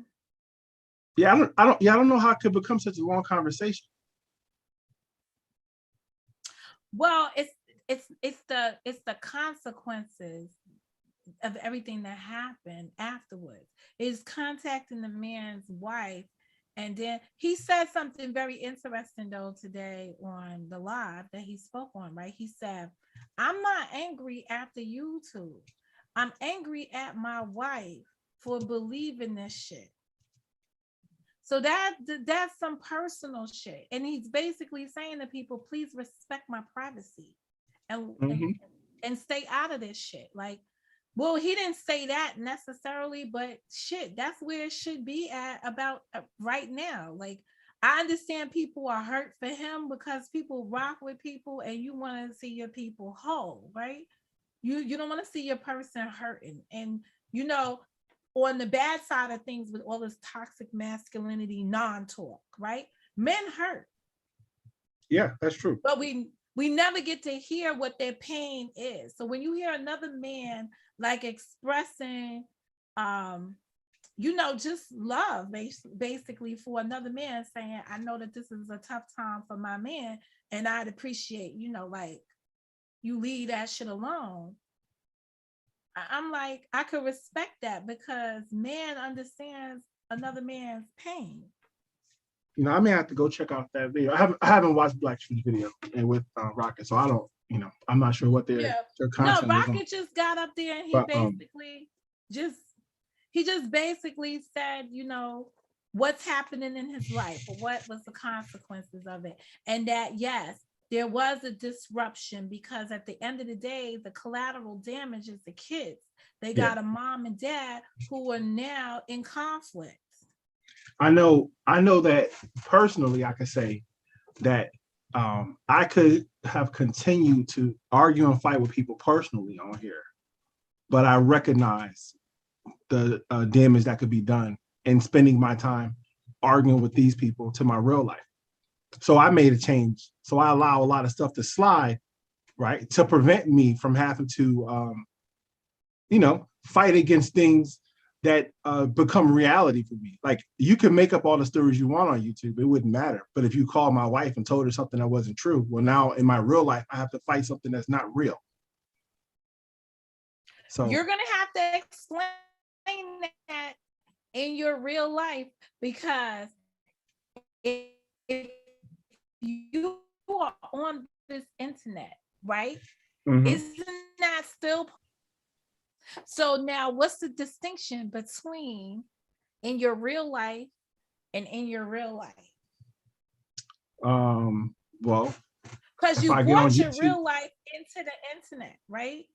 don't know how it could become such a long conversation. Well, it's the consequences of everything that happened afterwards. Is contacting the man's wife, and then he said something very interesting though today on the live that he spoke on, right? He said, I'm not angry after YouTube. I'm angry at my wife for believing this shit. So that's some personal shit. And he's basically saying to people, please respect my privacy and stay out of this shit. Like, well, he didn't say that necessarily, but shit, that's where it should be at about right now. Like, I understand people are hurt for him because people rock with people and you want to see your people whole, right? You don't want to see your person hurting. And you know, on the bad side of things with all this toxic masculinity non-talk, right? Men hurt. Yeah, that's true. But we never get to hear what their pain is. So when you hear another man like expressing just love basically for another man, saying, I know that this is a tough time for my man, and I'd appreciate, like, you leave that shit alone. I'm like, I could respect that because man understands another man's pain. I may have to go check out that video. I haven't watched Black Shoes video and with Rocket, so I don't, I'm not sure what their content is. Rocket just got up there and he just basically said, what's happening in his life, or what was the consequences of it, and that yes, there was a disruption because at the end of the day, the collateral damage is the kids. They got a mom and dad who are now in conflict. I know that personally, I could say that I could have continued to argue and fight with people personally on here, but I recognize the damage that could be done in spending my time arguing with these people to my real life. So I made a change. So I allow a lot of stuff to slide, right, to prevent me from having to, fight against things that become reality for me. Like, you can make up all the stories you want on YouTube, it wouldn't matter. But if you call my wife and told her something that wasn't true, well, now in my real life, I have to fight something that's not real. So you're gonna have to explain that in your real life, because if you are on this internet, right? Isn't that still? So now what's the distinction between in your real life and in your real life? Well, because you brought your real life into the internet, right?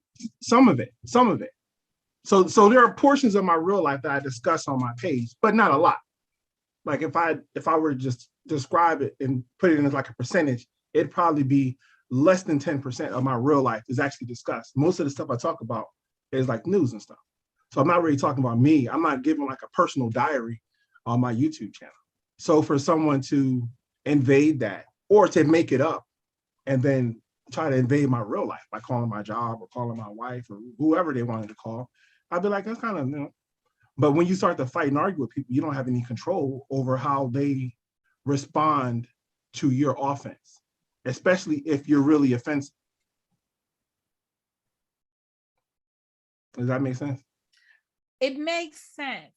Some of it. So there are portions of my real life that I discuss on my page, but not a lot. Like if I were to just describe it and put it in like a percentage, it'd probably be less than 10% of my real life is actually discussed. Most of the stuff I talk about is like news and stuff. So I'm not really talking about me. I'm not giving like a personal diary on my YouTube channel. So for someone to invade that or to make it up and then try to invade my real life by calling my job or calling my wife or whoever they wanted to call, I'd be like, that's kind of, But when you start to fight and argue with people, you don't have any control over how they respond to your offense, especially if you're really offensive. Does that make sense? It makes sense.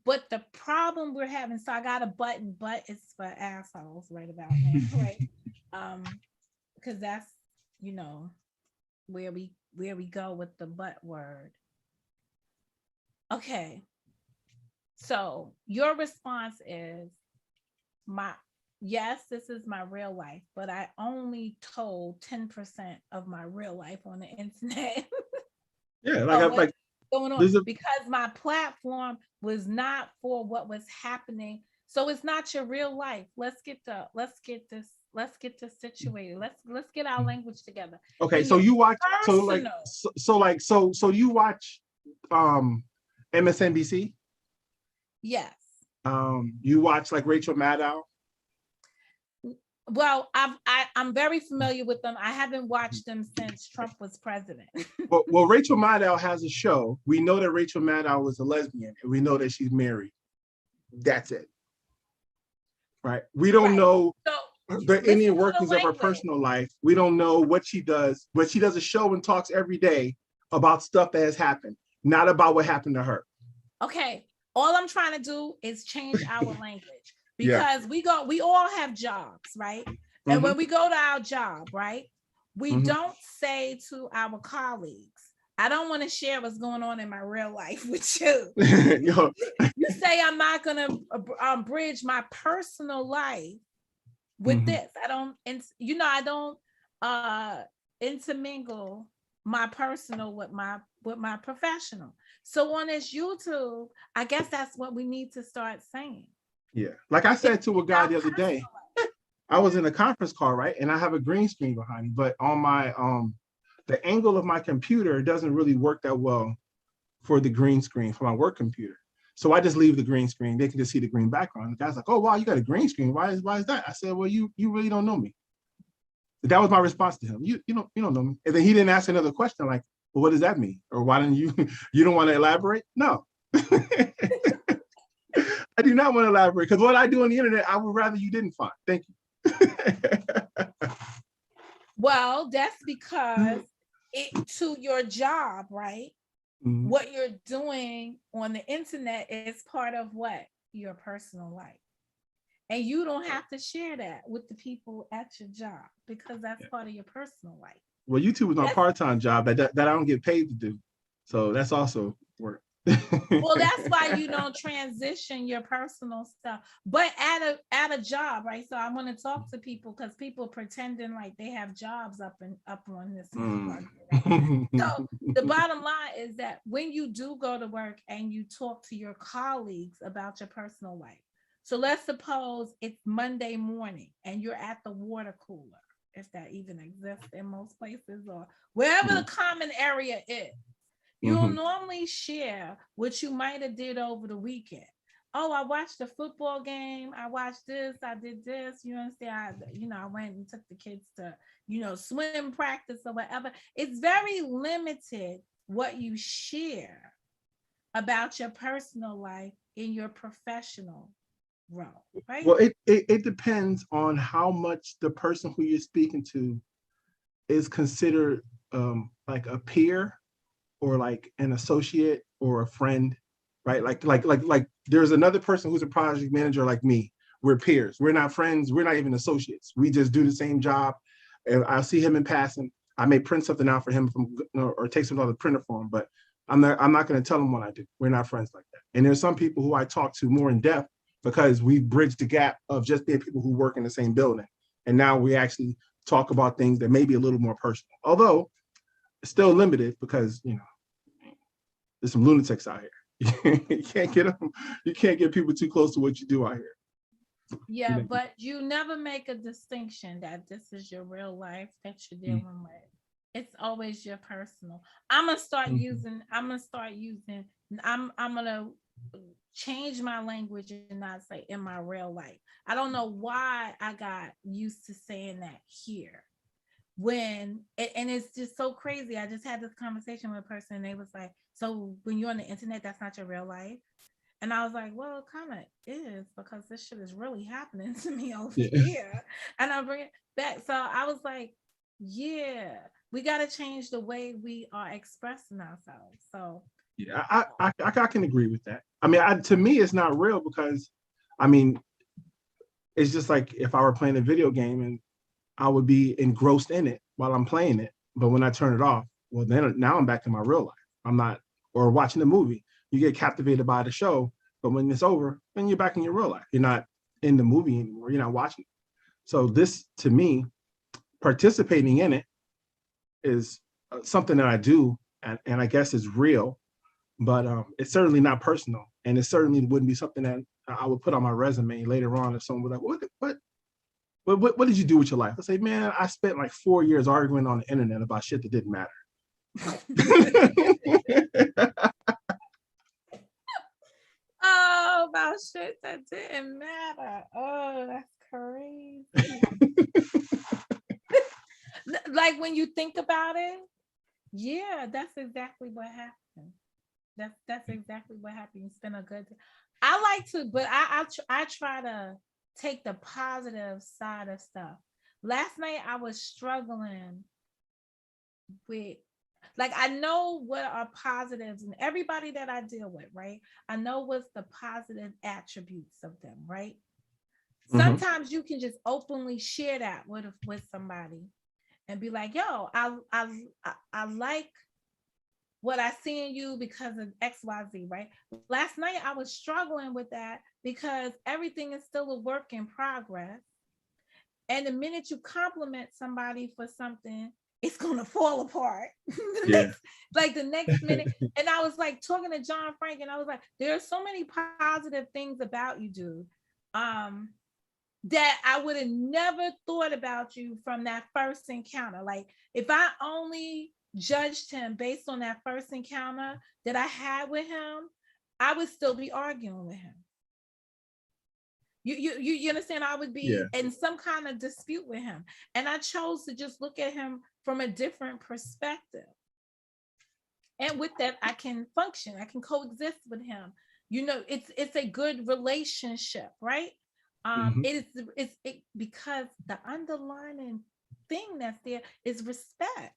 But the problem we're having, so I got a button, but it's for assholes right about now, right? Because that's, where we go with the but word. Okay. So your response is yes, this is my real life, but I only told 10% of my real life on the internet. Yeah, like going on because my platform was not for what was happening. So it's not your real life. Let's get this situated. Let's get our language together. Okay, so you watch so you watch MSNBC? Yes. You watch like Rachel Maddow? Well, I'm very familiar with them. I haven't watched them since Trump was president. well, Rachel Maddow has a show. We know that Rachel Maddow was a lesbian, and we know that she's married. That's it. Right? We don't know the inner workings of her personal life. We don't know what she does, but she does a show and talks every day about stuff that has happened, not about what happened to her. Okay. All I'm trying to do is change our language. Because we all have jobs, right? And when we go to our job, right, we don't say to our colleagues, I don't want to share what's going on in my real life with you. You say I'm not going to bridge my personal life with this. I don't intermingle my personal with my professional. So on this YouTube, I guess that's what we need to start saying. Yeah. Like I said to a guy the other day, I was in a conference call, right? And I have a green screen behind me, but on my the angle of my computer doesn't really work that well for the green screen for my work computer. So I just leave the green screen. They can just see the green background. The guy's like, "Oh wow, you got a green screen. Why is that?" I said, "Well, you really don't know me." That was my response to him. You don't know me. And then he didn't ask another question like, "Well, what does that mean?" Or why didn't you you don't want to elaborate? No. I do not want to elaborate because what I do on the internet, I would rather you didn't find. Thank you. Well, that's because to your job, right? Mm-hmm. What you're doing on the internet is part of what? Your personal life. And you don't have to share that with the people at your job because that's part of your personal life. Well, YouTube is my part-time job that I don't get paid to do. So that's also work. Well, that's why you don't transition your personal stuff, but at a job, right? So I want to talk to people because people pretending like they have jobs up on this. Right? So the bottom line is that when you do go to work and you talk to your colleagues about your personal life, so let's suppose it's Monday morning and you're at the water cooler, if that even exists in most places or wherever the common area is. You'll normally share what you might have did over the weekend. Oh, I watched a football game. I watched this. I did this. You understand? I went and took the kids to, swim practice or whatever. It's very limited what you share about your personal life in your professional role, right? Well, it depends on how much the person who you're speaking to is considered like a peer or like an associate or a friend, right? Like there's another person who's a project manager like me. We're peers. We're not friends. We're not even associates. We just do the same job. And I see him in passing. I may print something out for him or take something out of the printer for him, but I'm not going to tell him what I do. We're not friends like that. And there's some people who I talk to more in depth because we bridged the gap of just being people who work in the same building. And now we actually talk about things that may be a little more personal. Although still limited because there's some lunatics out here. You can't get people too close to what you do out here. Yeah, but you never make a distinction that this is your real life that you're dealing with. It's always your personal. I'm gonna change my language and not say in my real life. I don't know why I got used to saying that here. And it's just so crazy. I just had this conversation with a person and they was like, so when you're on the internet, that's not your real life? And I was like, well, it kind of is because this shit is really happening to me over here. And I bring it back. So I was like, yeah, we got to change the way we are expressing ourselves. So yeah, I can agree with that. I mean, to me, it's not real because, I mean, it's just like if I were playing a video game and I would be engrossed in it while I'm playing it. But when I turn it off, well, then now I'm back to my real life. I'm not, or watching a movie, you get captivated by the show, but when it's over, then you're back in your real life. You're not in the movie anymore. You're not watching it. So this, to me, participating in it is something that I do, and I guess is real, but it's certainly not personal. And it certainly wouldn't be something that I would put on my resume later on if someone would like, what did you do with your life? I say, man, I spent like 4 years arguing on the internet about shit that didn't matter. Oh, about shit that didn't matter. Oh, that's crazy. Like when you think about it, yeah, that's exactly what happened. That's exactly what happened. You spend a good time. I like to, but I try to take the positive side of stuff. Last night I was struggling with, like, I know what are positives and everybody that I deal with, right? I know what's the positive attributes of them, right? Sometimes you can just openly share that with somebody and be like, yo, I like what I see in you because of XYZ, right? Last night I was struggling with that because everything is still a work in progress. And the minute you compliment somebody for something, it's gonna fall apart. The next minute. And I was like talking to John Frank, and I was like, there are so many positive things about you, dude. That I would have never thought about you from that first encounter. Like if I only judged him based on that first encounter that I had with him, I would still be arguing with him. You understand? I would be in some kind of dispute with him. And I chose to just look at him from a different perspective. And with that, I can function. I can coexist with him. You know, it's a good relationship, right? It's because the underlying thing that's there is respect.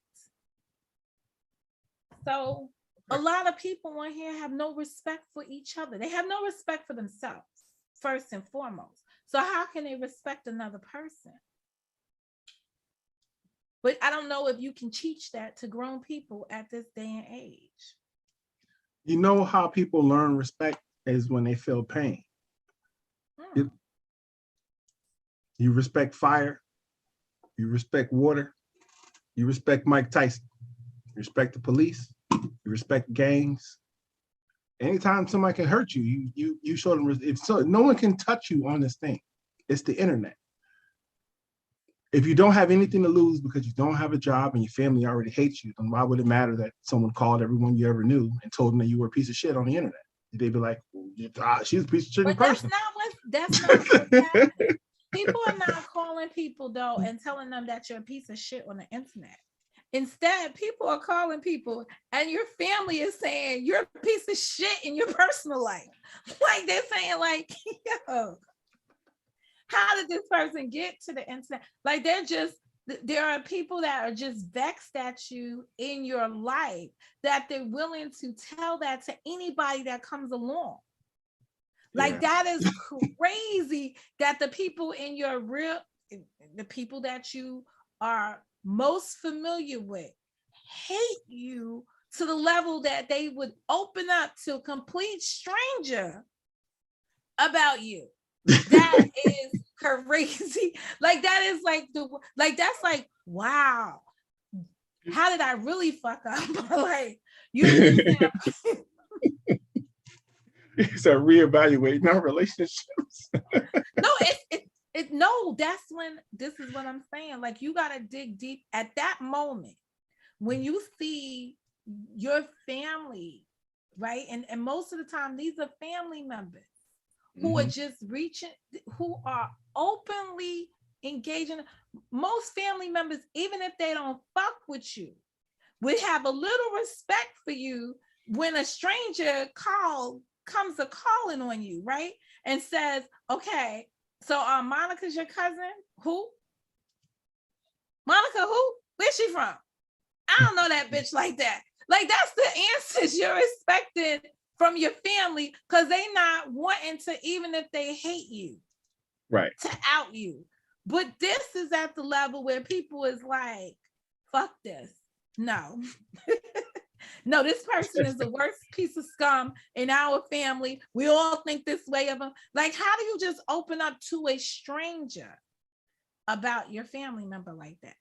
So a lot of people on here have no respect for each other. They have no respect for themselves, first and foremost. So how can they respect another person? But I don't know if you can teach that to grown people at this day and age. You know how people learn respect is when they feel pain. You respect fire, you respect water, you respect Mike Tyson, you respect the police, you respect gangs. Anytime somebody can hurt you, you show them. If so, no one can touch you on this thing. It's the internet. If you don't have anything to lose because you don't have a job and your family already hates you, then why would it matter that someone called everyone you ever knew and told them that you were a piece of shit on the internet? They'd be like, she's a piece of shit in person. That's not what's happening. People are not calling people though and telling them that you're a piece of shit on the internet. Instead, people are calling people and your family is saying you're a piece of shit in your personal life. Like they're saying like, yo, how did this person get to the internet? Like there are people that are just vexed at you in your life that they're willing to tell that to anybody that comes along. Like that is crazy that the people in the people that you are most familiar with hate you to the level that they would open up to a complete stranger about you. That is crazy. Like that is that's like, wow. How did I really fuck up? Like you understand? It's a reevaluating our relationships. No, that's when this is what I'm saying. Like you gotta dig deep at that moment when you see your family, right? And most of the time these are family members who are just who are openly engaging. Most family members, even if they don't fuck with you, would have a little respect for you when a stranger comes a calling on you, right? And says, okay, so Monica's your cousin? Who? Monica who? Where's she from? I don't know that bitch like that. Like that's the answers you're expecting from your family because they not wanting to, even if they hate you, right, to out you. But this is at the level where people is like, fuck this. No. No, this person is the worst piece of scum in our family. We all think this way of them. Like, how do you just open up to a stranger about your family member like that?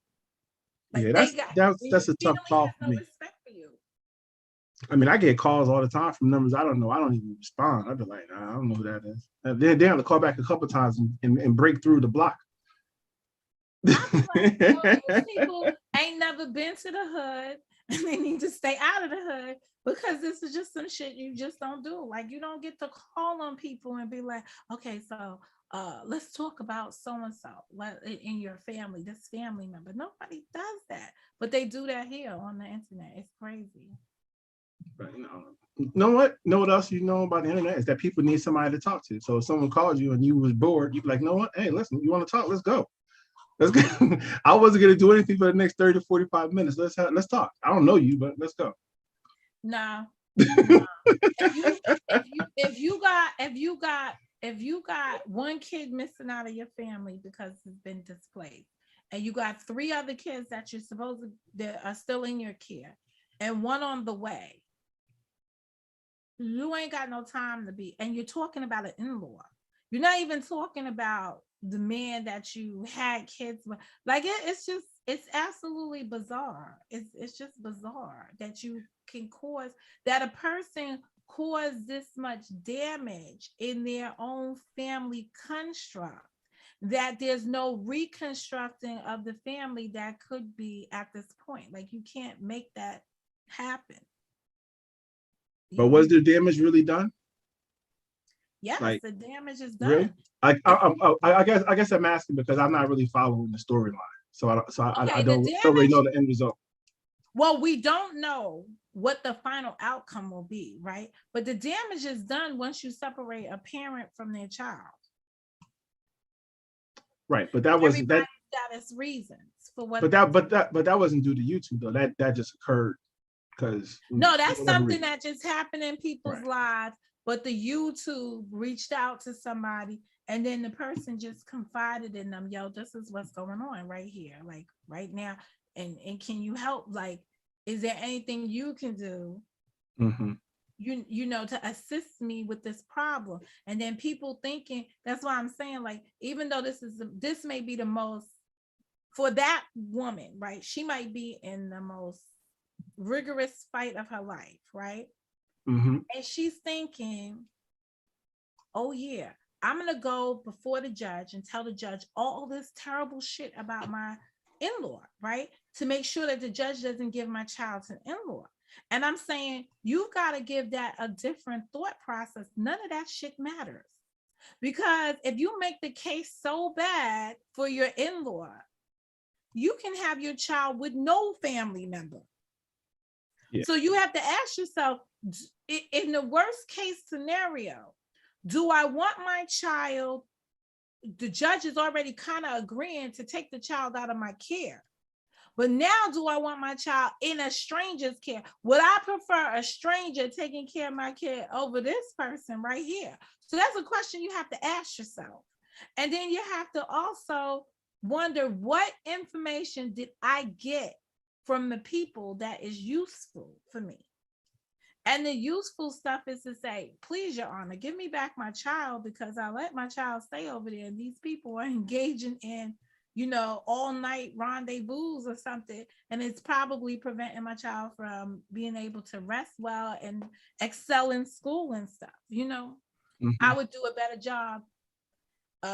Like that's a tough call for me. Respect for you. I mean, I get calls all the time from numbers I don't know. I don't even respond. I'd be like, nah, I don't know who that is. They have to call back a couple of times and break through the block. Like, those people ain't never been to the hood and they need to stay out of the hood because this is just some shit you just don't do. Like you don't get to call on people and be like, okay, so let's talk about so-and-so in your family, this family member. Nobody does that, but they do that here on the internet. It's crazy. But you know what else you know about the internet is that people need somebody to talk to. So if someone calls you and you was bored, you'd be like, you know what? Hey, listen, you want to talk? Let's go. Let's go. I wasn't gonna do anything for the next 30 to 45 minutes. Let's talk. I don't know you, but let's go. No. If you got one kid missing out of your family because it's been displaced, and you got 3 other kids that you're supposed to that are still in your care, and one on the way, you ain't got no time to be. And you're talking about an in-law. You're not even talking about the man that you had kids with. Like it's absolutely bizarre. It's just bizarre that you can that a person cause this much damage in their own family construct that there's no reconstructing of the family that could be at this point. Like you can't make that happen. But was the damage really done? Yes, like, the damage is done. Really? I guess I'm asking because I'm not really following the storyline, so I don't really know the end result. Well, we don't know what the final outcome will be, right? But the damage is done once you separate a parent from their child. Right, but that wasn't that. Got its reasons for what. But that wasn't due to YouTube though. That just occurred because. No, that's something that just happened in people's lives. But the YouTube reached out to somebody, and then the person just confided in them, "Yo, this is what's going on right here, like right now, and can you help? Like, is there anything you can do?" Mm-hmm. You know, to assist me with this problem. And then people thinking, that's why I'm saying, like, even though this may be the most, for that woman, right, she might be in the most rigorous fight of her life, right? Mm-hmm. And she's thinking, oh yeah, I'm gonna go before the judge and tell the judge all this terrible shit about my in-law, right, to make sure that the judge doesn't give my child an in-law. And I'm saying, you've got to give that a different thought process. None of that shit matters. Because if you make the case so bad for your in-law, you can have your child with no family member. Yeah. So you have to ask yourself, in the worst case scenario, do I want my child, the judge is already kind of agreeing to take the child out of my care. But now, do I want my child in a stranger's care? Would I prefer a stranger taking care of my kid over this person right here? So that's a question you have to ask yourself. And then you have to also wonder, what information did I get from the people that is useful for me? And the useful stuff is to say, please, Your Honor, give me back my child, because I let my child stay over there and these people are engaging in, you know, all night rendezvous or something. And it's probably preventing my child from being able to rest well and excel in school and stuff. You know, I would do a better job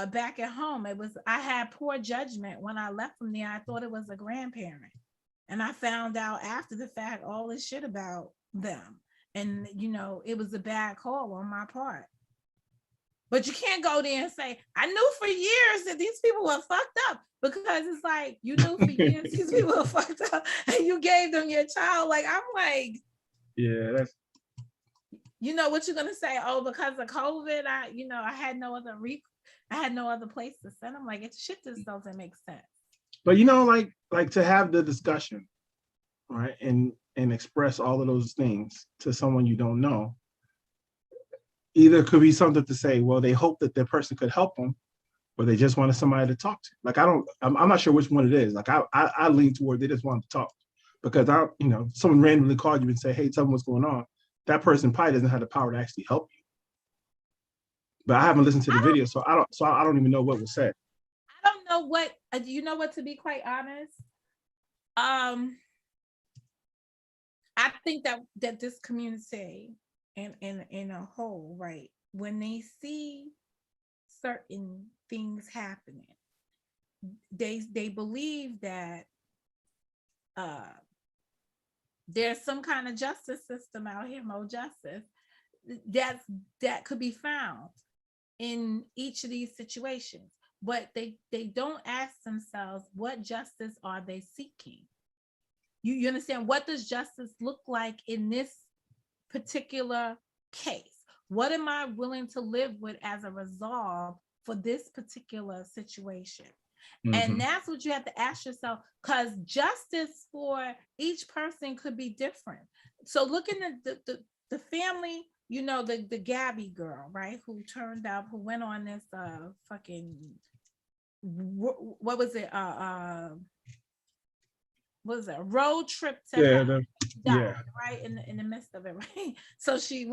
back at home. I had poor judgment when I left from there. I thought it was a grandparent. And I found out after the fact all this shit about them. And, you know, it was a bad call on my part. But you can't go there and say, I knew for years that these people were fucked up, because it's like, you knew for years these people were fucked up and you gave them your child. Like, I'm like, yeah, that's, you know, what you're going to say? Oh, because of COVID, I had no other place to send them. Like, shit just doesn't make sense. But, you know, like to have the discussion, right, and express all of those things to someone you don't know, either could be something to say, well, they hope that their person could help them, or they just wanted somebody to talk to. Like, I'm not sure which one it is. Like, I lean toward they just wanted to talk, because someone randomly called you and say, hey, tell me what's going on. That person probably doesn't have the power to actually help you. But I haven't listened to the video, so I don't even know what was said. I don't know what, you know what, to be quite honest, I think that this community in a whole, right, when they see certain things happening, they believe that there's some kind of justice system out here, more justice that could be found in each of these situations. But they don't ask themselves, what justice are they seeking? You understand? What does justice look like in this particular case? What am I willing to live with as a resolve for this particular situation? And that's what you have to ask yourself, because justice for each person could be different. So looking at the family, you know, the Gabby girl, right, who went on this what was it? Was a road trip to right in the midst of it, right? So she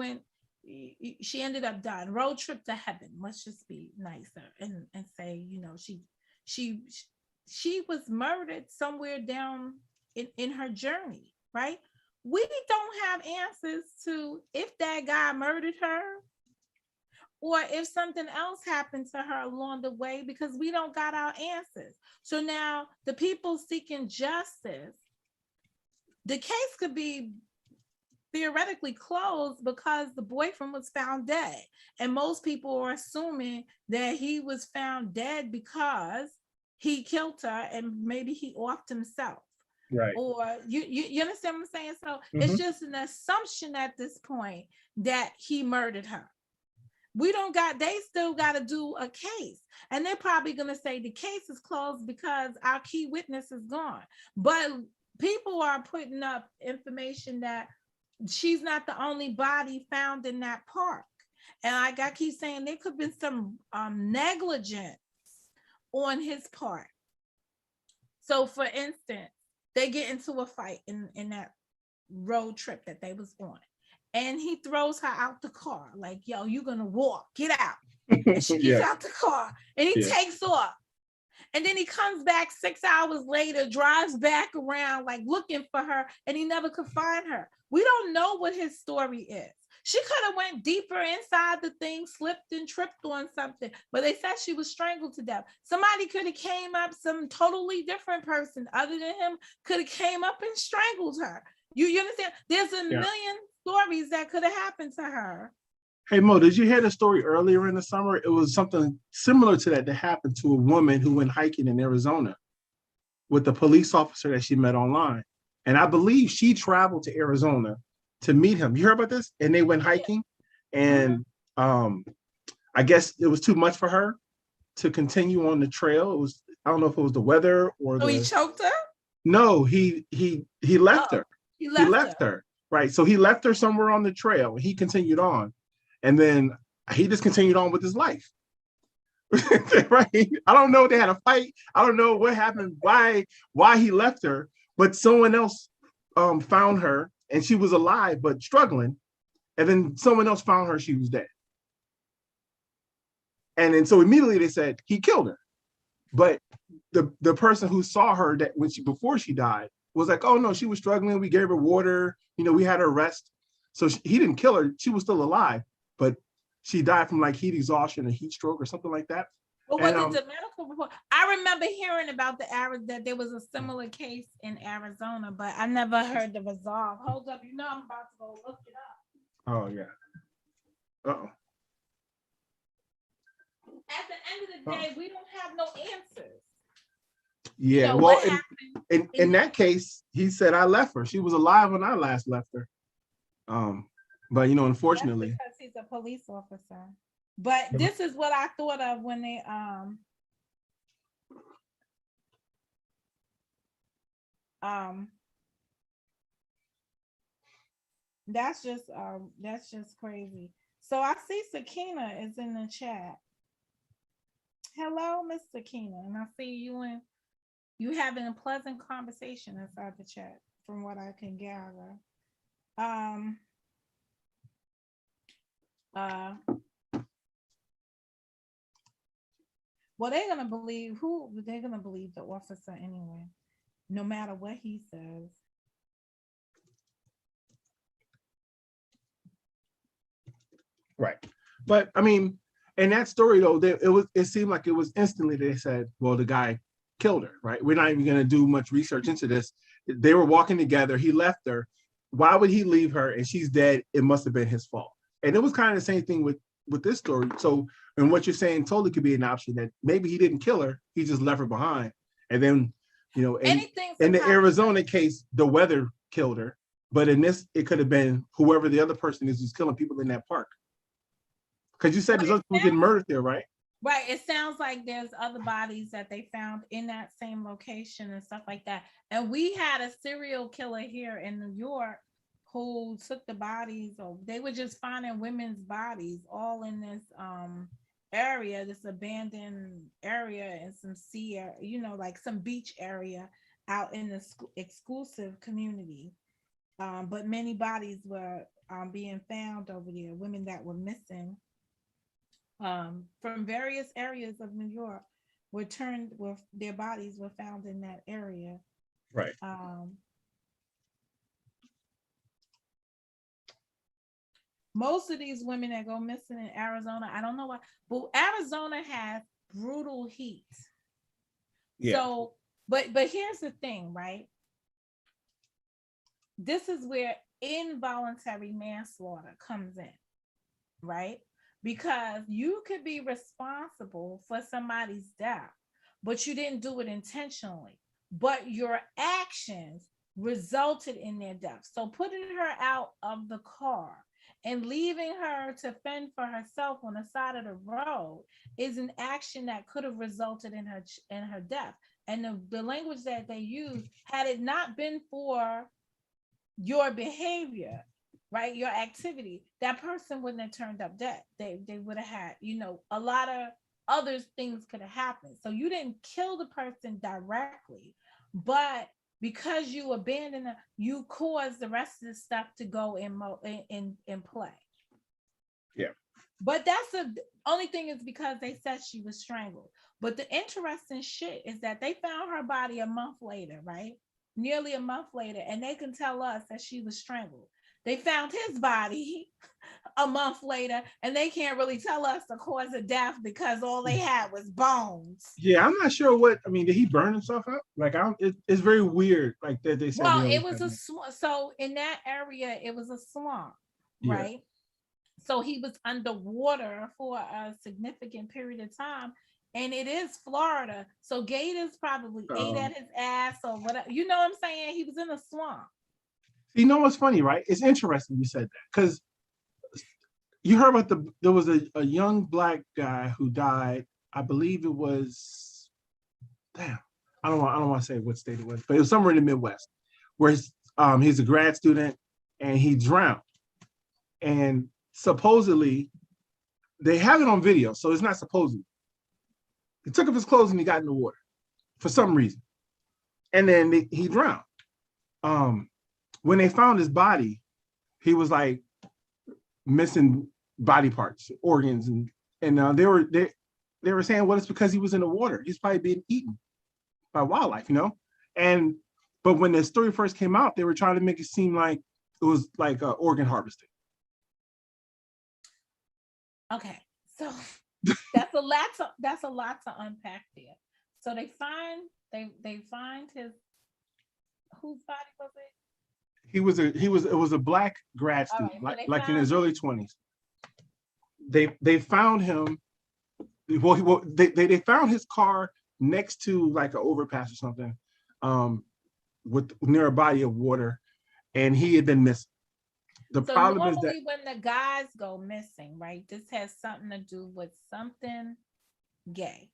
ended up dying. Road trip to heaven. Let's just be nicer and say, you know, she was murdered somewhere down in her journey, right? We don't have answers to if that guy murdered her or if something else happened to her along the way, because we don't got our answers. So now the people seeking justice, the case could be theoretically closed because the boyfriend was found dead. And most people are assuming that he was found dead because he killed her and maybe he offed himself. Right. Or you understand what I'm saying? So it's just an assumption at this point that he murdered her. They still got to do a case. And they're probably going to say the case is closed because our key witness is gone. But people are putting up information that she's not the only body found in that park. And like I keep saying, there could have been some negligence on his part. So for instance, they get into a fight in that road trip that they was on. And he throws her out the car, like, yo, you're gonna walk, get out. And she gets out the car and he takes off. And then he comes back 6 hours later, drives back around, like looking for her, and he never could find her. We don't know what his story is. She could have went deeper inside the thing, slipped and tripped on something, but they said she was strangled to death. Somebody could have came up, some totally different person other than him could have came up and strangled her. You understand? There's a million stories that could have happened to her. Hey Mo, did you hear the story earlier in the summer? It was something similar to that happened to a woman who went hiking in Arizona with the police officer that she met online. And I believe she traveled to Arizona to meet him. You heard about this? And they went hiking. And I guess it was too much for her to continue on the trail. It was, I don't know if it was the weather or he choked her? No, he left her. He left her. Right. So he left her somewhere on the trail and he continued on. And then he just continued on with his life. Right. I don't know if they had a fight. I don't know what happened, why he left her, but someone else found her and she was alive but struggling. And then someone else found her, she was dead. And then so immediately they said he killed her. But the person who saw her that before she died was like, oh no, she was struggling. We gave her water. We had her rest. So he didn't kill her. She was still alive, but she died from like heat exhaustion or heat stroke or something like that. But what did the medical report? I remember hearing about that there was a similar case in Arizona, but I never heard the resolve. Hold up, I'm about to go look it up. Oh yeah. Uh-oh. At the end of the day, we don't have no answers. Yeah, well, in that case, he said I left her. She was alive when I last left her. But unfortunately, that's because he's a police officer. But this is what I thought of when they that's just crazy. So I see Sakina is in the chat. Hello, Miss Sakina, and I see you having a pleasant conversation inside the chat, from what I can gather. Well, they're gonna believe they're gonna believe the officer anyway, no matter what he says. Right. But I mean, in that story though, it seemed like it was instantly they said, well, the guy killed her, right? We're not even gonna do much research into this. They were walking together, he left her. Why would he leave her? And she's dead. It must have been his fault. And it was kind of the same thing with this story. So, and what you're saying totally could be an option that maybe he didn't kill her, he just left her behind. And then, in the Arizona case, the weather killed her. But in this, it could have been whoever the other person is who's killing people in that park. Because you said there's other people getting murdered there, right? Right. It sounds like there's other bodies that they found in that same location and stuff like that. And we had a serial killer here in New York who took the bodies, or they were just finding women's bodies all in this area, this abandoned area, and some sea, like some beach area out in this exclusive community. But many bodies were being found over there, women that were missing from various areas of New York their bodies were found in that area. Right. Most of these women that go missing in Arizona, I don't know why, but Arizona has brutal heat. Yeah. So, but here's the thing, right? This is where involuntary manslaughter comes in, right? Because you could be responsible for somebody's death, but you didn't do it intentionally. But your actions resulted in their death. So putting her out of the car and leaving her to fend for herself on the side of the road is an action that could have resulted in her death. And the language that they use, had it not been for your behavior, right, your activity, that person wouldn't have turned up dead. They would have had, a lot of other things could have happened. So you didn't kill the person directly, but because you abandoned them, you caused the rest of the stuff to go in play. Yeah. But that's the only thing, is because they said she was strangled. But the interesting shit is that they found her body a month later, right? Nearly a month later, and they can tell us that she was strangled. They found his body a month later, and they can't really tell us the cause of death because all they had was bones. Yeah, I'm not sure what. I mean, did he burn himself up? Like, it's very weird. Like that they said. Well, it was so in that area, it was a swamp, right? Yeah. So he was underwater for a significant period of time. And it is Florida, so gators probably ate at his ass or whatever. You know what I'm saying? He was in a swamp. You know what's funny, right? It's interesting you said that, because you heard about there was a young black guy who died. I believe it was, damn, I don't want to say what state it was, but it was somewhere in the Midwest, where he's a grad student and he drowned. And supposedly, they have it on video, so it's not supposedly. He took off his clothes and he got in the water for some reason. And then he drowned. When they found his body, he was like missing body parts, organs, and they were saying, well, it's because he was in the water. He's probably being eaten by wildlife, but when the story first came out, they were trying to make it seem like it was like organ harvesting. Okay, so that's a lot to unpack there. So they find his, whose body was it? It was a black grad student, right, so like in his early 20s. They found him. Well, they found his car next to like an overpass or something, with near a body of water, and he had been missing. The problem is that when the guys go missing, right, this has something to do with something gay.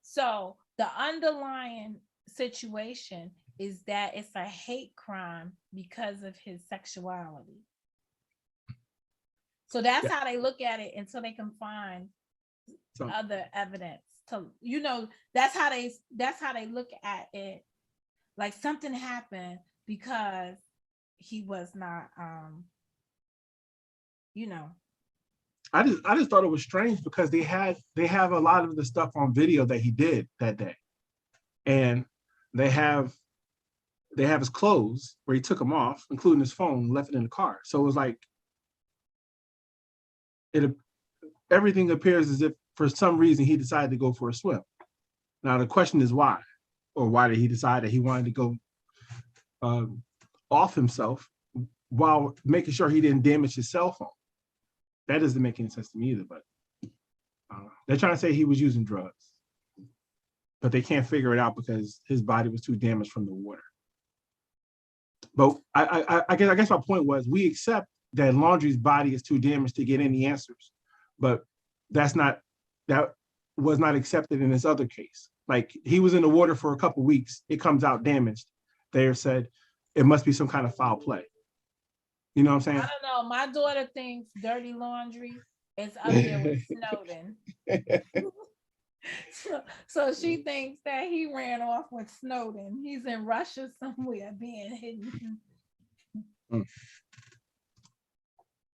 So the underlying situation is that it's a hate crime because of his sexuality. So that's how they look at it until they can find other evidence. To that's how they look at it. Like something happened because he was not I just thought it was strange because they have a lot of the stuff on video that he did that day, and they have his clothes where he took them off, including his phone, left it in the car. So it was like everything appears as if for some reason he decided to go for a swim. Now the question is why, or why did he decide that he wanted to go off himself while making sure he didn't damage his cell phone? That doesn't make any sense to me either, but they're trying to say he was using drugs, but they can't figure it out because his body was too damaged from the water. But I guess my point was, we accept that Laundrie's body is too damaged to get any answers, but that was not accepted in this other case. Like, he was in the water for a couple of weeks, it comes out damaged. They said it must be some kind of foul play. You know what I'm saying? I don't know. My daughter thinks Dirty Laundry is up there with Snowden. So she thinks that he ran off with Snowden. He's in Russia somewhere being hidden.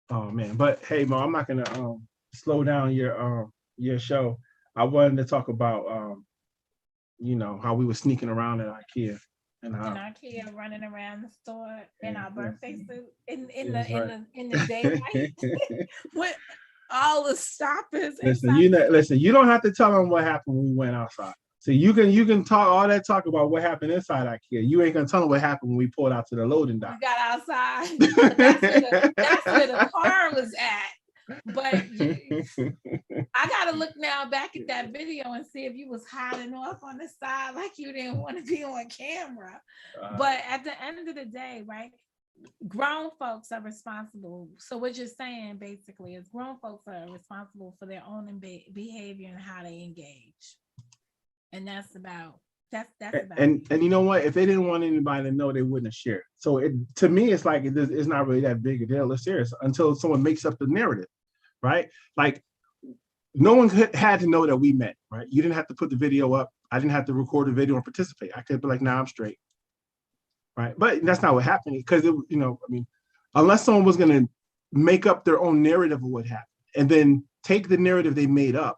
Oh man, but hey, Mo, I'm not gonna slow down your show. I wanted to talk about how we were sneaking around at IKEA. in our kid running around the store in our birthday suit in the daylight with all the stoppers. Listen, you don't have to tell them what happened when we went outside. So you can talk all that talk about what happened inside IKEA. You ain't gonna tell them what happened when we pulled out to the loading dock. We got outside. That's where the car was at. But I gotta look now back at that video and see if you was hiding off on the side like you didn't want to be on camera. But at the end of the day, right? Grown folks are responsible. So what you're saying basically is grown folks are responsible for their own behavior and how they engage. And that's about. And you know what? If they didn't want anybody to know, they wouldn't have shared. So to me, it's like it's not really that big a deal. It's serious until someone makes up the narrative, right? Like no one had to know that we met, right? You didn't have to put the video up. I didn't have to record the video and participate. I could be like, nah, I'm straight, right? But that's not what happened because unless someone was going to make up their own narrative of what happened and then take the narrative they made up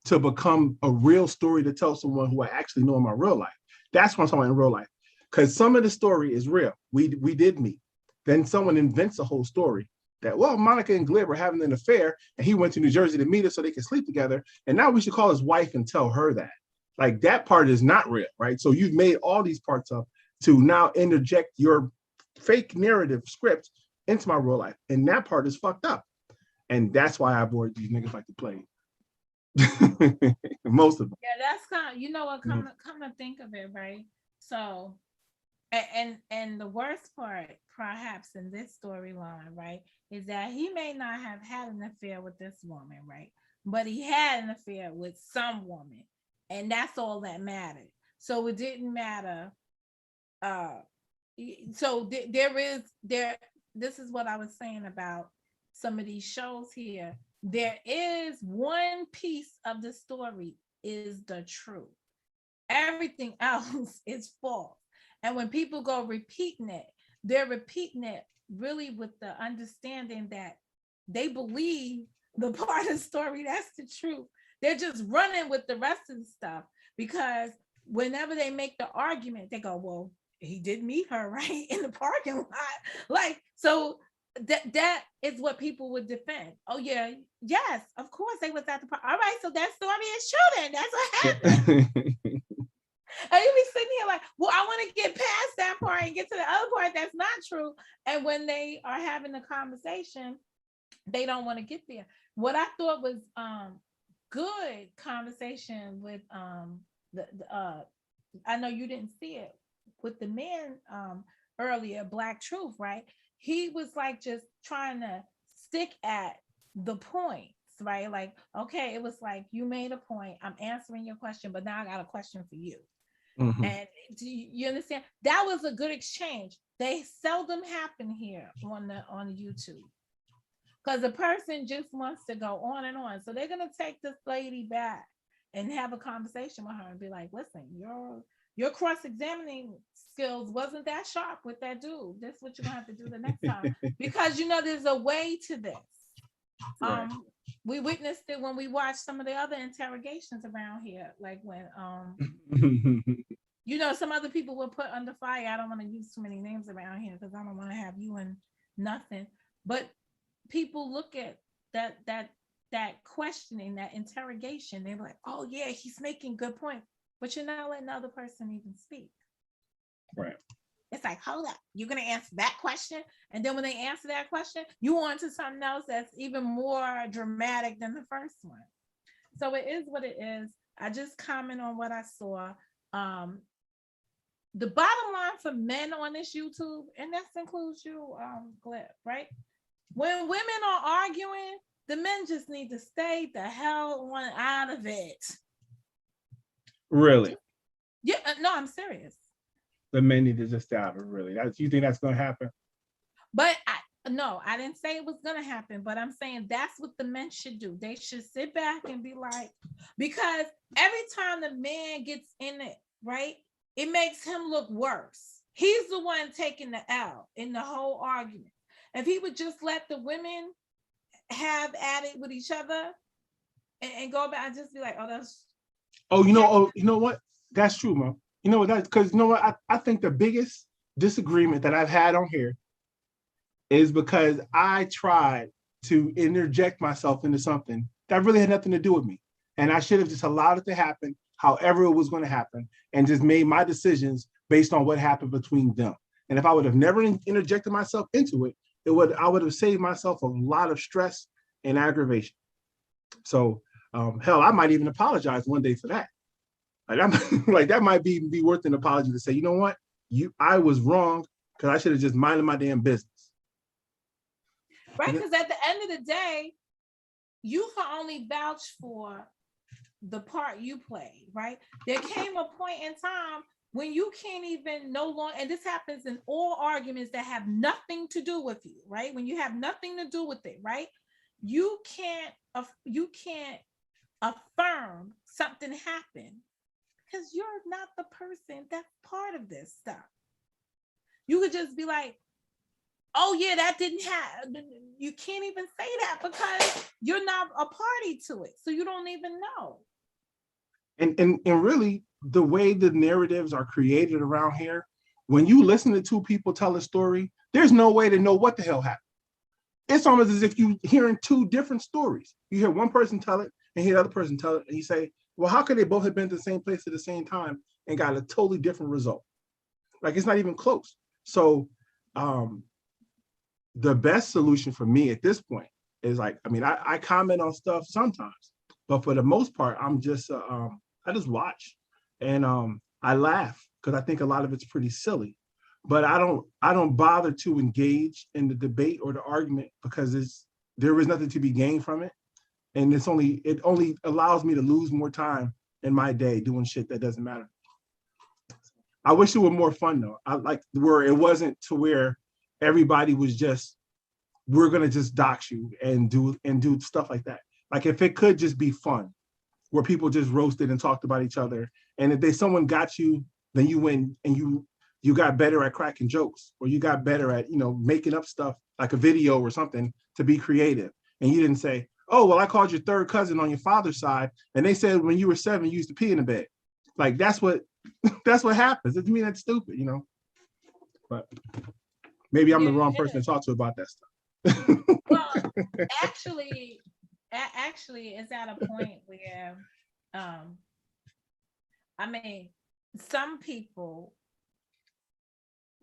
to become a real story to tell someone who I actually know in my real life. That's what I'm talking about in real life. Because some of the story is real. We did meet. Then someone invents a whole story that, well, Monica and Glib were having an affair and he went to New Jersey to meet her so they could sleep together. And now we should call his wife and tell her that. Like that part is not real, right? So you've made all these parts up to now interject your fake narrative script into my real life. And that part is fucked up. And that's why I board these niggas like to play. Most of them. Yeah, that's kind of, you know what, come to think of it, right? So and the worst part perhaps in this storyline, right, is that he may not have had an affair with this woman, right, but he had an affair with some woman, and that's all that mattered. So it didn't matter. So this is what I was saying about some of these shows here. There is one piece of the story is the truth. Everything else is false. And when people go repeating it, they're repeating it really with the understanding that they believe the part of the story that's the truth. They're just running with the rest of the stuff because whenever they make the argument, they go, well, he did meet her, right, in the parking lot. Like, so that is what people would defend. Oh yeah, yes, of course they was at the park. All right, so that story is true then. That's what happened. And you be sitting here like, well, I want to get past that part and get to the other part that's not true. And when they are having a conversation, they don't want to get there. What I thought was good conversation with I know you didn't see it with the man earlier, Black Truth, right? He was like just trying to stick at the points, right? Like, okay, it was like you made a point. I'm answering your question, but now I got a question for you. Mm-hmm. And do you understand? That was a good exchange. They seldom happen here on YouTube because the person just wants to go on and on. So they're gonna take this lady back and have a conversation with her and be like, listen, your cross-examining skills wasn't that sharp with that dude. That's what you're gonna have to do the next time. Because there's a way to this. Right. We witnessed it when we watched some of the other interrogations around here, like when some other people were put under fire. I don't want to use too many names around here because I don't want to have you in nothing. But people look at that questioning, that interrogation, they're like, oh yeah, he's making good points, but you're not letting the other person even speak. Right. It's like, hold up, you're gonna answer that question, and then when they answer that question, you on to something else that's even more dramatic than the first one. So it is what it is. I just comment on what I saw. The bottom line for men on this YouTube, and that includes you, Gleb, right? When women are arguing, the men just need to stay the hell on out of it. Really? Yeah, no, I'm serious. The men need to just stay out of it, really. You think that's going to happen? But I didn't say it was going to happen, but I'm saying that's what the men should do. They should sit back and be like, because every time the man gets in it, right, it makes him look worse. He's the one taking the L in the whole argument. If he would just let the women have at it with each other and go back and just be like, oh, that's. Oh, you know what? That's true, Mom. You know what? That's because you know what? I think the biggest disagreement that I've had on here is because I tried to interject myself into something that really had nothing to do with me. And I should have just allowed it to happen however it was going to happen and just made my decisions based on what happened between them. And if I would have never interjected myself into it, I would have saved myself a lot of stress and aggravation. So hell, I might even apologize one day for that. Like that might be worth an apology to say, you know what? I was wrong because I should have just minded my damn business. Right, because at the end of the day, you can only vouch for the part you played, right? There came a point in time when you can't even no longer, and this happens in all arguments that have nothing to do with you, right? When you have nothing to do with it, right? You can't affirm something happened because you're not the person that's part of this stuff. You could just be like, oh yeah, that didn't happen. You can't even say that because you're not a party to it. So you don't even know. And really, the way the narratives are created around here, when you listen to two people tell a story, there's no way to know what the hell happened. It's almost as if you're hearing two different stories. You hear one person tell it and hear the other person tell it, and you say, well, how could they both have been to the same place at the same time and got a totally different result? Like, it's not even close. So the best solution for me at this point is like, I mean, I comment on stuff sometimes, but for the most part, I'm just, I just watch and I laugh because I think a lot of it's pretty silly, but I don't bother to engage in the debate or the argument because there is nothing to be gained from it. And it only allows me to lose more time in my day doing shit that doesn't matter. I wish it were more fun though. I like where it wasn't to where everybody was just, we're gonna just dox you and do stuff like that. Like if it could just be fun, where people just roasted and talked about each other, and if someone got you, then you went and you got better at cracking jokes, or you got better at making up stuff like a video or something to be creative, and you didn't say, oh well, I called your third cousin on your father's side, and they said when you were 7 you used to pee in the bed. Like that's what happens. It mean that's stupid, but maybe I'm the wrong person to talk to about that stuff. Well, actually, it's at a point where, I mean, some people.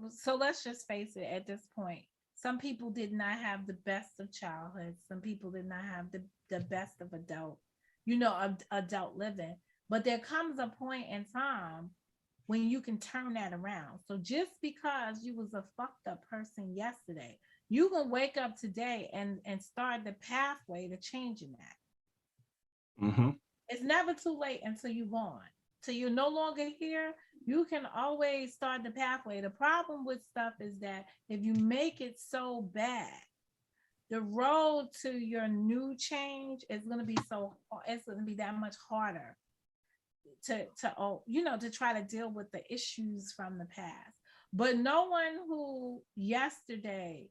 So let's just face it. At this point, some people did not have the best of childhood. Some people did not have the best of adult living. But there comes a point in time when you can turn that around. So just because you was a fucked up person yesterday, you can wake up today and start the pathway to changing that. Mm-hmm. It's never too late until you're gone. So you're no longer here. You can always start the pathway. The problem with stuff is that if you make it so bad, the road to your new change is going to be it's going to be that much harder to try to deal with the issues from the past. But no one who yesterday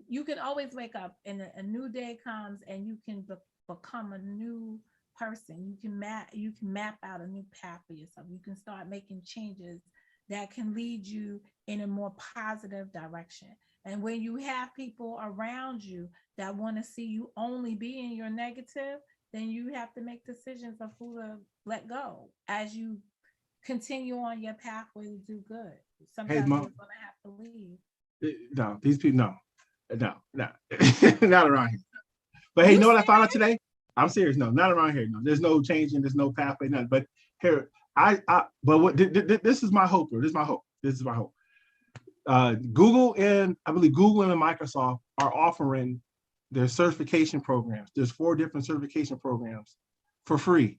you can always wake up and a new day comes and you can become a new person. You can map out a new path for yourself. You can start making changes that can lead you in a more positive direction. And when you have people around you that want to see you only be in your negative, then you have to make decisions of who to let go as you continue on your pathway to do good. Sometimes you're going to have to leave. No, these people, no, not around here. But hey, you know what I found out today? I'm serious. No, not around here. No, there's no changing. There's no pathway. Nothing. But here, but what? This is my hope. This is my hope. Google and Microsoft are offering their certification programs. There's 4 different certification programs for free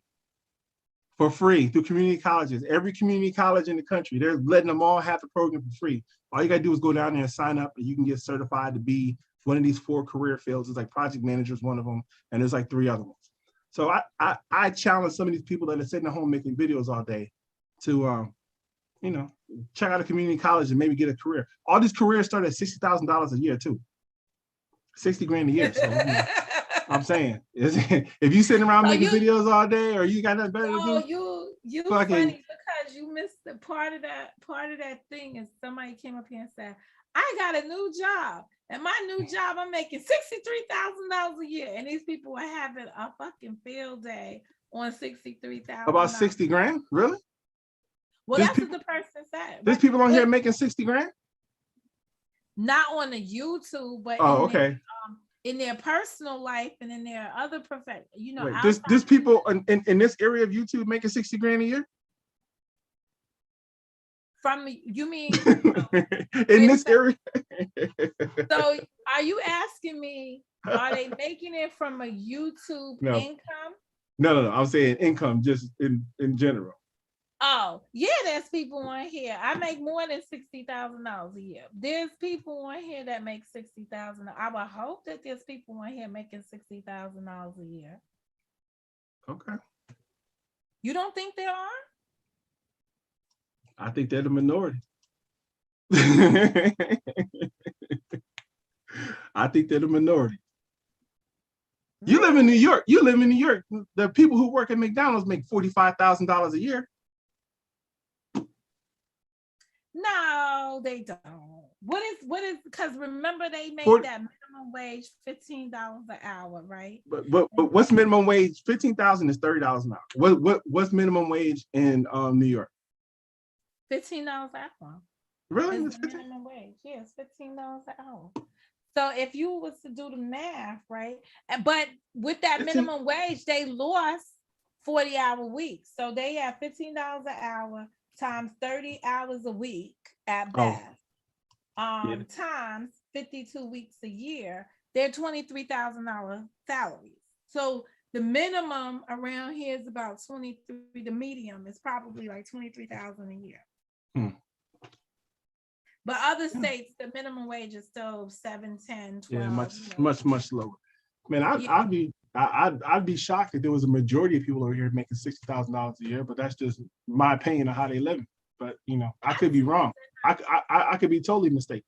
through community colleges. Every community college in the country, they're letting them all have the program for free. All you got to do is go down there and sign up, and you can get certified to be one of these 4 career fields. It's like project manager is one of them, and there's like 3 other ones. So I challenge some of these people that are sitting at home making videos all day to check out a community college and maybe get a career. All these careers start at $60,000 a year too. 60 grand a year. So I'm saying, if you sitting around making videos all day, or you got nothing better to do, you funny because you missed the part of that thing is somebody came up here and said, I got a new job. And my new job, I'm making $63,000 a year. And these people were having a fucking field day on $63,000. About 60 grand? Really? Well, that's what the person said. There's people on here making 60 grand? Not on the YouTube, but in their personal life and in their other profession. You know, there's people in this area of YouTube making 60 grand a year? From you mean in this area? So are you asking me, are they making it from a YouTube income? No. I'm saying income just in general. Oh, yeah, there's people on here. I make more than $60,000 a year. There's people on here that make $60,000. I would hope that there's people on here making $60,000 a year. Okay. You don't think there are? I think they're the minority. I think they're the minority. You live in New York. The people who work at McDonald's make $45,000 a year. No, they don't. What is because remember they made that minimum wage $15 an hour, right? But what's minimum wage? $15,000 is $30 an hour. What's minimum wage in New York? $15 an hour. Really? It's minimum wage. Yeah, it's $15 an hour. So if you was to do the math, right? But with that minimum wage, they lost 40-hour weeks. So they have $15 an hour times 30 hours a week at best. Times 52 weeks a year, they're $23,000 salaries. So the minimum around here is about 23. The medium is probably like 23,000 a year. But other states, the minimum wage is still 7, 10, 12. Yeah, much lower. Man, I'd be shocked if there was a majority of people over here making $60,000 a year, but that's just my opinion of how they live. But I could be wrong. I could be totally mistaken.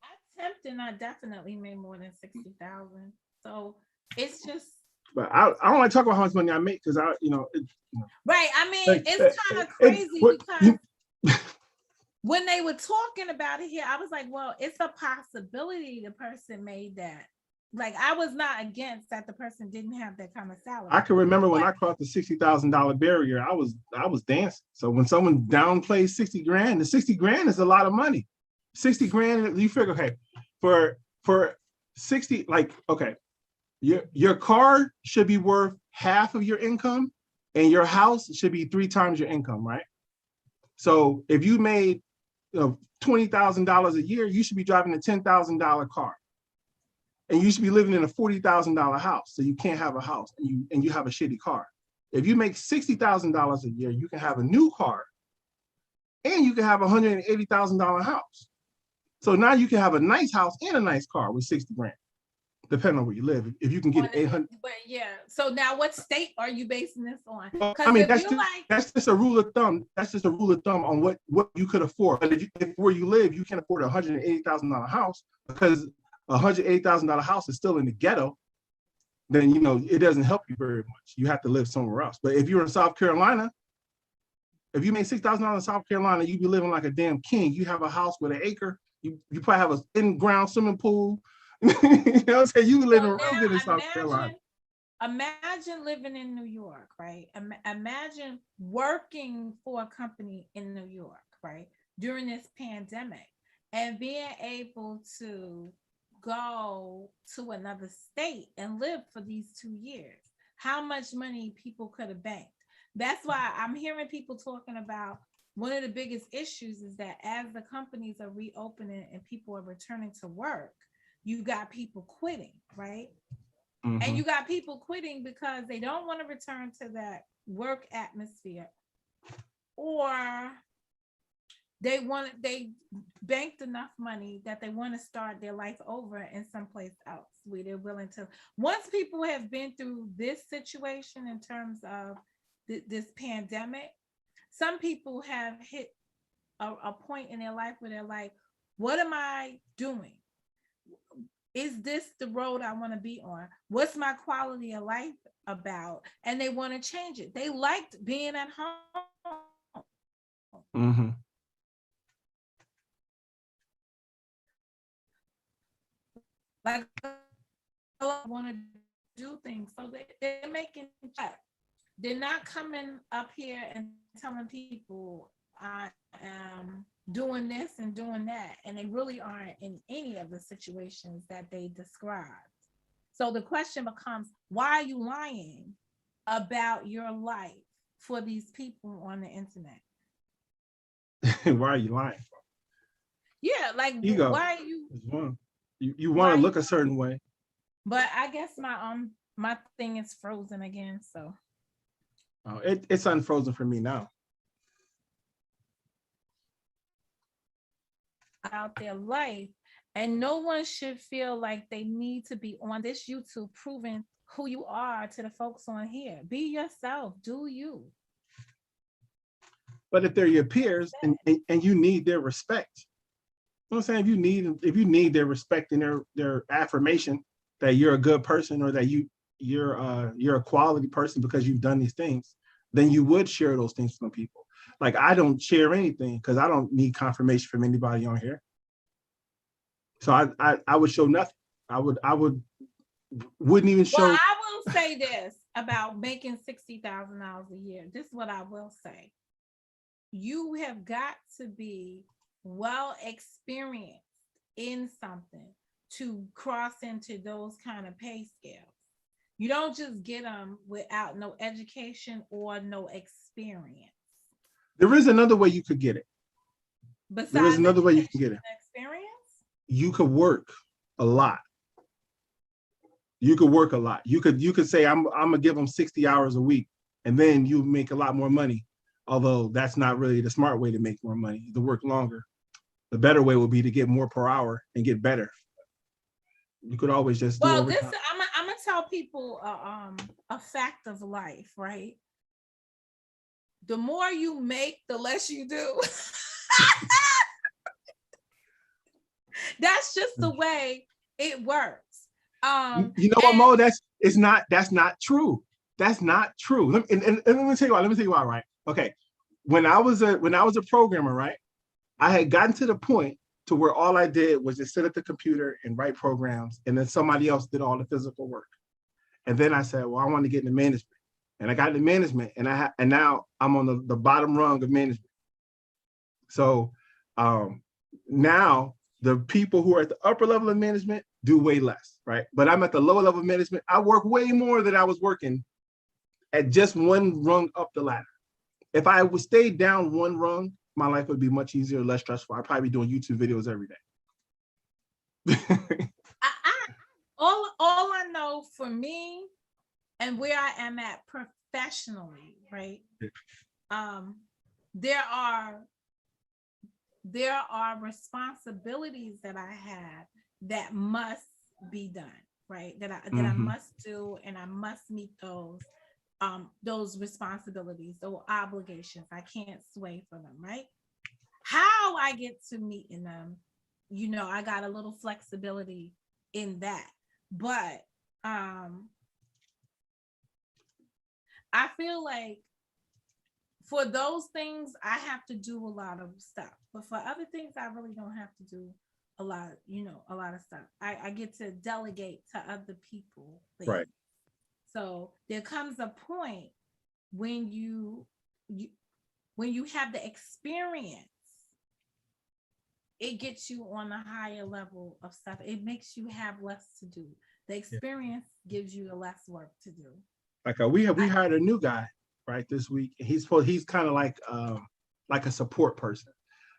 I temped and I definitely made more than 60,000. So it's just. But I don't like to talk about how much money I make because right. I mean, it's kind of crazy because when they were talking about it here, I was like, well, it's a possibility the person made that. Like, I was not against that the person didn't have that kind of salary. I can remember when I crossed the $60,000 barrier, I was dancing. So when someone downplays 60 grand, the 60 grand is a lot of money. 60 grand, you figure, okay, for 60, like, okay, your car should be worth half of your income and your house should be 3 times your income, right? So if you made $20,000 a year, you should be driving a $10,000 car. And you should be living in a $40,000 house, so you can't have a house and you have a shitty car. If you make $60,000 a year, you can have a new car and you can have a $180,000 house. So now you can have a nice house and a nice car with 60 grand, depending on where you live. If you can get 800. But yeah, so now what state are you basing this on? Well, I mean, that's just a rule of thumb. That's just a rule of thumb on what you could afford. But if where you live, you can't afford a $180,000 house because $180,000 house is still in the ghetto, then it doesn't help you very much. You have to live somewhere else. But if you're in South Carolina, if you make $6,000 in South Carolina, you be living like a damn king. You have a house with an acre. You probably have an in-ground swimming pool. You know what I'm saying? You live real good in South Carolina. Imagine living in New York, right? Imagine working for a company in New York, right? During this pandemic and being able to go to another state and live for these 2 years. How much money people could have banked. That's why I'm hearing people talking about one of the biggest issues is that as the companies are reopening and people are returning to work, you got people quitting, right? Mm-hmm. And you got people quitting because they don't want to return to that work atmosphere, or they banked enough money that they want to start their life over in someplace else where they're willing to. Once people have been through this situation in terms of this pandemic, some people have hit a point in their life where they're like, what am I doing? Is this the road I want to be on? What's my quality of life about? And they want to change it. They liked being at home. Mm-hmm. Like, I want to do things, so they're making check. They're not coming up here and telling people I am doing this and doing that, and they really aren't in any of the situations that they described. So the question becomes, why are you lying about your life for these people on the internet? Why are you lying? Yeah, like Ego. why are you? You want to look a certain way. But I guess my thing is frozen again, so. Oh, it's unfrozen for me now. Out their life, and no one should feel like they need to be on this YouTube proving who you are to the folks on here. Be yourself, do you. But if they're your peers and you need their respect, you know what I'm saying? If you need their respect and their affirmation that you're a good person, or that you're a quality person because you've done these things, then you would share those things with people. Like, I don't share anything because I don't need confirmation from anybody on here. So I would show nothing. I wouldn't even show. Well, I will say this about making $60,000 a year. This is what I will say. You have got to be well experienced in something to cross into those kind of pay scales. You don't just get them without no education or no experience. There is another way you could get it. Besides, there is another way you can get it. Experience? You could work a lot. You could work a lot. You could say, I'm gonna give them 60 hours a week, and then you make a lot more money. Although that's not really the smart way to make more money, to work longer. The better way would be to get more per hour and get better. You could always just do overtime. I'm gonna tell people a fact of life, right? The more you make, the less you do. That's just the way it works. You know what, Mo? That's not true. That's not true. Let me tell you why, right? Okay. When I was a programmer, right, I had gotten to the point to where all I did was just sit at the computer and write programs, and then somebody else did all the physical work. And then I said, well, I want to get into management. And I got into management, and now I'm on the bottom rung of management. So now the people who are at the upper level of management do way less, right? But I'm at the lower level of management. I work way more than I was working at just one rung up the ladder. If I would stay down one rung, my life would be much easier, less stressful. I'd probably be doing YouTube videos every day. All I know for me and where I am at professionally, right? There are responsibilities that I have that must be done, right? That I must do, and I must meet those responsibilities, those obligations. I can't sway from them, right? How I get to meeting them, I got a little flexibility in that. But I feel like for those things, I have to do a lot of stuff. But for other things, I really don't have to do a lot of stuff. I get to delegate to other people things. Right. So there comes a point when you have the experience, it gets you on a higher level of stuff. It makes you have less to do. The experience gives you less work to do. Like we hired a new guy, right, this week. He's kind of like a support person.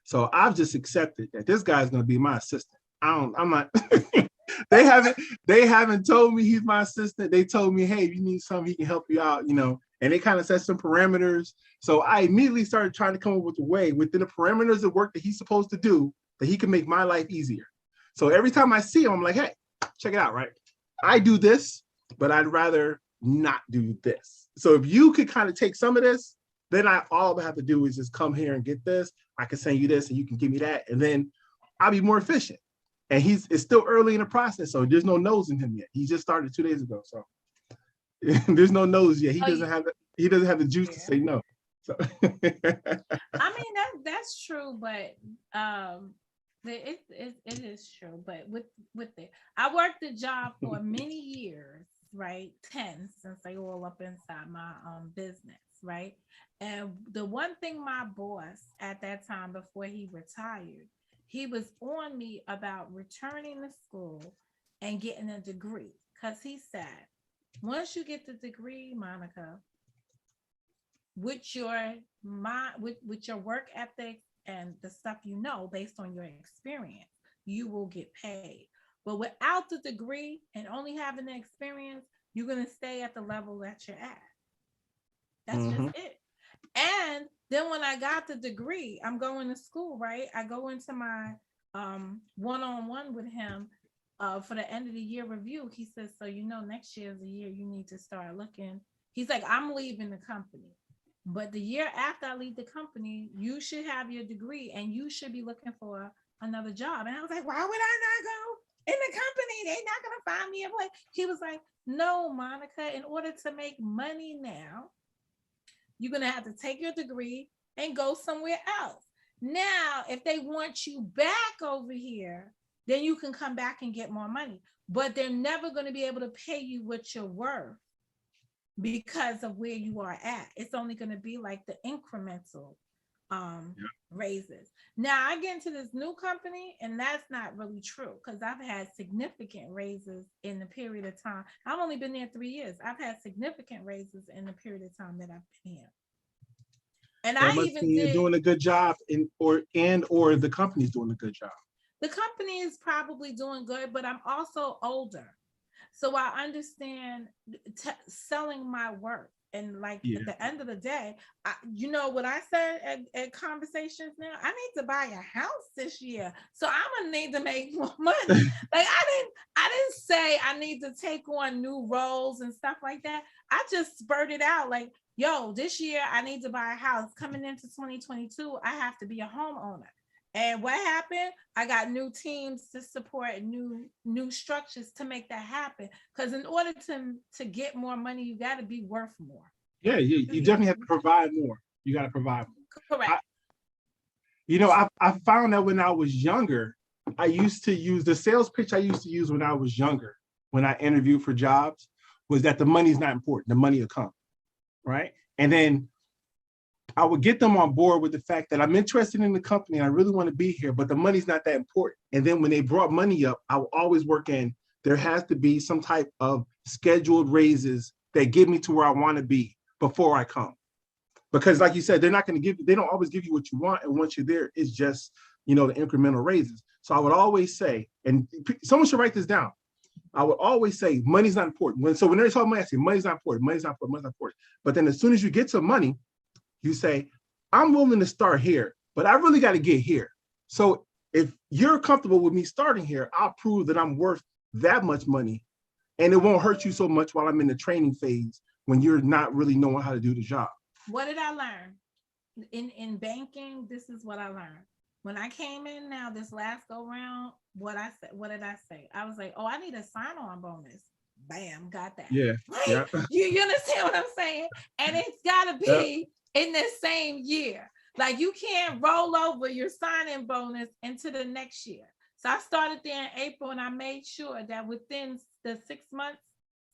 So I've just accepted that this guy's going to be my assistant. I'm not. They haven't told me he's my assistant. They told me, hey, if you need something, he can help you out, and they kind of set some parameters. So I immediately started trying to come up with a way within the parameters of work that he's supposed to do that he can make my life easier. So every time I see him, I'm like, hey, check it out, right? I do this, but I'd rather not do this. So if you could kind of take some of this, then all I have to do is just come here and get this. I can send you this and you can give me that. And then I'll be more efficient. And it's still early in the process, so there's no no's in him yet. He just started 2 days ago, so there's no no's yet. He doesn't have the juice to say no. So I mean, that's true, but it is true. But with it, I worked the job for many years, right? 10 since they all up inside my business, right? And the one thing my boss at that time before he retired, he was on me about returning to school and getting a degree. Because he said, once you get the degree, Monica, with your mind, with your work ethic and the stuff you know based on your experience, you will get paid. But without the degree and only having the experience, you're gonna stay at the level that you're at. That's just it. And then when I got the degree, I'm going to school, right? I go into my one-on-one with him for the end of the year review. He says, so next year is the year you need to start looking. He's like, I'm leaving the company. But the year after I leave the company, you should have your degree and you should be looking for another job. And I was like, why would I not go in the company? They're not going to find me a place. He was like, no, Monica, in order to make money now, you're going to have to take your degree and go somewhere else. Now, if they want you back over here, then you can come back and get more money. But they're never going to be able to pay you what you're worth because of where you are at. It's only going to be like the incremental raises. Now I get into this new company and that's not really true because I've had significant raises in the period of time. I've only been there 3 years. I've had significant raises in the period of time that I've been here. And that I even you're doing a good job or the company's doing a good job. The company is probably doing good, but I'm also older. So I understand selling my work. And like at the end of the day, you know what I said at conversations now? I need to buy a house this year. So I'm gonna need to make more money. Like I didn't say I need to take on new roles and stuff like that. I just spurted out like, yo, this year I need to buy a house. Coming into 2022, I have to be a homeowner. And what happened? I got new teams to support new structures to make that happen. Because in order to get more money, you got to be worth more. Yeah, you definitely have to provide more. You got to provide more. Correct. I found that when I was younger, I used to use the sales pitch I used to use when I was younger, when I interviewed for jobs, was that the money's not important. The money will come, right? And then I would get them on board with the fact that I'm interested in the company and I really want to be here, but the money's not that important. And then when they brought money up, I would always work in, there has to be some type of scheduled raises that get me to where I want to be before I come. Because like you said, they don't always give you what you want. And once you're there, it's just, the incremental raises. So I would always say, and someone should write this down. I would always say, money's not important. When they're talking money, I say, money's not important, money's not important, money's not important. But then as soon as you get some money, you say, I'm willing to start here, but I really got to get here. So if you're comfortable with me starting here, I'll prove that I'm worth that much money and it won't hurt you so much while I'm in the training phase when you're not really knowing how to do the job. What did I learn? In banking, this is what I learned. When I came in now, this last go round, what did I say? I was like, oh, I need a sign-on bonus. Bam, got that. Yeah. Right? Yeah. You understand what I'm saying? And it's got to be in the same year. Like you can't roll over your sign-in bonus into the next year. So I started there in April and I made sure that within the 6 months,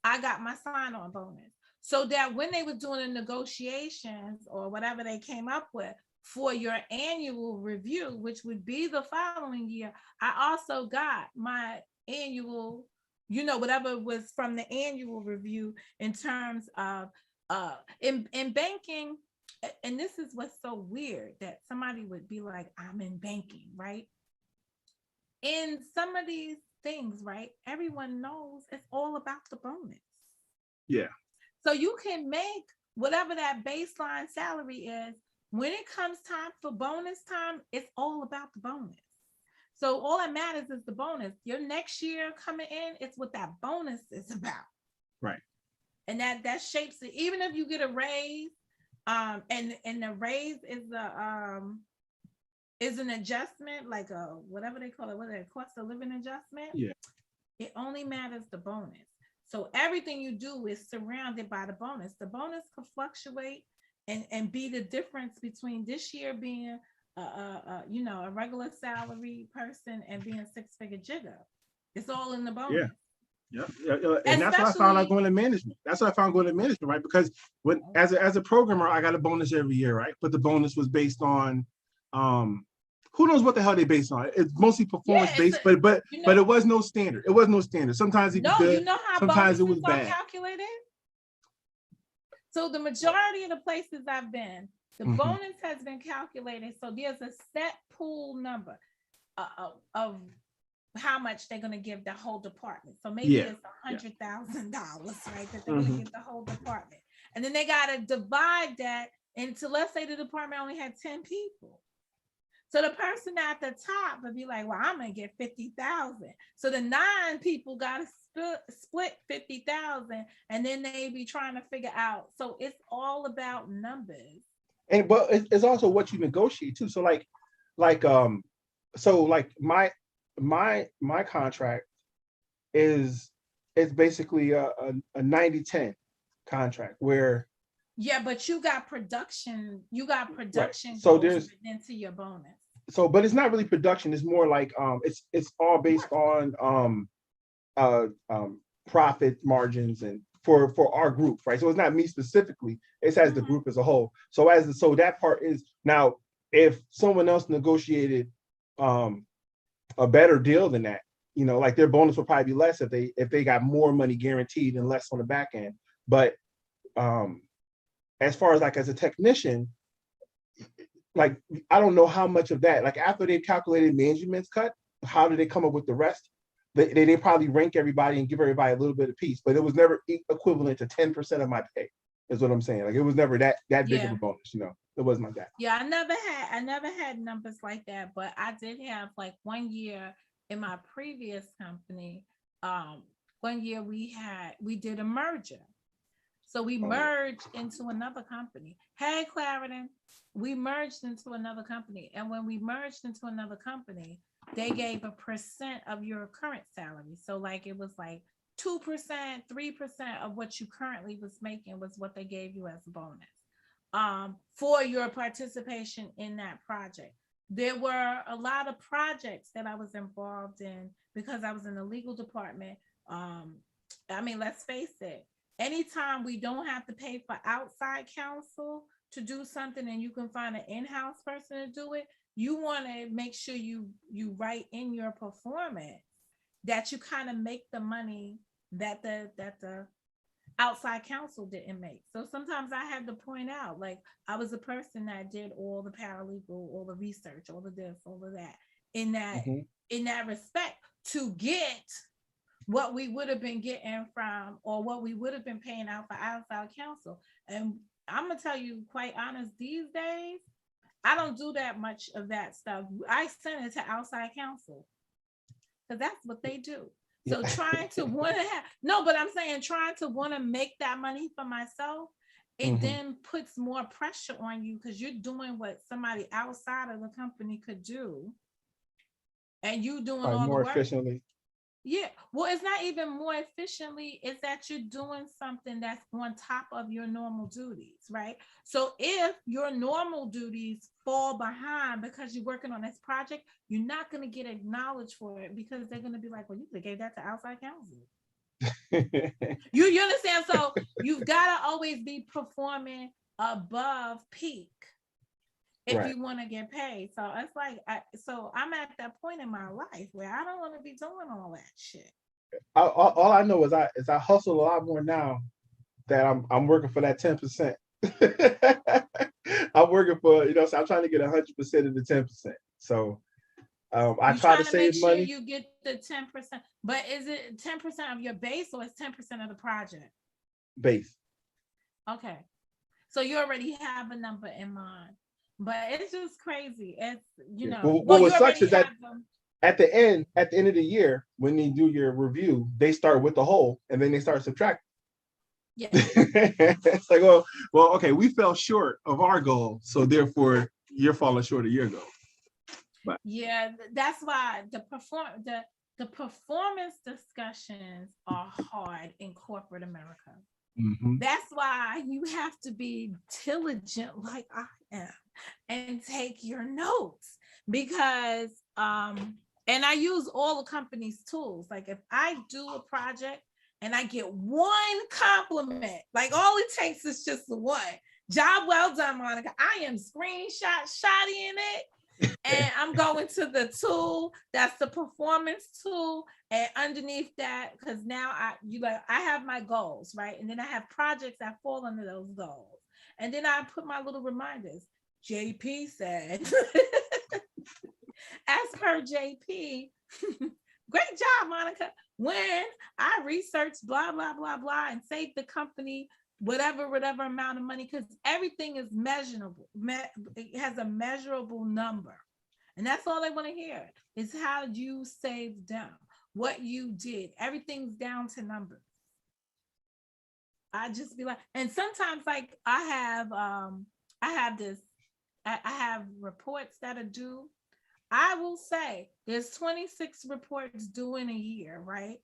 I got my sign-on bonus. So that when they were doing the negotiations or whatever they came up with for your annual review, which would be the following year, I also got my annual, whatever was from the annual review in terms of in banking. And this is what's so weird that somebody would be like, I'm in banking, right? In some of these things, right? Everyone knows it's all about the bonus. Yeah. So you can make whatever that baseline salary is. When it comes time for bonus time, it's all about the bonus. So all that matters is the bonus. Your next year coming in, it's what that bonus is about. Right. And that shapes it. Even if you get a raise, and the raise is an adjustment, like a whatever they call it, what is it, cost of living adjustment? Yeah. It only matters the bonus. So everything you do is surrounded by the bonus. The bonus could fluctuate and be the difference between this year being a regular salary person and being six-figure jigger. It's all in the Yeah. bonus. Yeah. And that's what I found out going to management. That's what I found going to management, right? Because when as a programmer, I got a bonus every year, right? But the bonus was based on who knows what the hell they based on. It's mostly performance based, but it was no standard. It was no standard. Sometimes it was good. You know how sometimes bonuses it was are bad. calculated? So the majority of the places I've been, the bonus has been calculated. So there's a set pool number of how much they're going to give the whole department. So maybe it's $100,000, right? That they're going to give the whole department. And then they got to divide that into, let's say the department only had 10 people. So the person at the top would be like, well, I'm going to get 50,000. So the 9 people got to split 50,000, and then they be trying to figure out. So it's all about numbers. And but it's also what you negotiate too. So like my contract is basically a 90-10 contract where but you got production right. So there's into your bonus. So but it's not really production, it's more like it's all based on profit margins and for our group, right? So it's not me specifically, it's as the group as a whole. So that part is now, if someone else negotiated a better deal than that, like their bonus would probably be less if they got more money guaranteed and less on the back end. But as far as like as a technician, like I don't know how much of that, like after they've calculated management's cut, how do they come up with the rest? They probably rank everybody and give everybody a little bit of piece, but it was never equivalent to 10% of my pay, is what I'm saying. Like it was never that big of a bonus, it wasn't like that. Yeah, I never had numbers like that, but I did have like 1 year in my previous company. 1 year we did a merger. So we merged into another company. Hey, Clarendon, we merged into another company. And when we merged into another company, they gave a % of your current salary. So like it was like 2%, 3% of what you currently was making was what they gave you as a bonus for your participation in that project. There were a lot of projects that I was involved in because I was in the legal department. I mean, let's face it. Anytime we don't have to pay for outside counsel to do something and you can find an in-house person to do it, you want to make sure you write in your performance that you kind of make the money that the outside counsel didn't make. So sometimes I had to point out, like I was the person that did all the paralegal, all the research, all of this, all of that in that respect to get what we would have been getting from, or what we would have been paying out for outside counsel. And I'm gonna tell you, quite honest, these days, I don't do that much of that stuff. I send it to outside counsel because that's what they do. So trying to want to have, no, but I'm saying trying to want to make that money for myself, it then puts more pressure on you because you're doing what somebody outside of the company could do. And you doing all more the work efficiently. Yeah, well, it's not even more efficiently, it's that you're doing something that's on top of your normal duties, right? So if your normal duties fall behind because you're working on this project, you're not going to get acknowledged for it because they're going to be like, well, you could have gave that to outside counsel. you understand? So you've got to always be performing above peak if you want to get paid. So it's like, so I'm at that point in my life where I don't want to be doing all that shit. All I know is I hustle a lot more now that I'm working for that 10%. I'm working for, so I'm trying to get 100% of the 10%. So I try to save make money. Sure you get the 10%, but is it 10% of your base or is 10% of the project? Base. Okay. So you already have a number in mind. But it's just crazy. It's Well, what sucks is that at the end of the year, when you do your review, they start with the whole and then they start subtracting. Yeah. It's like, well, okay, we fell short of our goal, so therefore you're falling short of your goal. But yeah, that's why the performance discussions are hard in corporate America. That's why you have to be diligent like I am. and take your notes because and I use all the company's tools. Like if I do a project and I get one compliment, like all it takes is just one. Job well done, Monica. I am shotting it. And I'm going to the tool that's the performance tool, and underneath that, because now I have my goals, right? And then I have projects that fall under those goals, and then I put my little reminders. JP said, as per JP, great job, Monica. When I researched blah blah blah blah and saved the company whatever amount of money, because everything is measurable. It has a measurable number. And that's all they want to hear is how you saved down, what you did. Everything's down to numbers. I just be like, and sometimes like I have reports that are due. I will say there's 26 reports due in a year, right?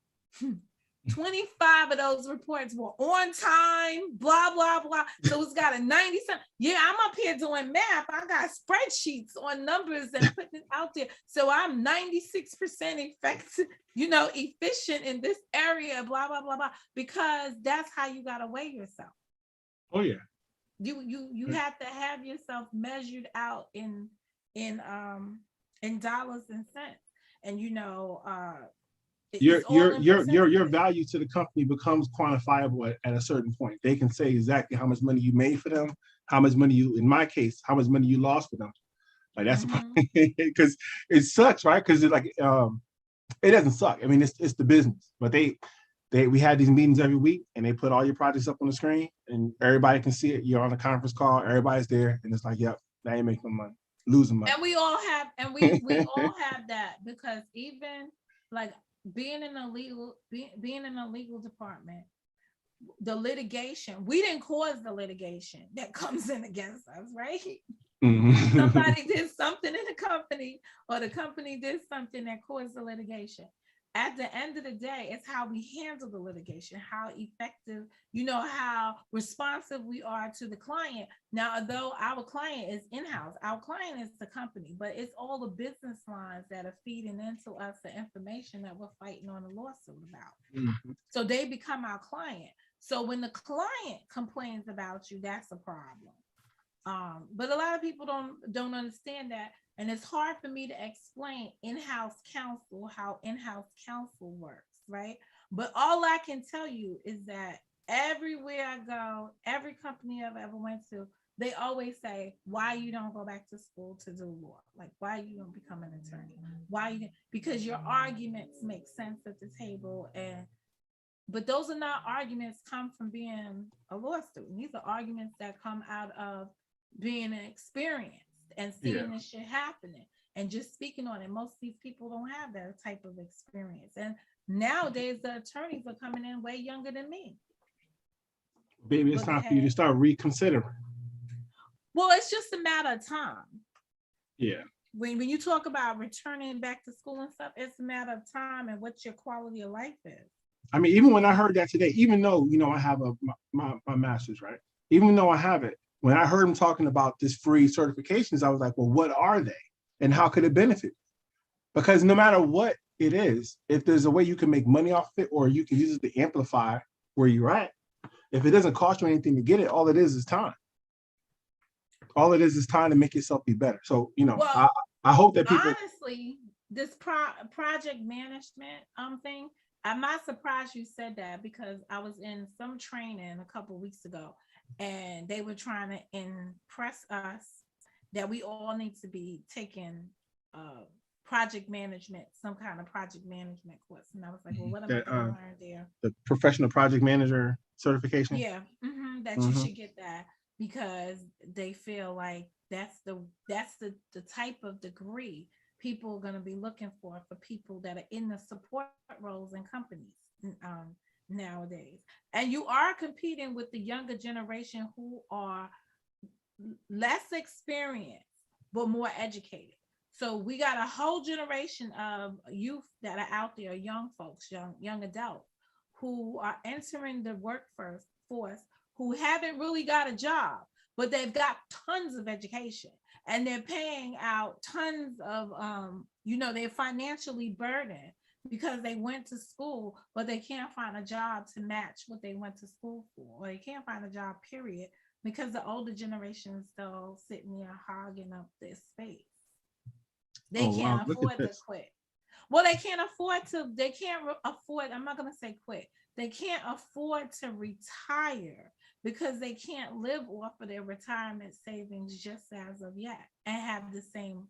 25 of those reports were on time, blah, blah, blah. So it's got a 90 something. Yeah, I'm up here doing math. I got spreadsheets on numbers and putting it out there. So I'm 96% effective, efficient in this area, blah, blah, blah, blah, because that's how you got to weigh yourself. Oh, yeah. You have to have yourself measured out in dollars and cents. And, your value to the company becomes quantifiable at a certain point. They can say exactly how much money you made for them, how much money in my case, how much money you lost for them. Like that's because it sucks, right? Because it doesn't suck. I mean, it's the business, but we had these meetings every week, and they put all your projects up on the screen, and everybody can see it. You're on a conference call, everybody's there, and it's like, yep, now you're making money, losing money. And we all have that, because even like being in a legal department, the litigation, we didn't cause the litigation that comes in against us, right? Mm-hmm. Somebody did something in the company, or the company did something that caused the litigation. At the end of the day, it's how we handle the litigation, how effective, how responsive we are to the client. Now, although our client is in-house, our client is the company, but it's all the business lines that are feeding into us the information that we're fighting on a lawsuit about. Mm-hmm. So they become our client. So when the client complains about you, that's a problem. But a lot of people don't understand that. And it's hard for me to explain in-house counsel, how in-house counsel works, right? But all I can tell you is that everywhere I go, every company I've ever went to, they always say, why you don't go back to school to do law? Like, why you don't become an attorney? Because your arguments make sense at the table. But those are not arguments come from being a law student. These are arguments that come out of being experienced and seeing this shit happening and just speaking on it. Most of these people don't have that type of experience. And nowadays the attorneys are coming in way younger than me. Baby, it's time for you to start reconsidering. Well, it's just a matter of time. Yeah. When you talk about returning back to school and stuff, it's a matter of time and what your quality of life is. I mean, even when I heard that today, even though, I have my master's, right? Even though I have it, when I heard him talking about this free certifications, I was like, well, what are they? And how could it benefit? Because no matter what it is, if there's a way you can make money off it, or you can use it to amplify where you're at, if it doesn't cost you anything to get it, all it is time. All it is time to make yourself be better. So, I hope that people... Honestly, this project management thing, I'm not surprised you said that, because I was in some training a couple of weeks ago, and they were trying to impress us that we all need to be taking project management, some kind of project management course. And I was like, well, what am I going to learn there? The professional project manager certification? Yeah, you should get that, because they feel like that's the type of degree people are going to be looking for people that are in the support roles in companies nowadays. And you are competing with the younger generation who are less experienced but more educated. So we got a whole generation of youth that are out there, young folks, young adults, who are entering the workforce, who haven't really got a job, but they've got tons of education and they're paying out tons of, they're financially burdened because they went to school, but they can't find a job to match what they went to school for, or they can't find a job, period, because the older generation is still sitting there hogging up this space. They can't afford to quit. Well, they can't afford, I'm not going to say quit. They can't afford to retire because they can't live off of their retirement savings just as of yet and have the same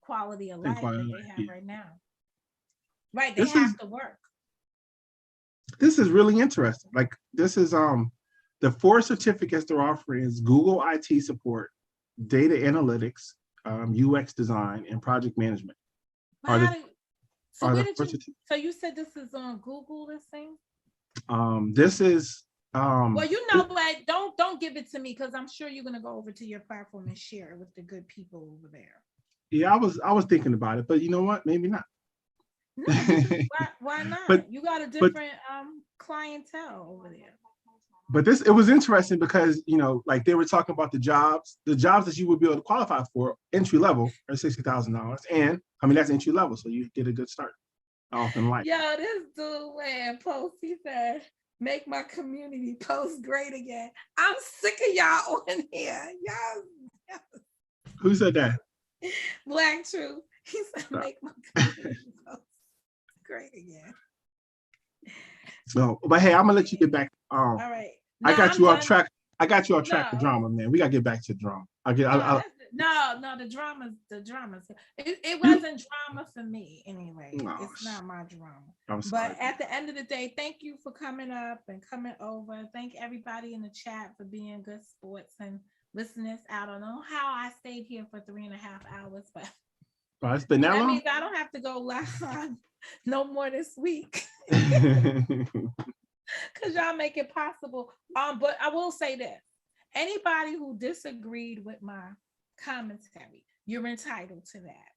quality of life that they have right now. Right, they have to work. This is really interesting. Like, this is the 4 certificates they're offering is Google IT support, data analytics, UX design, and project management. So you said this is on Google, this thing? This is well, you know what? Don't give it to me because I'm sure you're gonna go over to your platform and share it with the good people over there. Yeah, I was thinking about it, but you know what? Maybe not. No, why not? But you got a different clientele over there. But it was interesting because, like they were talking about the jobs that you would be able to qualify for, entry level are $60,000. And I mean, that's entry level. So you get a good start off in life. Yo, this dude, man, post, he said, make my community post great again. I'm sick of y'all on here. Y'all. Who said that? Black Truth. He said, make my community post great again. No, but hey, I'm gonna let you get back. All right. I got you off track. I got you off track for drama, man. We gotta get back to drama. The drama's. It wasn't drama for me anyway. No, it's not my drama. I'm sorry. But at the end of the day, thank you for coming up and coming over. Thank everybody in the chat for being good sports and listening us out. I don't know how I stayed here for 3.5 hours, but it's been that long? means I don't have to go live no more this week. Because y'all make it possible. But I will say this. Anybody who disagreed with my commentary, you're entitled to that.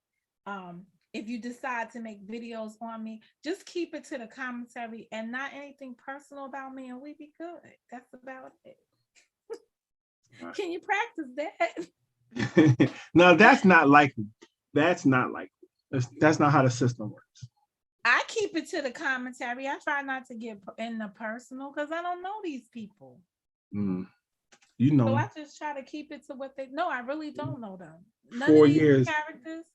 If you decide to make videos on me, just keep it to the commentary and not anything personal about me, and we be good. That's about it. Can you practice that? No, that's not likely. That's not likely. That's not how the system works. I keep it to the commentary. I try not to get in the personal because I don't know these people. So I just try to keep it to what they know. I really don't know them. None 4 of these years. Characters.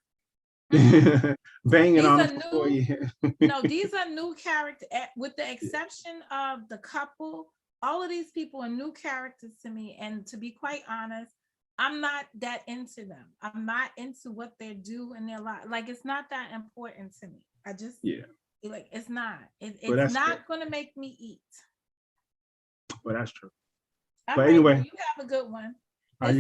Banging on them for 4 years. No, these are new characters. With the exception of the couple, all of these people are new characters to me. And to be quite honest, I'm not that into them. I'm not into what they do in their life. Like, it's not that important to me. I just, like, it's not. It's not going to make me eat. Well, that's true. All but right, anyway, you have a good one.